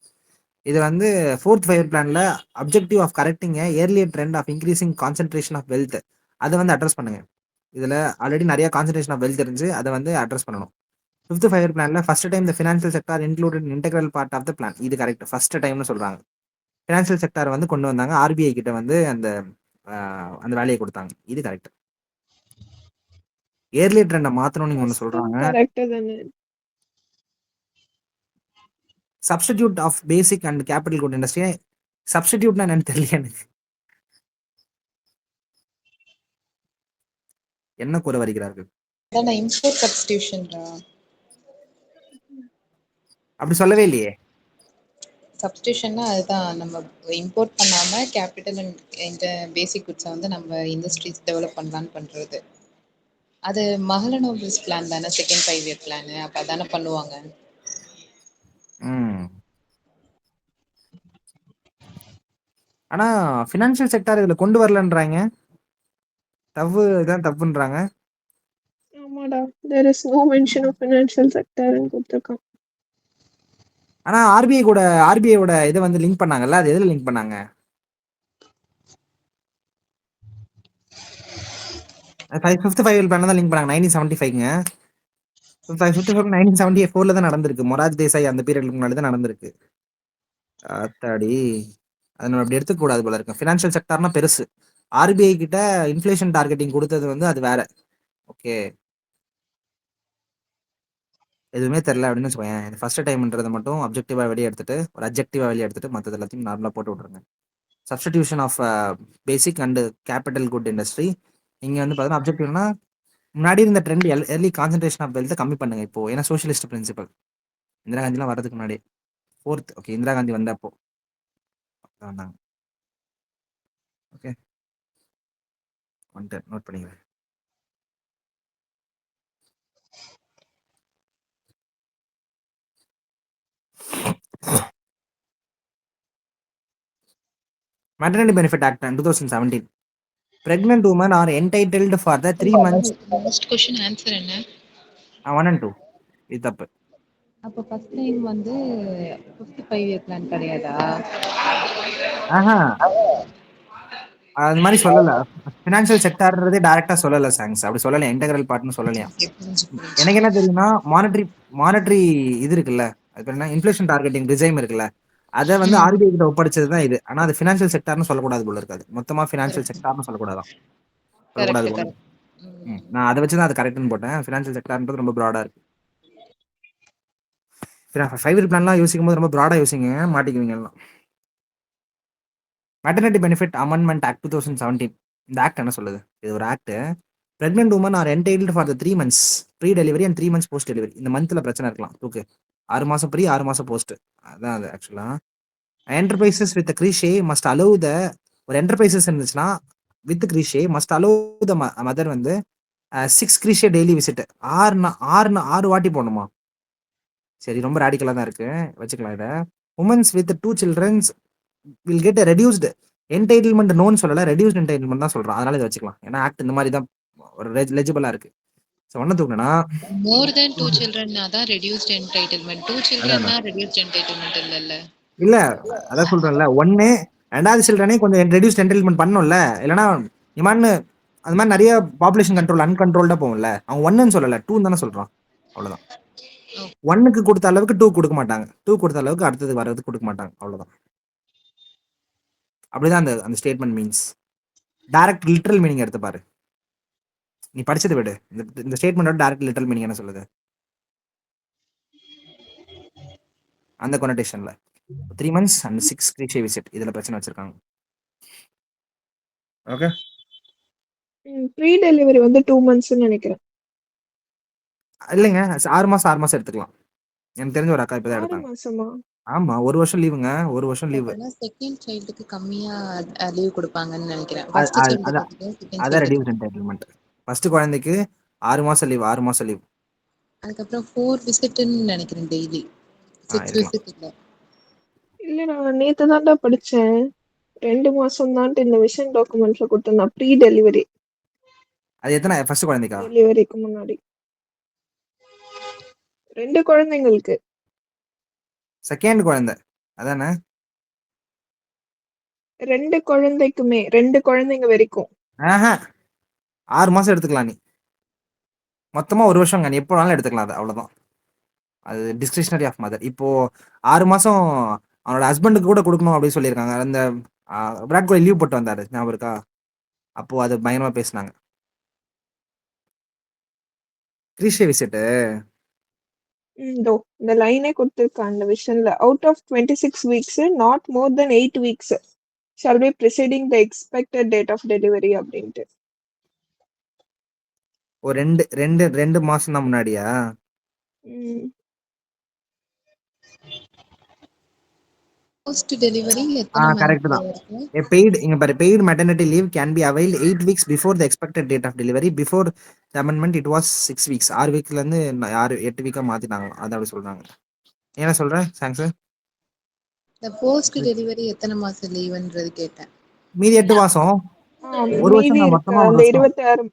இது வந்து ஃபோர்த் 5 இயர் பிளான்ல objective of correcting earlier trend of increasing concentration of wealth, அதை வந்து அட்ரஸ் பண்ணுங்க. இதுல ஆல்ரெடி நிறைய கான்சென்ட்ரேஷன் ஆஃப் வெல்த் இருந்துச்சு, அதை வந்து அட்ரஸ் பண்ணணும். ஃபிஃப்த் 5 இயர் பிளான்ல first time the financial sector included integral part of the plan. இது கரெக்ட், ஃபர்ஸ்ட் டைம்னு சொல்றாங்க. ஃபினான்ஷியல் செக்டார் வந்து கொண்டு வந்தாங்க, ஆர்பிஐ கிட்ட வந்து அந்த வேலையை கொடுத்தாங்க. இது கரெக்ட். ஏர்லியர் ட்ரெண்டை மாத்தணும்னு நீங்க ஒன்று சொல்றாங்க. கரெக்ட் தானே. Substitute of basic and capital good industry, சப்ஸ்டிடியூட்னா என்னன்னு தெரியல எனக்கு. என்ன கூற வருகிறார்கள்? இம்போர்ட் சப்ஸ்டிடியூஷன்டா. அப்படி சொல்லவே இல்லையே. சப்ஸ்டிடியூஷன்னா அதுதான், நம்ம இம்போர்ட் பண்ணாம கேபிட்டல் அண்ட் இந்த பேசிக் குட்ஸை வந்து நம்ம இண்டஸ்ட்ரீஸ் டெவலப் பண்ணலான்னு பண்றது. அது மஹலனோபிஸ் பிளான் தானே, செகண்ட் 5 இயர் பிளான். அப்ப அதானே பண்ணுவாங்க. ஆனா ஃபினான்ஷியல் செக்டார் இதுல கொண்டு வரலன்றாங்க. இதான் தப்புன்றாங்க. ஆமாடா, there is no mention of financial sector ன்னு கொடுத்திருக்கான். ஆனா ஆர்பிஐயோட இதை வந்து லிங்க் பண்ணாங்கல்ல, அது எதுல லிங்க் பண்ணாங்க? 5th 5 இயர் பிளான் தான் லிங்க் பண்ணாங்க. 1975ங்க. 1974 தான் நடந்திருக்கு. மொரார்ஜி தேசாய் அந்த பீரியட்க்கு முன்னாடி தான் நடந்திருக்கு. ஆத்தாடி, அதை நம்ம அப்படி எடுத்துக்க கூடாது போல இருக்கு. ஃபினான்ஷியல் செக்டார்னா பெருசு. ஆர்பிஐ கிட்ட இன்ஃப்ளேஷன் டார்கெட்டிங் கொடுத்தது வந்து அது வேற. ஓகே, எதுவுமே தெரியல அப்படின்னு வச்சுக்கோங்க. ஃபர்ஸ்ட் டைம்ன்றதை மட்டும் அப்ஜெக்டிவா வெளியே எடுத்துட்டு, ஒரு அப்ஜெக்டிவா வெளியே எடுத்துட்டு மற்றது எல்லாத்தையும் நார்மலா போட்டு விட்டுருங்க. Substitution of basic and capital good industry. இங்க வந்து பார்த்தீங்கன்னா அப்ஜெக்டிவ்னா முன்னாடி இருந்த ட்ரெண்ட் எர்லி கான்சென்ட்ரேஷன் ஆஃப் வெல்த்தை கம்மி பண்ணுங்க இப்போ. ஏன்னா சோஷியலிஸ்ட் பிரின்சிபல் இந்திரா காந்திலாம் வரதுக்கு முன்னாடி ஃபோர்த். ஓகே, இந்திரா காந்தி வந்தப்போ வந்தாங்க. ஓகே, நோட் பண்ணிக்கிறேன். Maternity Benefit Act 2017. Pregnant women are entitled for the 3 months. First question answer என்ன? 1 and 2. இது தப்பு. அப்ப ஃபர்ஸ்ட் டைம் வந்து 5th 5 இயர் பிளான் கிடையாதா? ஆஹா, அது மாதிரி சொல்லல. ஃபினான்ஷியல் செக்டார்ன்றதே டைரக்டா சொல்லல சாங்ஸ். அப்படி சொல்லல, இன்டெகிரல் பார்ட்னு சொல்லலையா. எனக்கு என்ன தெரியும்னா, மானிட்டரி இது இருக்குல்ல, அது என்ன இன்ஃப்ளேஷன் டார்கெட்டிங் ரிஜைம் இருக்குல்ல, அதை வந்து ஆர்பிஐ கிட்ட ஒப்படைச்சது தான் இது. ஆனா அது ஃபினான்ஷியல் செக்டார்னு சொல்லக்கூடாது போல இருக்காது. மொத்தமா ஃபினான்ஷியல் செக்டார்னு சொல்லக்கூடாதான். சொல்லக்கூடாது போல. நான் அதை வச்சுதான் அது கரெக்ட்னு போட்டேன். ஃபினான்ஷியல் செக்டார்ன்றது ரொம்ப ப்ராடா இருக்கு. 5 இயர் பிளான்லாம் யோசிக்கும் போது ரொம்ப ப்ராடா யோசிங்க, மாட்டிக்குவீங்க எல்லாம். Maternity Benefit Amendment Act 2017. இந்த ஆக்ட் என்ன சொல்லுது? இது ஒரு act. Pregnant women are entitled for the 3 months pre delivery and 3 months post delivery. இந்த மந்த்ல பிரச்சனை இருக்கலாம். ஓகே, 6 மாசம் ப்ரீ 6 மாசம் போஸ்ட். அதான் அது actually. Enterprises with creche must allow the, ஒரு என்டர்பிரைசஸ் இருந்துச்சுன்னா with creche must allow the mother வந்து 6 கிரீஷே டெய்லி விசிட். 6 வாட்டி போடணுமா? சரி, ரொம்ப ராடிக்கலா தான் இருக்கு, வச்சுக்கலாம் இதை. Women's with 2 children will get a reduced entitlement. நோன்னு சொல்லல, ரெடியூஸ்ட் என்டைட்டில்மெண்ட் தான் சொல்றான். அதனால இதை வச்சுக்கலாம். ஏன்னா ஆக்ட் இந்த மாதிரி தான் ஒரு லெஜிபிளா இருக்கு. ஸோ ஒன்றை தூக்குனா மோர் தென் 2 சில்ட்ரன்னா தான் ரெடியூஸ்ட் என்டைட்டில்மெண்ட். 2 அதான் சில்ட்ரன்னா ரெடியூஸ்ட் என்டைட்டில்மெண்ட் இல்லல்ல. இல்ல அதான் சொல்றேன்ல, ஒன்னு ரெண்டாவது சில்ட்ரனே கொஞ்சம் ரெடியூஸ்ட் என்டைல்மெண்ட் பண்ணணும்ல, இல்லைன்னா இமான்னு அது மாதிரி நிறைய பாப்புலேஷன் கண்ட்ரோல் அன்கண்ட்ரோல்டா போகும்ல. அவன் ஒன்னுன்னு சொல்லல, டூ தானே சொல்றான். அவ்வளவுதான். ஒன்னுக்கு கொடுத்த அளவுக்கு டூ கொடுக்க மாட்டாங்க, டூ கொடுத்த அளவுக்கு அடுத்தது வர்றது கொடுக்க மாட்டாங்க. அவ்வளவுதான். அப்படிதான் அந்த அந்த statement means. Direct literal meaning எடுத்து பாரு. நீ படிச்சதை விடு. இந்த ஸ்டேட்மெண்டோட டைரக்ட் லிட்டரல் மீனிங் என்ன சொல்லுது அந்த கொனடேஷன்ல? 3 months and 6 கிளிஷே விசிட் இதுல பிரச்சனை வச்சிருக்காங்க. ஓகே, ப்ரீ டெலிவரி வந்து 2 monthsன்னு நினைக்கிறேன். இல்லைங்க 6 மாசம் 6 மாசம் எடுத்துக்கலாம். எனக்கு தெரிஞ்ச ஒரு அக்கா இப்பதான் 6 எடுத்தாங்க. மாசமா? ஆமா, 1 வருஷம் லீவுங்க, 1 வருஷம் லீவு. அப்பனா செகண்ட் சைல்டுக்கு கம்மியா லீவ் கொடுப்பாங்கன்னு நினைக்கிறேன். ஃபர்ஸ்ட் சைல்டுக்கு அதான் செகண்ட் அதான் சைல்டுக்கு. Reduce entitlement. ஃபர்ஸ்ட் குழந்தைக்கு 6 மாசம் லீவ், 6 மாசம் லீவ். அதுக்கப்புறம் 4 விசிட்னு நினைக்கிறேன் டெய்லி. 6 இருக்கலாம். விசிட் இல்ல. இல்ல நான் நேத்து தான்டா படிச்சேன். 2 மாசம் தான்ட்டு இந்த விஷன் டாக்குமெண்ட்ல கொடுத்திருந்தான். ப்ரீ டெலிவரி, அது எத்தனை ஃபர்ஸ்ட் குழந்தைக்கா? டெலிவரிக்கு முன்னாடி 2 குழந்தைங்களுக்கு. செகண்ட் குழந்தை அதானே? 2 குழந்தைக்குமே, 2 குழந்தைங்க வரைக்கும். ஆஹா, 6 மாசம் எடுத்துக்கலாம். நீ மொத்தமா 1 வருஷம் நீ எப்போ வேணாலும் எடுத்துக்கலாம். அது அவ்வளவுதான். அது டிஸ்கிரிஷனரி ஆஃப் மதர். இப்போ 6 மாசம் அவனோட ஹஸ்பண்டுக்கு கூட கொடுக்கணும் அப்படின்னு சொல்லியிருக்காங்க. அந்த விராட் கோலி லீவ் போட்டு வந்தாரு, ஞாபகம் இருக்கா? அப்போ அது பயங்கரமா பேசினாங்க. கிரீஷே விசிட்டு இதோ இந்த லைனே கொடுத்திருக்கான் அந்த விஷன்ல. Out of 26 weeks not more than 8 weeks shall be preceding the expected date of delivery அப்படின்ட்டு. ஒரு ரெண்டு ரெண்டு 2 மாசம் தான் முன்னாடியா? ம். போஸ்ட் டெலிவரி எத்தனை கரெக்ட் மந்த் தான். இருக்கு? பெய்டு இங்க பாரு, paid maternity leave can be availed 8 weeks before the expected date of delivery. Before the amendment it was 6 weeks. 6 வீக்ல இருந்து 8 வீக்கா மாத்திட்டாங்க. அது அப்படி சொல்றாங்க. என்ன சொல்ற சாங்ஸ்? இந்த போஸ்ட் டெலிவரி எத்தனை மாசம் லீவுன்றது கேட்டேன். மீதி 8 மாசம். ஒரு வருஷம் மீதி தான், இருக்க மொத்தமா 1 அந்த வருஷம்.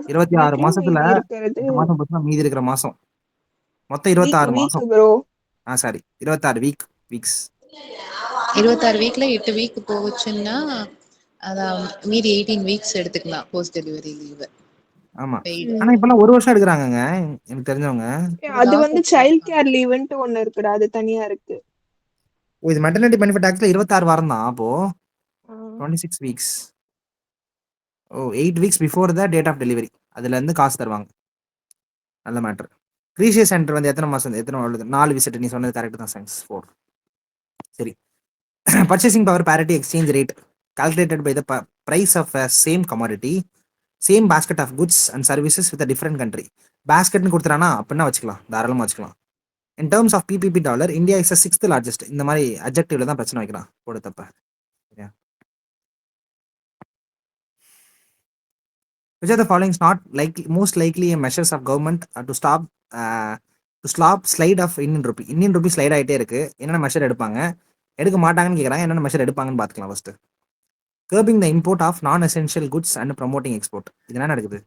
26 26 மாசத்துல மீதி இருக்கிறது 8 மாசம் போச்சுன்னா மீதி இருக்கிற மாசம் மொத்தம் 26 வீக் மாசம். ப்ரோ. Sorry, 26 weeks. 26 வீக்ல 8 வீக் போச்சுன்னா அதான் மீதி 18 வீக்ஸ் எடுத்துக்கலாம் போஸ்ட் டெலிவரி லீவு. ஆமா, பெய்டு. ஆனா இப்பெல்லாம் 1 வருஷம் எடுக்கிறாங்கங்க எனக்கு தெரிஞ்சவங்க. அது வந்து சைல்ட் கேர் லீவுன்ட்டு ஒண்ணு இருக்குடா, அது தனியா இருக்கு. இது மெட்டர்னிட்டி பெனிஃபிட் ஆக்ட்ல 26 வாரம் தான். அப்போ ஆ. 26 weeks. 8 weeks before the date of delivery. அதுல இருந்து காசு தருவாங்க. நல்ல மேட்டர். கிரீஷியஸ் சென்டர் வந்து எத்தனை மாசம், எத்தனை 4 விசிட். நீ சொன்னது கரெக்ட் தான் சயின்ஸ் 4. சரி. Purchasing power parity exchange rate calculated by the price of a same commodity, same basket of goods and services with a different country. பேஸ்கெட்னு கொடுத்துறானா அப்படின்னா வச்சுக்கலாம், தாராளமாக வச்சுக்கலாம். In terms of PPP dollar, India is 6th largest. இந்த மாதிரி அப்ஜெக்டிவ்ல தான் பிரச்சனை வைக்கிறான் போட தப்ப. Which are the following is not likely, most likely a measures of government to stop slide of Indian rupee. Indian rupee slide ஆகிட்டே இருக்கு. என்னென்ன மெஷர் எடுப்பாங்க, எடுக்க மாட்டாங்கன்னு கேட்குறாங்க. என்னென்ன மெஷர் எடுப்பாங்கன்னு பார்த்துக்கலாம். First, curbing the import of non essential goods and promoting export. இது என்ன நடக்குது?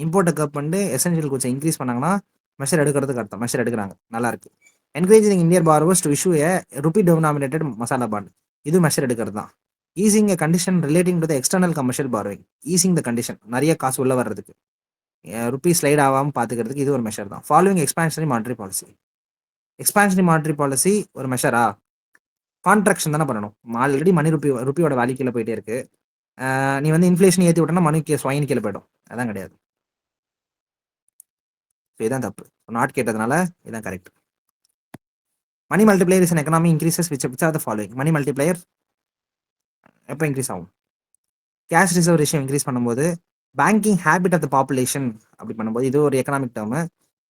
இம்போர்ட்டை கப் பண்ணிட்டு எசென்ஷியல் குட்ஸை இன்க்ரீஸ் பண்ணாங்கன்னா மெஷர் எடுக்கிறதுக்கு அர்த்தம். மெஷர் எடுக்கிறாங்க, நல்லா இருக்கு. Encouraging Indian borrowers to issue a rupee denominated masala bond. இது மெஷர் எடுக்கிறது தான். Easing a condition relating to the external commercial borrowing. Easing the condition, நிறைய காசு உள்ள வர்றதுக்கு, ருபி ஸ்லைட் ஆகாமல் பார்த்துக்கிறதுக்கு இது ஒரு மெஷர் தான். Following expansionary monetary policy. Expansionary monetary policy ஒரு மெஷரா? கான்ட்ராக்ஷன் தானே பண்ணணும். ஆல்ரெடி மணி ருபியோட வேல்யூ கீழே போயிட்டே இருக்கு. நீ வந்து இன்ஃப்ளேஷன் ஏற்றி விட்டனா மணிக்கு ஸ்வைன் கீழே போயிடும். அதான் கிடையாது. இதுதான் தப்பு. நாட் கேட்டதுனால இதுதான் correct. Money multiplier is an economy increases which are the following. Money multiplier எப்போ இன்க்ரீஸ் ஆகும்? கேஷ் ரிசர்வ் ரேஷியோ இன்க்ரீஸ் பண்ணும்போது, banking habit of the population அப்படி பண்ணும்போது, இது ஒரு economic term.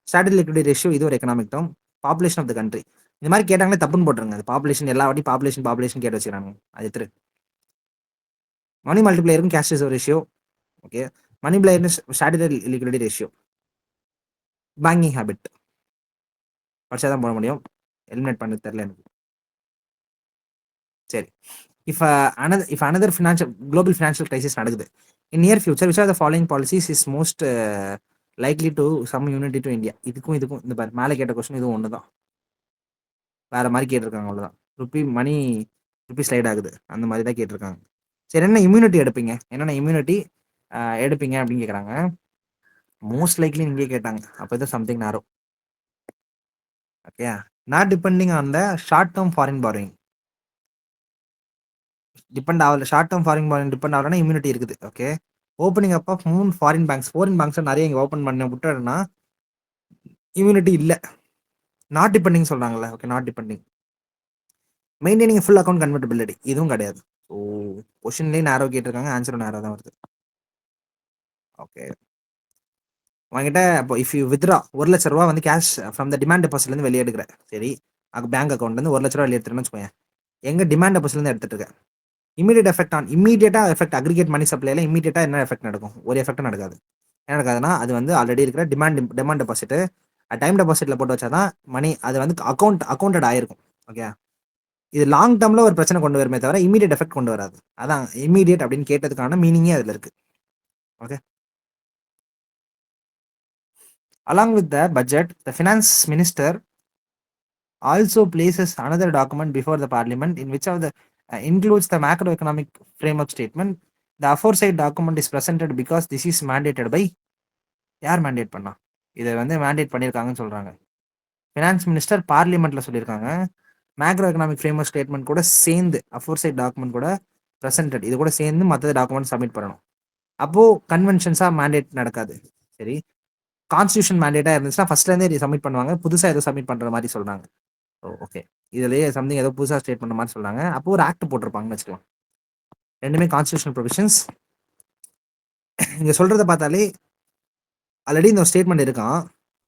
Static liquidity ratio இது ஒரு economic term. Population of the country. இந்த மாதிரி கேட்டாங்களே தப்புன்னு போட்டுருங்க. அது பாப்புலேஷன் எல்லா வாட்டி பாப்புலேஷன் கேட்டு வச்சுக்கிறாங்க. அது எத்திரு. மணி மல்டிப்ளையருக்கும் cash reserve ratio. Okay, money player static liquidity ratio. Banking habit படிச்சா தான் போட முடியும். எலிமினேட் பண்ண தெரியல எனக்கு. சரி, if another global financial crisis நடக்குது in near future, which are the following policies is most likely to some unity to India. இதுக்கும் இந்த பாரு மேலே கேட்ட கொஸ்டின் இதுவும் ஒன்று தான், வேற மாதிரி கேட்டிருக்காங்க, அவ்வளோதான். மணி ருப்பி ஸ்லைட் ஆகுது, அந்த மாதிரி தான் கேட்டிருக்காங்க. சரி, என்ன இம்யூனிட்டி எடுப்பீங்க, என்னென்ன இம்யூனிட்டி எடுப்பீங்க அப்படின்னு கேட்குறாங்க. மோஸ்ட் லைக்லி இங்கே கேட்டாங்க, அப்போ இது something narrow. Okay, not depending on the short term foreign borrowing. Depend ஆகல, short term foreign borrowing depend ஆகலன்னா இம்யூனிட்டி இருக்குது. Okay, opening up of 3 foreign banks நிறைய இங்கே ஓப்பன் பண்ண விட்டுறதுன்னா இம்யூனிட்டி இல்லை. நாட் டிபெண்டிங் சொல்றாங்கல்ல. Okay, not depending. Maintaining full account convertibility இதுவும் கிடையாது. ஸோ கொஷின்லேயே நேரோ கேட்டிருக்காங்க, ஆன்சரும் நேரோ தான் வருது. ஓகே, உங்ககிட்ட இப்போ இஃப் யூ வித்ரா 1,00,000 ரூபா வந்து கேஷ் ஃப்ரம் த டிமாண்ட் டெபாசிட்லேருந்து வெளியே எடுக்கிறேன். சரி, பேங்க் அக்கௌண்ட்லேருந்து 1,00,000 ரூபா வெளியே எடுத்துருன்னு வச்சுக்கோங்க. எங்க டிமாண்ட் டெபாசிட்லேருந்து எடுத்துட்டு இருக்கேன். இமீடியட்டா எஃபெக்ட் அக்ரிகேட் மணி சப்ளைல இமீடியட்டா என்ன எஃபெக்ட் நடக்கும்? ஒரு எஃபெக்டும் நடக்காது. என்ன நடக்காதுன்னா, அது வந்து ஆல்ரெடி இருக்கிற டிமாண்ட் டெபாசிட் டைம் டெபாசிட்ல போட்டு வச்சாதான் மணி அது வந்து அக்கௌண்டட் ஆயிருக்கும். ஓகே, இது லாங் டேர்ம்ல ஒரு பிரச்சனை கொண்டு வருமே தவிர இமீடியட் எஃபெக்ட் கொண்டு வராது. அதான் இமீடியட் அப்படின்னு கேட்டதுக்கான மீனிங்கே அதுல இருக்கு. Okay, along with the budget, the finance minister also places another document before the parliament in which of the includes the macroeconomic framework statement. The aforesaid document is presented because this is mandated by யார் mandate பண்ணா? இதை வந்து mandate பண்ணியிருக்காங்கன்னு சொல்றாங்க. Finance minister பார்லிமெண்ட்ல சொல்லியிருக்காங்க. Macro economic framework statement கூட சேர்ந்து அஃபோர்சைட் டாக்குமெண்ட் கூட பிரசன்டட், இது கூட சேர்ந்து மற்ற டாக்குமெண்ட் சப்மிட் பண்ணணும். அப்போ கன்வென்ஷன்ஸா மேண்டேட் நடக்காது. சரி, கான்ஸ்டியூஷன் மேண்டேட்டா இருந்துச்சுன்னா ஃபர்ஸ்ட்ல இருந்தே இது சப்மிட் பண்ணுவாங்க. புதுசா ஏதோ சப்மிட் பண்ற மாதிரி சொல்றாங்க. ஓகே, இதுலயே சம்திங் ஏதோ புதுசா ஸ்டேட் பண்ண மாதிரி சொல்றாங்க. அப்போ ஒரு ஆக்ட் போட்டிருப்பாங்கன்னு வச்சுக்கலாம். ரெண்டுமே கான்ஸ்டியூஷனல் ப்ரொவிஷன்ஸ். இங்க சொல்றதை பார்த்தாலே ஆல்ரெடி இந்த ஸ்டேட்மெண்ட் இருக்கான்,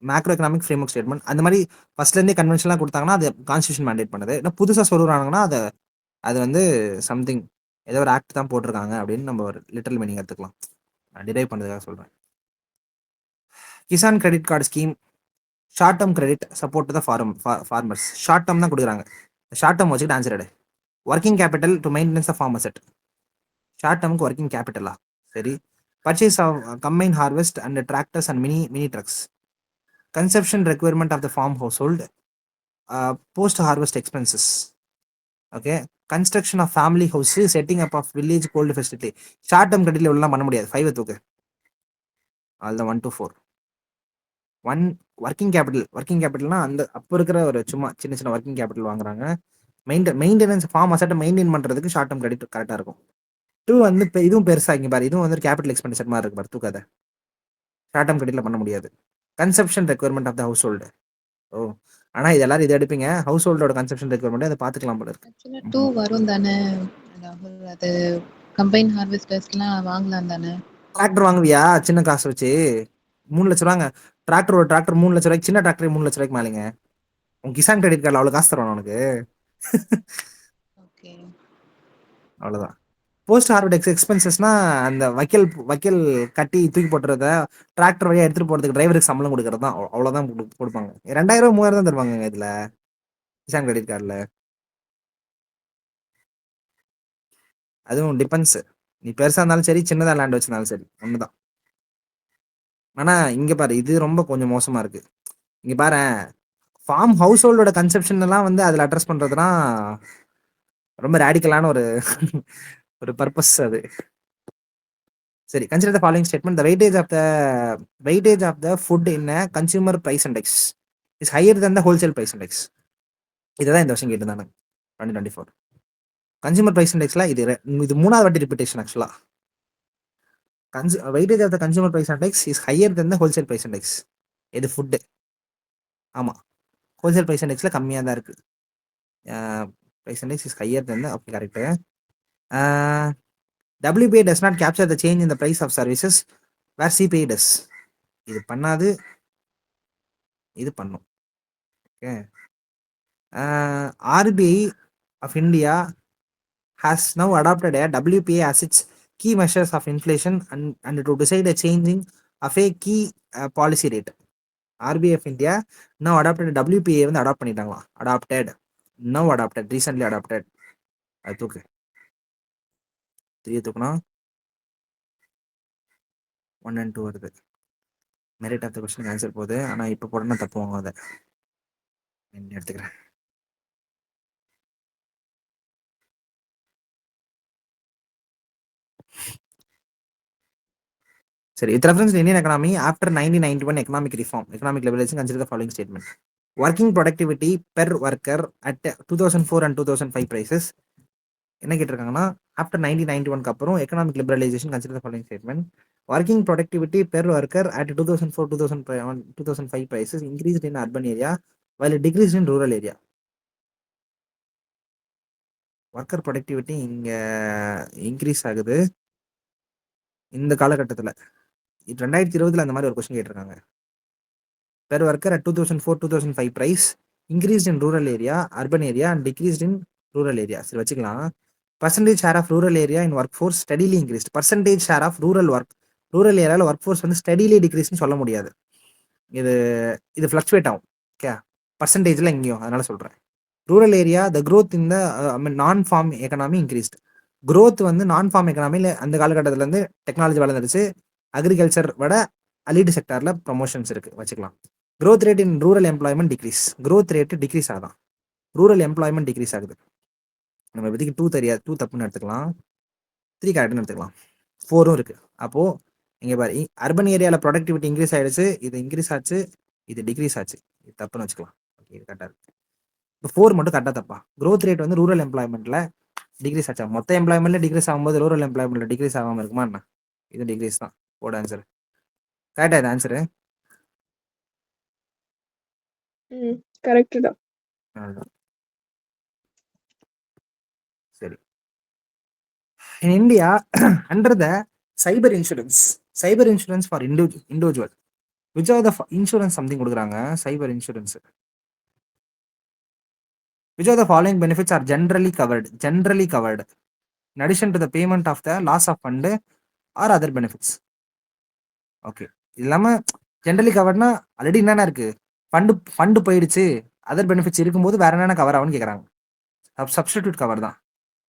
மேக்ரோ எக்கனாமிக் ஃப்ரேம்வொர்க் ஸ்டேட்மெண்ட். அந்த மாதிரி ஃபர்ஸ்ட்ல இருந்தே கன்வென்ஷன்லாம் கொடுத்தாங்கன்னா அது கான்ஸ்டியூஷன் மேண்டேட் பண்ணது. இல்லை புதுசாக சொல்லுறாங்கன்னா அது வந்து சம்திங் ஏதோ ஒரு ஆக்ட் தான் போட்டிருக்காங்க அப்படின்னு நம்ம ஒரு லிட்டரல் மீனிங் எடுத்துக்கலாம். நான் டிரைவ் பண்ணுறதுக்காக சொல்கிறேன். Kisan credit card scheme short term credit support to the farmers. Short term தான் கொடுக்குறாங்க. ஷார்ட் டேர்ம் வச்சுக்கிட்டு ஆன்சர் எடு. Working capital to maintenance of farm asset. Short டேர்முக்கு ஒர்க்கிங் கேபிட்டலா? சரி. Purchase of combine harvest and tractors and mini trucks. Consumption requirement of the farm household. Post harvest expenses. Okay, construction of family house, setting up of village cold facility. Short term கிரெடிட்ல எல்லாம் பண்ண முடியாது. 5 தூக்கு. அதுதான் 1 to 4. 1 working கேபிட்டல்னா அந்த அப்போ இருக்கிற ஒரு சும்மா சின்ன ஒர்க்கிங் கேபிட்டல் வாங்குறாங்க. மெயின்டெனன்ஸ் ஃபார்ம் அசெட்டை மெயின்டைன் பண்றதுக்கு ஷார்ட் டேர்ம் கிரெடிட் கரெக்டாக இருக்கும். 2 வந்து இதுவும் பெருசா இங்க பாரு, இதுவும் வந்து கேபிட்டல் எக்ஸ்பெண்டிச்சர் மாதிரி இருக்கு பாரு, தூக்காத. ஷார்ட் டேர்ம் கிரெடிட்ல பண்ண முடியாது. Consumption requirement of the household. ஓ, ஆனா இது எல்லாரும் இது எடுப்பீங்க. ஹவுஸ் ஹோல்டோட கன்செப்ஷன் ரெக்யர்மெண்ட் அதை பார்த்துக்கலாம் போல இருக்கு. ஆக்சுவலா 2 வரும் தானே ராகுல்? அது கம்பைன் ஹார்வெஸ்டர்ஸ்லாம் வாங்கலாம் தானே? டிராக்டர் வாங்குவியா சின்ன காசு வச்சு? 3 லட்சம் ரூபாங்க டிராக்டர். ஒரு டிராக்டர் 3 லட்சம் ரூபாய்க்கு, சின்ன டிராக்டர் 3 லட்சம் ரூபாய்க்கு மேலேங்க. உன் கிசான் கிரெடிட் கார்டில் அவ்வளோ காசு தருவான் உனக்கு. ஓகே, அவ்வளோதான். போஸ்ட் ஹார்வெஸ்ட் எக்ஸ்பென்சஸ்னா அந்த வக்கீல் கட்டி தூக்கி போட்டுறத டிராக்டர் வழியா எடுத்துட்டு போறதுக்கு டிரைவருக்கு சம்பளம் கொடுக்கறது தான். அவ்வளோதான் கொடுப்பாங்க. 2000 3000 தான் தருவாங்க இதுல கிசான் கிரெடிட் கார்டில். அதுவும் டிபெண்ட்ஸ், நீ பெருசா இருந்தாலும் சரி சின்னதா லேண்ட் வச்சிருந்தாலும் சரி ஒண்ணுதான். ஆனா இங்க பாரு, இது ரொம்ப கொஞ்சம் மோசமா இருக்கு. இங்க பாரு, ஃபார்ம் ஹவுஸ் ஹோல்டோட கன்செப்ஷன் எல்லாம் வந்து அதுல அட்ரஸ் பண்றதுனா ரொம்ப ரேடிக்கலான ஒரு பர்பஸ் அது. சரி, consider the following statement. The weightage of the food in a consumer price index is higher than the wholesale price index. இதுதான் இந்த வருஷம் கேட்டிருந்தாங்க 2024 கன்சியூமர் பிரைஸ் இண்டெக்ஸ்ல. இது 3வது வாட்டி ரிப்பீட்டேஷன். ஆக்சுவலா weightage of the consumer price index is higher than the wholesale price index. இது food. ஆமா, ஹோல்சேல் பிரைஸ் இண்டெக்ஸ்ல கம்மியாக தான் இருக்கு. Price index is higher than. Okay, correct. WPI does not capture the change in the price of services where CPI does. இது பண்ணாது, இது பண்ணும். Okay, RBI of India has now adopted a WPI as its key measures of inflation and to decide a changing of a key policy rate. RBI of India now adopted WPI வந்து adapt பண்ணிட்டாங்களா? recently adopted. அது தூக்கு. 3 தூக்குனா 1 and 2 வருது. Merit of the question answer போகுது. ஆனா இப்போ போடணும் தப்புவாங்க அதை எடுத்துக்கிறேன். சரி, with reference Indian economy after 1991 economic reform economic liberalisation consider the following statement. Working productivity per worker at 2004 and 2005 prices. என்ன கேட்டிருக்காங்கன்னா ஆஃப்டர் 1991 அப்புறம் economic liberalisation consider the following statement. Working productivity per worker at 2004 2005 prices increased in urban area while it decreased in rural area. Worker productivity இங்க increase ஆகுது இந்த காலகட்டத்தில். 2020 அந்த மாதிரி ஒரு கொஸ்டின் கேட்டிருக்காங்க. Per worker at 2004 2005 price increased in rural area, urban area and decreased in rural area. சரி வச்சுக்கலாம். Percentage share of rural area in work force steadily increased. Percentage share of rural ஏரியாவில் ஒர்க் ஃபோர்ஸ் வந்து steadily டிக்ரீஸ்னு சொல்ல முடியாது. இது fluctuate ஆகும். Okay, பர்சன்டேஜில் எங்கேயும், அதனால சொல்கிறேன். ரூரல் ஏரியா த க்ரோத் இந்த நான் ஃபார்ம் எக்கனாமி இன்க்ரீஸ்ட். க்ரோத் வந்து நான் ஃபார்ம் எக்கனாமியில் அந்த காலகட்டத்திலேருந்து டெக்னாலஜி வளர்ந்துருச்சு. அக்ரிகல்ச்சர் விட அலீடு செக்டாரில் ப்ரமோஷன்ஸ் இருக்குது வச்சுக்கலாம். Growth rate in rural employment decrease. Growth rate decrease ஆகுதான், ரூரல் எம்ப்ளாய்மெண்ட் டிக்ரீஸ் ஆகுது. நம்ம இப்போதைக்கு 2 தெரியாது, 2 தப்புன்னு எடுத்துக்கலாம், 3 கரெக்டுன்னு எடுத்துக்கலாம், 4ம் இருக்குது. அப்போது இங்கே பாரு, அர்பன் ஏரியாவில் ப்ரொடக்டிவிட்டி இன்க்ரீஸ் ஆகிடுச்சு, இது இன்க்ரீஸ் ஆச்சு, இது டிக்ரீஸ் ஆச்சு, இது தப்புன்னு வச்சுக்கலாம். ஓகே, இது கரெக்டாக இருக்குது. இப்போ 4 மட்டும் கரெக்டாக தப்பா? க்ரோத் ரேட் வந்து ரூரல் எம்ப்ளாய்மெண்ட்டில் டிக்ரீஸ் ஆச்சா? மொத்த எம்ப்ளாய்மெண்ட்ல டிக்ரீஸ் ஆகும்போது ரூரல் எம்ப்ளாய்மெண்ட்ல டிக்ரீஸ் ஆகாமல் இருக்குமா என்ன? இது டிக்ரீஸ் தான். போட ஆன்சர் கரெக்டா? இது ஆன்சரு கரெக்ட் தான். சரி. In India under the cyber insurance for individual which are the insurance something கொடுக்குறாங்க. Cyber insurance which of the following benefits are generally covered in addition to the payment of the loss of fund or other benefits? Okay, இது இல்லாமல் generally கவர்ட்னா already என்னென்ன இருக்கு, fund போயிடுச்சு, other benefits இருக்கும்போது வேற என்னென்ன cover ஆகும்னு கேட்குறாங்க. சப்ஸ்டிடியூட் கவர் தான்.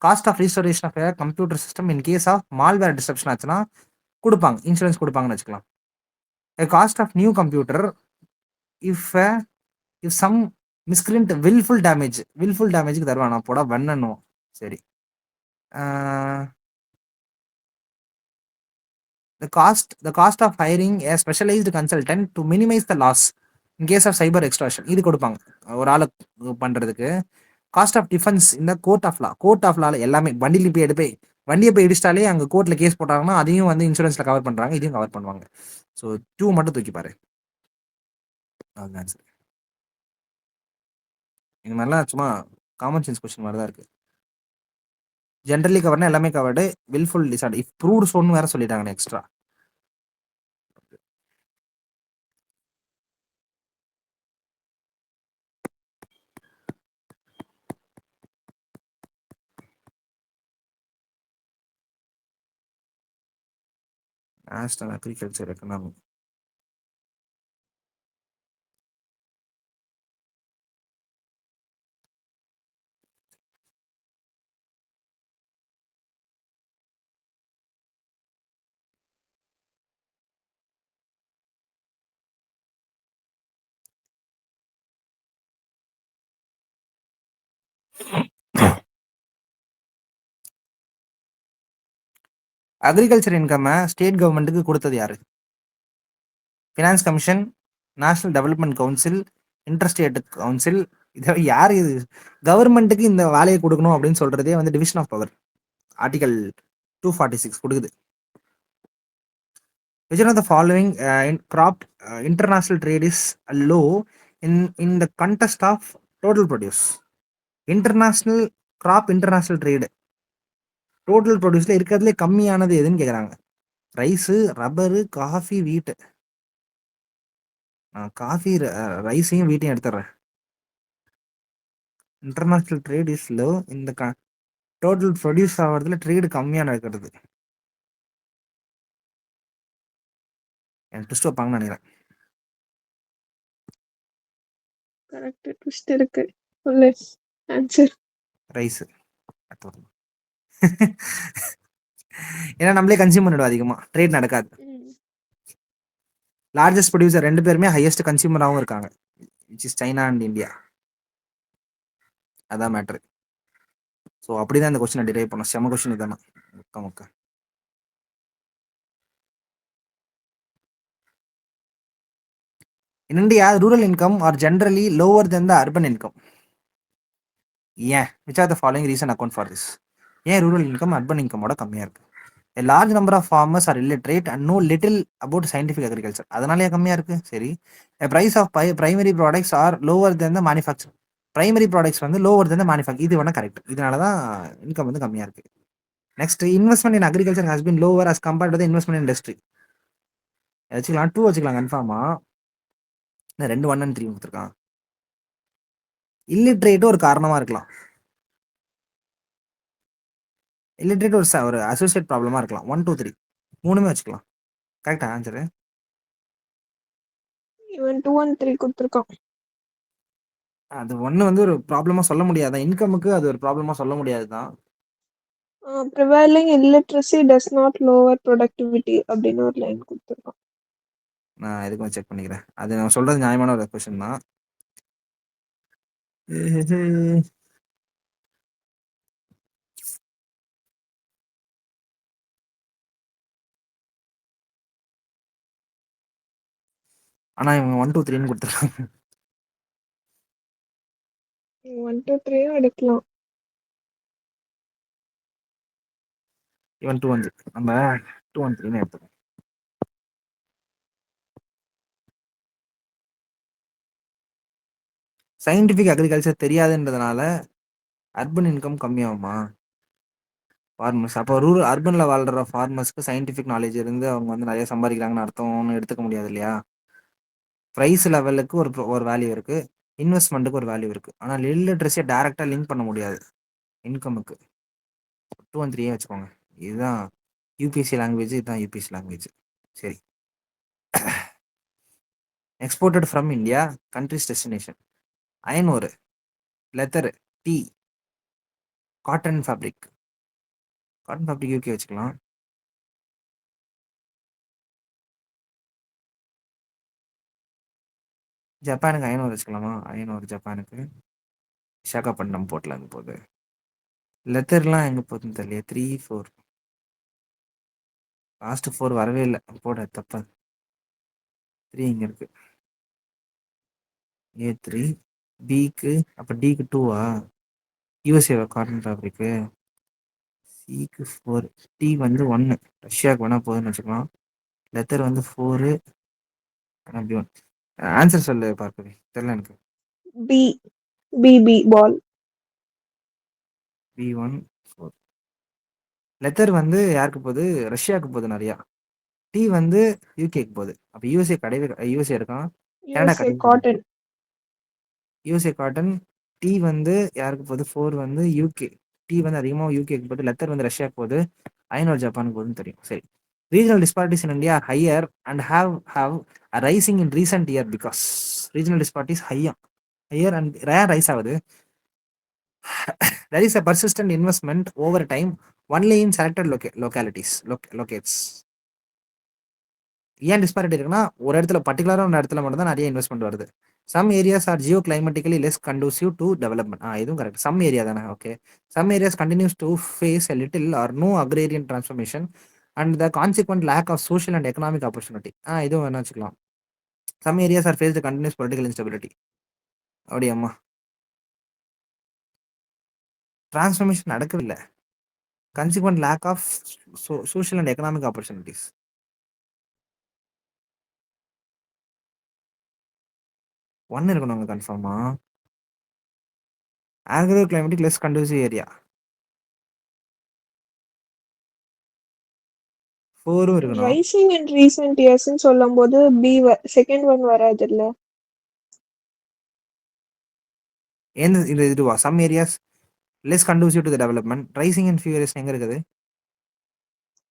Cost of restoration of computer system in case of malware disruption ஆச்சுன்னா கொடுப்பாங்க, இன்சூரன்ஸ் கொடுப்பாங்கன்னு வச்சுக்கலாம். Cost of new computer if some miscreant wilful டேமேஜுக்கு தருவானா போட வண்ணனும். சரி, the cost of hiring a specialized consultant to minimize the loss in case of cyber extortion இது கொடுப்பாங்க ஒரு ஆளை பண்றதுக்கு. காஸ்ட் ஆஃப் டிஃபென்ஸ் இந்த கோர்ட் ஆஃப் லால எல்லாமே வண்டியை போய் இடிச்சிட்டாலே அங்கே கோர்ட்ல கேஸ் போட்டாங்கன்னா அதையும் வந்து இன்சூரன்ஸ்ல கவர் பண்றாங்க, இதையும் கவர் பண்ணுவாங்க. ஸோ 2 மட்டும் தூக்கி பாரு. ஆன்சர் இந்த மாதிரிலாம் சும்மா காமன் சென்ஸ் கொஸ்டின் மாதிரி தான் இருக்கு. ஜென்ரலி கவர்னா எல்லாமே covered, wilful disorder if proved சொன்னு வேற சொல்லிட்டாங்க extra. National agriculture economy agriculture income state கவர்மெண்ட்டுக்கு கொடுத்தது யாரு? Finance commission, national development council, interstate council. இதை யார் இது கவர்மெண்ட்டுக்கு இந்த வேலையை கொடுக்கணும் அப்படின்னு சொல்றதே வந்து டிவிஷன் ஆஃப் பவர் ஆர்டிகல் 246 கொடுக்குது. Which one of the following crop international trade is low in the context of total produce? International trade total ப்ரொடியூஸ்ல இருக்கிறதுல கம்மியானது எதுன்னு கேட்குறாங்க. Rice, rubber, coffee, wheat. Coffee, ரைஸையும் வீட்டையும் எடுத்துடுறேன். இன்டர்நேஷனல் ட்ரேட் இஸ் லோ இந்த டோட்டல் ப்ரொடியூஸ் ஆகிறதுல ட்ரேடு கம்மியான இருக்கிறது. எனக்கு ட்விஸ்ட் வைப்பாங்கன்னு நினைக்கிறேன். கரெக்ட், ட்விஸ்ட் இருக்கு. சொல்லு ஆன்சர். ரைஸ். ஏன்னா நம்மளே கன்சியூம் பண்ணிடுவோம், அதிகமாக ட்ரேட் நடக்காது. லார்ஜஸ்ட் ப்ரொடியூசர் 2 பேருமே ஹையஸ்ட் கன்சியூமராகவும் இருக்காங்க, which is China and India. அதான் மேட்ரு. ஸோ அப்படிதான் இந்த கொஸ்டினை டிரைவ் பண்ணோம். செம கொஸ்டின் இதானா முக்கா முக்கா. In India, rural income are generally lower than the urban income. ஏன்? which are the following reason account for this? ஏன் ரூரல் இன்கம் அர்பன் இன்கமோட கம்மியாக இருக்கு? A large number of farmers are illiterate and know little about scientific agriculture. அதனாலயே கம்மியாக இருக்கு. சரி, a price of primary products are lower than the manufacture. Primary products வந்து lower than the manufacture. இது வேணா correct. இதனால தான் இன்கம் வந்து கம்மியாக இருக்கு. Next, investment in agriculture has been lower as compared to the investment in industry. வச்சுக்கலாம், 2 வச்சுக்கலாம் கன்ஃபார்மா. 2 1 and 3 கொடுத்துருக்கான். இல்லிட்ரேட்டும் ஒரு காரணமா இருக்கலாம். இல்லிட்ரேட் ஒரு அசோசியேட் ப்ராப்ளமா இருக்கலாம். 1 2 3 மூணுமே வச்சுக்கலாம். கரெக்டா ஆன்சரு? இவன் 2 and 3 கொடுத்துருக்கான். அது ஒன்று வந்து ஒரு ப்ராப்ளமா சொல்ல முடியாது. இன்கமுக்கு அது ஒரு ப்ராப்ளமா சொல்ல முடியாது தான். Prevailing illiteracy does not lower productivity அப்படின்னு ஒரு லைன் கொடுத்துருக்கான். நான் எதுக்கும் செக் பண்ணிக்கிறேன். அது நான் சொல்றது நியாயமான ஒரு கொஸ்டின் தான். ஆனா இவங்க 1 2 3 கொடுத்துருக்காங்க. 1 2 3 எடுக்கலாம். இவன் 2 1 நம்ம 2 1 3 எடுத்துக்கோம். சயின்டிஃபிக் அக்ரிகல்ச்சர் தெரியாதுன்றதுனால அர்பன் இன்கம் கம்மியாகுமா? ஃபார்மர்ஸ் அப்போ அர்பனில் வாழ்கிற ஃபார்மர்ஸ்க்கு சயின்டிஃபிக் நாலேஜ் இருந்து அவங்க வந்து நிறைய சம்பாதிக்கிறாங்கன்னு அர்த்தம்னு எடுத்துக்க முடியாது இல்லையா? ப்ரைஸ் லெவலுக்கு ஒரு வேல்யூ இருக்குது, இன்வெஸ்ட்மெண்ட்டுக்கு ஒரு வேல்யூ இருக்குது. ஆனால் இல்லிட்ரஸியை டேரெக்டாக லிங்க் பண்ண முடியாது இன்கமுக்கு. 2 1 3 வச்சுக்கோங்க. இதுதான் யூபிஎஸ்சி லாங்குவேஜ், இதுதான் யூபிஎஸ்சி லாங்குவேஜ். சரி, exported from India countries destination: iron ore, leather, tea, cotton fabric. Cotton fabric UK வச்சுக்கலாம். ஜப்பானுக்கு அயன் ஓர் வச்சுக்கலாமா? அயன் ஓர் ஜப்பானுக்கு. விசாகப்பட்டினம் போர்ட்டில் அங்கே போகுது. லெதர்லாம் எங்கே போகுதுன்னு தெரியல. 3 4 லாஸ்ட் 4 வரவே இல்லை. போட தப்பா. 3 இங்கே இருக்கு. A3 பிக்கு, அப்போ டிக்கு 2வா? யூஎஸ்ஏவா காட்டன் ஃபேப்ரிக்கு? சிக்கு 4, டி வந்து 1, ரஷ்யாவுக்கு வேணா போகுதுன்னு வச்சுக்கலாம். லெதர் வந்து 4, அப்படி 1. ஆன்சர் சொல்லு பார்க்கவே தெரியல எனக்கு. பி பி பால். B1 4. லெதர் வந்து யாருக்கு போகுது? ரஷ்யாவுக்கு போகுது நிறையா. டி வந்து யூகேக்கு போகுது. அப்போ யூஎஸ்ஏ கிடையவே யூஎஸ்ஏ இருக்கான், கனடா யூஎஸ்ஏ கிடையாது. காட்டன். USA cotton. டி வந்து யாருக்கு போகுது? 4 வந்து யூகே. டி வந்து அதிகமாக யூகேக்கு போகுது. லெதர் வந்து ரஷ்யாவுக்கு போகுது. அயனோர் ஜப்பானுக்கு போகுதுன்னு தெரியும். சரி, regional disparities in India higher and have rising in recent year because regional disparities higher and rare rise ஆகுது. There is a persistent investment over time only in selected locates. ஏன் disparity இருக்குன்னா, ஒரு இடத்துல பர்டிகுலராக ஒரு இடத்துல மட்டும் தான் நிறைய இன்வெஸ்ட்மெண்ட் வருது. Some areas are geo climatically less conducive to development. இதுவும் கரெக்ட். சம் ஏரியா தானே. Okay, some areas continues to face a little or no agrarian transformation and the consequent lag of social and economic opportunity. இதுவும் வேணா வச்சுக்கலாம். Some areas are face the continues political instability. அப்படியம்மா, transformation நடக்கவில்லை. consequent lack of social and economic opportunities. One இருக்கணும் கன்ஃபார்மா. agro climatic less conducive area. 4 இருக்கணும். Rising in recent இயர்ஸ்னு சொல்லும்போது B second one வராது இல்ல? இந்த இதுவா? Some areas less conducive to the development. Rising in few years எங்க இருக்குது?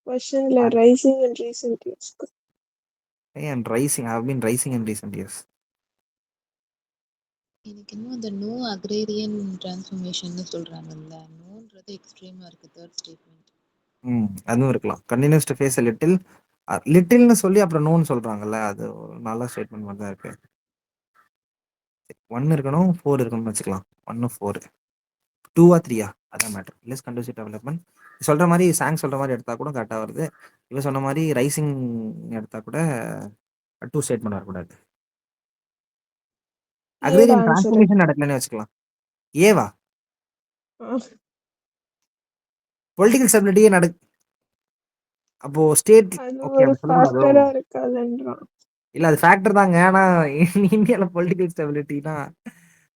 क्वेश्चनல rising in recent years. and rising have been rising in recent years. எனக்கு இன்னும் அந்த நோ அக்ரேரியன் டிரான்ஸ்ஃபர்மேஷன் சொல்றாங்கல்ல, நோன்றது எக்ஸ்ட்ரீமா இருக்கு. தேர்ட் ஸ்டேட்மெண்ட் அதுவும் இருக்கலாம். continues to face a little லிட்டில்னு சொல்லி அப்புறம் நோன்னு சொல்றாங்கல்ல. அது ஒரு நல்ல ஸ்டேட்மெண்ட் மாரி தான் இருக்கு. 1 இருக்கணும், 4 இருக்கணும்னு வச்சுக்கலாம். 1, 4 2ஆ 3ஆ அதான் மேட்டர். Less கன்டூசிவ் development. சொல்ற மாரி சாங் சொல்ற மாரி எடுத்தா கூட கரெக்ட்டா வருது. இவன் சொன்ன மாரி ரைசிங் எடுத்தா கூட 2 ஸ்டேட்மெண்ட் வரக்கூடாது. ஏடா அக்ரேரியன் ஆன்சரு. டிரான்ஸ்ஃபர்மேஷன் நடக்கலன்னு வச்சுக்கலாம். ஏவா? பொலிட்டிக்கல் ஸ்டெபிலிட்டியே அப்போ ஸ்டேட் அது ஓகே ஒரு அப்படி சொல்லக்கூடாதோ? ஃபேக்டரா இருக்காதுன்றான். இல்ல அது ஃபேக்டர் தாங்க. ஆனா இந்தியால பொலிட்டிக்கல் ஸ்டெபிலிட்டினா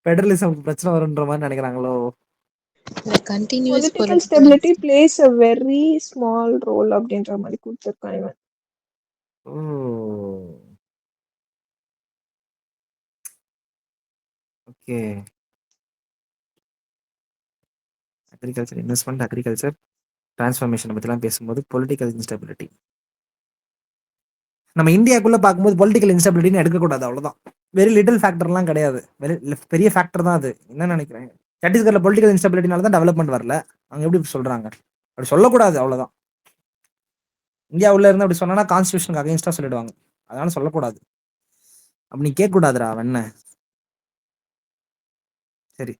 ஃபெடரலிசம் பிரச்சனை வரும்ன்ற மாரி நெனைக்கிறாங்களோ? இல்ல continues political stability plays a very small role அப்படின்ற மாதிரி கொடுத்துருக்கான் இவன். ஓ! Okay. Agriculture investment, agriculture transformation பத்திலாம் பேசும்போது பொலிட்டிக்கல் இன்ஸ்டபிலிட்டி. நம்ம இந்தியாக்குள்ள பார்க்கும்போது பொலிட்டிக்கல் இன்ஸ்டபிலிட்டின்னு எடுக்கக்கூடாது அவ்வளவுதான். வெரி லிட்டில் ஃபேக்டர்லாம் கிடையாது. பெரிய ஃபேக்டர் தான் அது. என்ன நினைக்கிறேன்? சத்தீஸ்கர்ல பொலிட்டிக்கல் இன்ஸ்டபிலிட்டினால தான் டெவலப்மெண்ட் வரல. அங்க எப்படி சொல்றாங்க? அப்படி சொல்லக்கூடாது அவ்வளவுதான். இந்தியா உள்ள இருந்து அப்படி சொன்னா கான்ஸ்டிடியூஷனுக்கு அகைன்ஸ்டா சொல்லிடுவாங்க. அதனால சொல்லக்கூடாது. அப்படி கேட்கக்கூடாதுடா வெண்ண. சரி.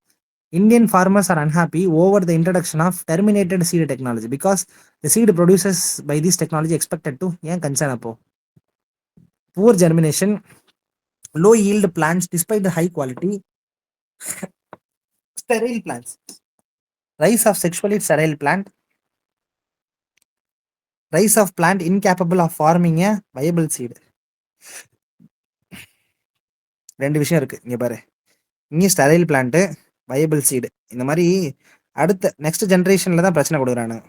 Indian farmers are unhappy over the introduction of terminated seed technology because the seed produces by this technology expected to ஏன் கன்சர்ன் அப்போ? Poor germination, low yield plants despite the high quality, sterile plants, rise of sexually sterile plant, rise of plant incapable of forming a viable seed. ரெண்டு விஷயம் இருக்கு இங்க பாரு. இங்கே sterile plant, viable seed. இந்த மாதிரி அடுத்த நெக்ஸ்ட் ஜென்ரேஷன்ல தான் பிரச்சனை கொடுக்குறானுங்க.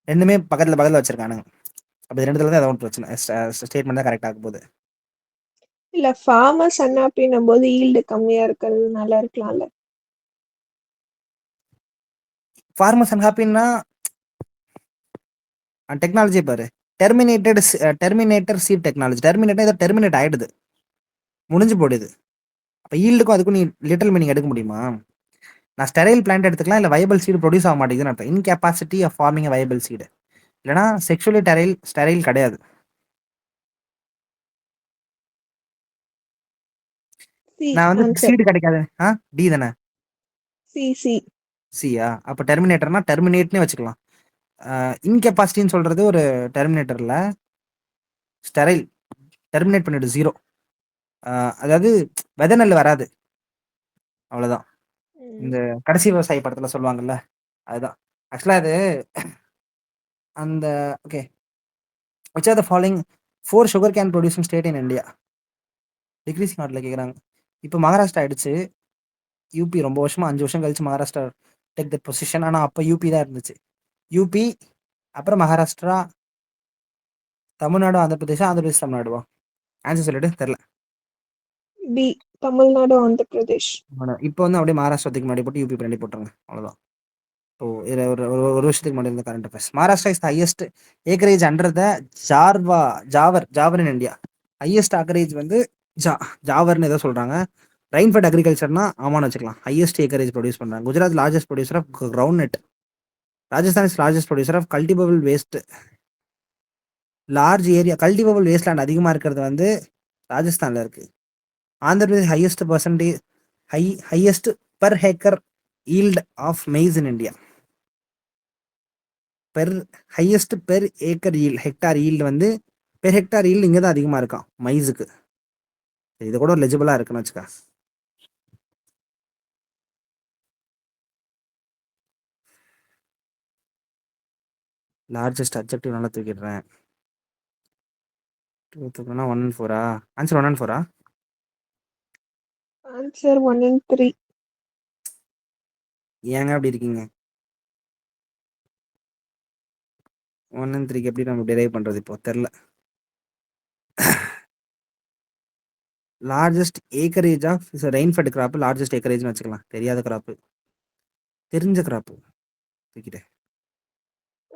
ரெண்டுமே பக்கத்துல பக்கத்துல வச்சிருக்கானுங்க. அப்படி ரெண்டுத்துல தான் ஏதாவது பிரச்சனை ஸ்டேட்மெண்ட் தான் கரெக்ட் ஆக போகுது. இல்ல ஃபார்மர்ஸ் என்ன அப்படின்னும் போது ஈல்டு கம்மியா இருக்கிறது நல்லா இருக்கலாம்ல. ஃபார்மர்ஸ் அன்ஹாப்பின்னா டெக்னாலஜி பாரு. Terminator seed technology. டெர்மினேட்டர் இதை டெர்மினேட் ஆயிடுது, முடிஞ்சு போடுது. அப்போ ஈல்டுக்கும் அதுக்கும் நீ லிட்டில் மீனிங் எடுக்க முடியுமா? நான் ஸ்டெரைல் பிளான்ட் எடுத்துக்கலாம், இல்லை வயபிள் சீடு ப்ரொடியூஸ் ஆக மாட்டேங்குதுன்னு அர்த்தம். இன்கேபாசிட்டி ஆஃப் ஃபார்மிங் வயபிள் சீடு. இல்லைனா செக்ஷுவலி ஸ்டெரைல் கிடையாது. நான் வந்து சீடு கிடைக்காது. டி தானே? சியா? அப்போ டெர்மினேட்டர்னா டெர்மினேட்னே வச்சுக்கலாம். இன்கெப்பாசிட்டின்னு சொல்றது ஒரு டெர்மினேட்டர்ல ஸ்டெரைல் டெர்மினேட் பண்ணிட்டு 0. அதாவது விதை நெல் வராது, அவ்வளவுதான். இந்த கடைசி விவசாயி படத்துல சொல்லுவாங்கல்ல, அதுதான் ஆக்சுவலா அது. அந்த okay, which are the following 4 sugar cane producing state in India? Decreasing ஆர்டர்ல கேக்குறாங்க. இப்போ மகாராஷ்டிரா ஆயிடுச்சு. யூபி ரொம்ப வருஷமா 5 வருஷம் கழிச்சு மகாராஷ்டிரா டேக் த பொசிஷன். ஆனா அப்ப யூபி தான் இருந்துச்சு. யூபி, அப்புறம் மகாராஷ்டிரா, தமிழ்நாடு, ஆந்திர பிரதேஷ், தமிழ்நாடுவா? ஆன்சர் சொல்லிட்டு தெரியல. பி, தமிழ்நாடு, ஆந்திர பிரதேஷ். இப்போ வந்து அப்படியே மகாராஷ்டிரத்துக்கு முன்னாடி போட்டு யூபி பின்னாடி போட்டுருங்க, அவ்வளவுதான். ஸோ இது ஒரு வருஷத்துக்கு முன்னாடி இருந்த current affairs. Maharashtra is the highest acreage under the jowar in India. Highest acreage வந்து ஜாவர்னு ஏதோ சொல்றாங்க. ரெயின்ஃபெட் அக்ரிகல்ச்சர்னா ஆமான்னு வச்சுக்கலாம். ஹையஸ்ட் ஏக்கரேஜ் ப்ரொடியூஸ் பண்றாங்க. Gujarat largest producer of groundnut. Rajasthan is largest producer of cultivable waste. Large area cultivable waste land அதிகமாக இருக்கிறது வந்து ராஜஸ்தான்ல இருக்கு. Andhra Pradesh highest per hectare yield of maize in India. Highest per acre yield, hectare yield வந்து per hectare yield இங்கே தான் அதிகமாக இருக்கான் மைஸுக்கு. இது கூட லெஜிபிளா இருக்குன்னு வச்சுக்கா. லார்ஜஸ்ட் அப்ஜெக்டிவ் நல்லா தூக்கிடுறேன். 1 and 4. Answer 1 and 4. Answer 1 and 3. ஏங்க அப்படி இருக்கீங்க? 1 and 3 எப்படி நம்ம டிரைவ் பண்றது இப்போ தெரியல. Largest acreage of rainfed crop, largest ஏக்கரேஜ்னு வச்சுக்கலாம். தெரியாத கிராப், தெரிஞ்ச கிராப் தூக்கிட்டேன்.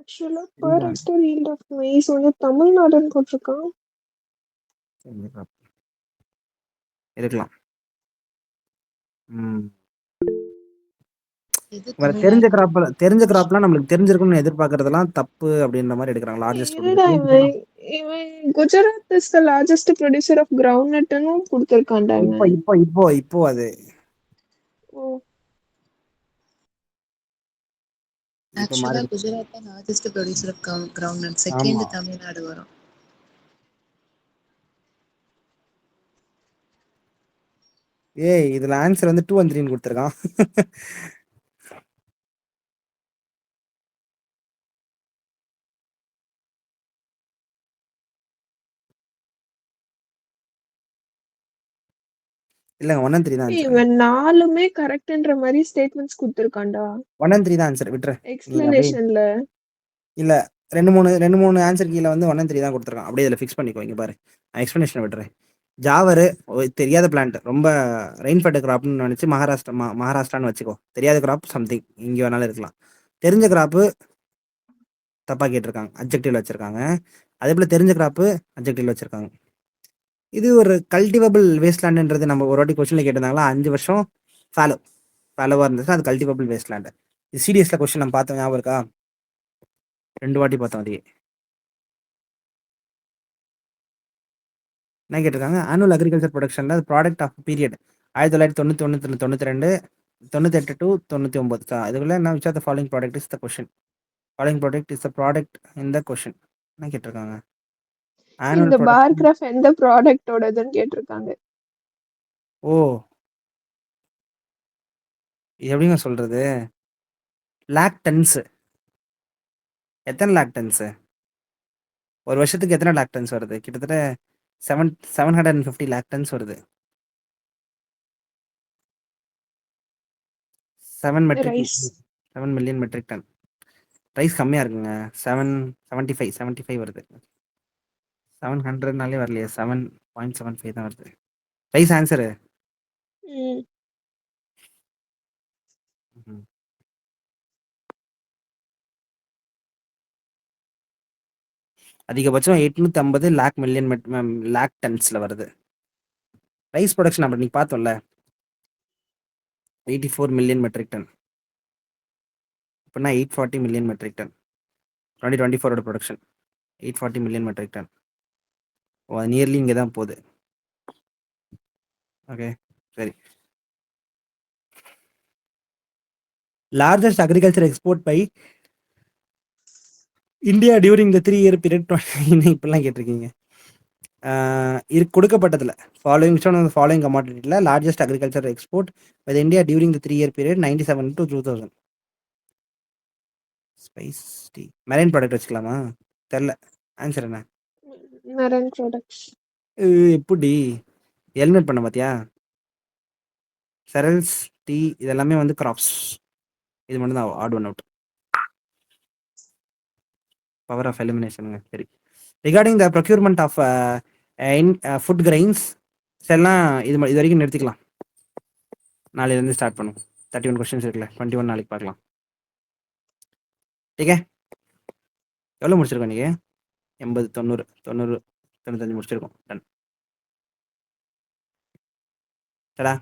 Actually per hectare yield of maize வந்து தமிழ்நாடுன்னு போட்டிருக்கான். இருக்கலாம். தெரிஞ்ச கிராப்லாம் நம்மளுக்கு தெரிஞ்சிருக்கும்னு எதிர்பார்க்கறதெல்லாம் தப்பு அப்படின்ற மாதிரி எடுக்கிறாங்க. லார்ஜஸ்ட் இவன் Gujarat is the largest producer of கிரவுண்ட்நட்னு கொடுத்துருக்கான்டா இப்போ இவன். இப்போ இப்போ இப்போ அது ஓ இப்போ ஆக்சுவலா மாறிடுச்சு. குஜராத் தான் largest producer of groundnut. ஆமா. செகண்ட் தமிழ்நாடு வரும். ஏய் இதுல ஆன்சர் வந்து 2 and 3 கொடுத்துருக்கான். இல்லங்க 1 and 3 தான் ஆன்சர். இவன் 4மே கரெக்ட்ன்ற மாதிரி ஸ்டேட்மெண்ட்ஸ் கொடுத்துருக்கான்டா 1 and 3 தான் ஆன்சர். விட்டுரு. நீங்க அப்படியே எக்ஸ்பிளனேஷன்ல. இல்ல 2 3 ஆன்சர் கீழ வந்து 1 and 3 தான் கொடுத்துருக்கான். அப்படியே இதுல ஃபிக்ஸ் பண்ணிக்கோ. இங்க பாரு. நான் எக்ஸ்பிளனேஷன் விட்டுறேன். ஜாவரு தெரியாத பிளான்ட். ரொம்ப ரெயின் ஃபெட் கிராப்னு நினைச்சு மகாராஷ்டிரான்னு வச்சுக்கோ. தெரியாத கிராப் சம்திங் இங்க வேணாலும் இருக்கலாம். தெரிஞ்ச கிராப்பு தப்பா கேட்டிருக்காங்க. அப்ஜெக்டிவ்ல வச்சிருக்காங்க. அதே போல தெரிஞ்ச கிராப்பு அப்ஜெக்டிவ்ல வச்சிருக்காங்க. இது ஒரு கல்டிவபிள் வேஸ்ட்லேண்டுன்றது நம்ம ஒரு வாட்டி கொஸ்டின்ல கேட்டிருந்தாங்களா 5 வருஷம் ஃபாலோவா இருந்துச்சு. அது கல்டிவபிள் வேஸ்ட்லேண்டு. இது சிடிஎஸ்ல கொஸ்டின் நம்ம பார்த்தோம், ஞாபகம் இருக்கா? 2 வாட்டி பார்த்தோம். அதையே என்ன கேட்டிருக்காங்க? ஆனுவல் அக்ரிகல்ச்சர் ப்ரொடக்ஷன்ல ப்ராடக்ட் ஆஃப் பீரியட் 1991 92 98 டு 99. இதுக்குள்ள என்ன which are the following product is the question. Following product is the product in the question. என்ன கேட்டிருக்காங்க? இந்த ஆனுவல் பார் ப்ராடக்ட். கிராஃப் எந்த ப்ராடக்ட்டோடதுன்னு கேட்டிருக்காங்க. ஓ இது எப்படிங்க சொல்றது? லேக் டன்ஸ். எத்தனை லேக் டன்ஸ்? ஒரு வருஷத்துக்கு எத்தனை லேக் டன்ஸ் வருது? கிட்டத்தட்ட 750 லேக் டன்ஸ் வருது. 7 rice. Million metric tonne. Rice கம்மியா இருக்குங்க. 75 வருது. 700னாலே வரலையே. 7.75 தான் வருது. Rice answer. ம். அதிகபட்சம் 850 லேக் டன்ஸ்ல வருது. ரைஸ் ப்ரொடக்ஷன் அப்படி நீ பார்த்தோம்ல 84 மில்லியன் மெட்ரிக் டன். இப்போனா 840 million metric ton. 2024 production 840 million metric ton. Oh nearly இங்கே தான் போகுது. ஓகே சரி. Largest agriculture export by India during the 3 year period. இப்படிலாம் கேட்டிருக்கீங்க. இது கொடுக்கப்பட்டதில் ஃபாலோயிங் கமாடிட்டியில் largest agriculture export by India during the 3 year period 97 to 2000. Spice tea marine product வச்சுக்கலாமா? தெரில. ஆன்சர் என்ன? Marine products. எப்படி எலிமினேட் பண்ண பார்த்தியா? செரல்ஸ், டீ இதெல்லாமே வந்து கிராப்ஸ். இது மட்டும் தான் odd one out. Power of எலிமினேஷனுங்க. சரி. Regarding the procurement of food grains எல்லாம் இது வரைக்கும் நிறுத்திக்கலாம். நாளையிலேருந்து ஸ்டார்ட் பண்ணும். 31 கொஸ்டின்ஸ் இருக்குல்ல, 21 நாளைக்கு பார்க்கலாம். ஓகே எவ்வளோ முடிச்சிருக்கோம் நீங்கள்? 80 90 95 முடிச்சிருக்கோம். டன். சடா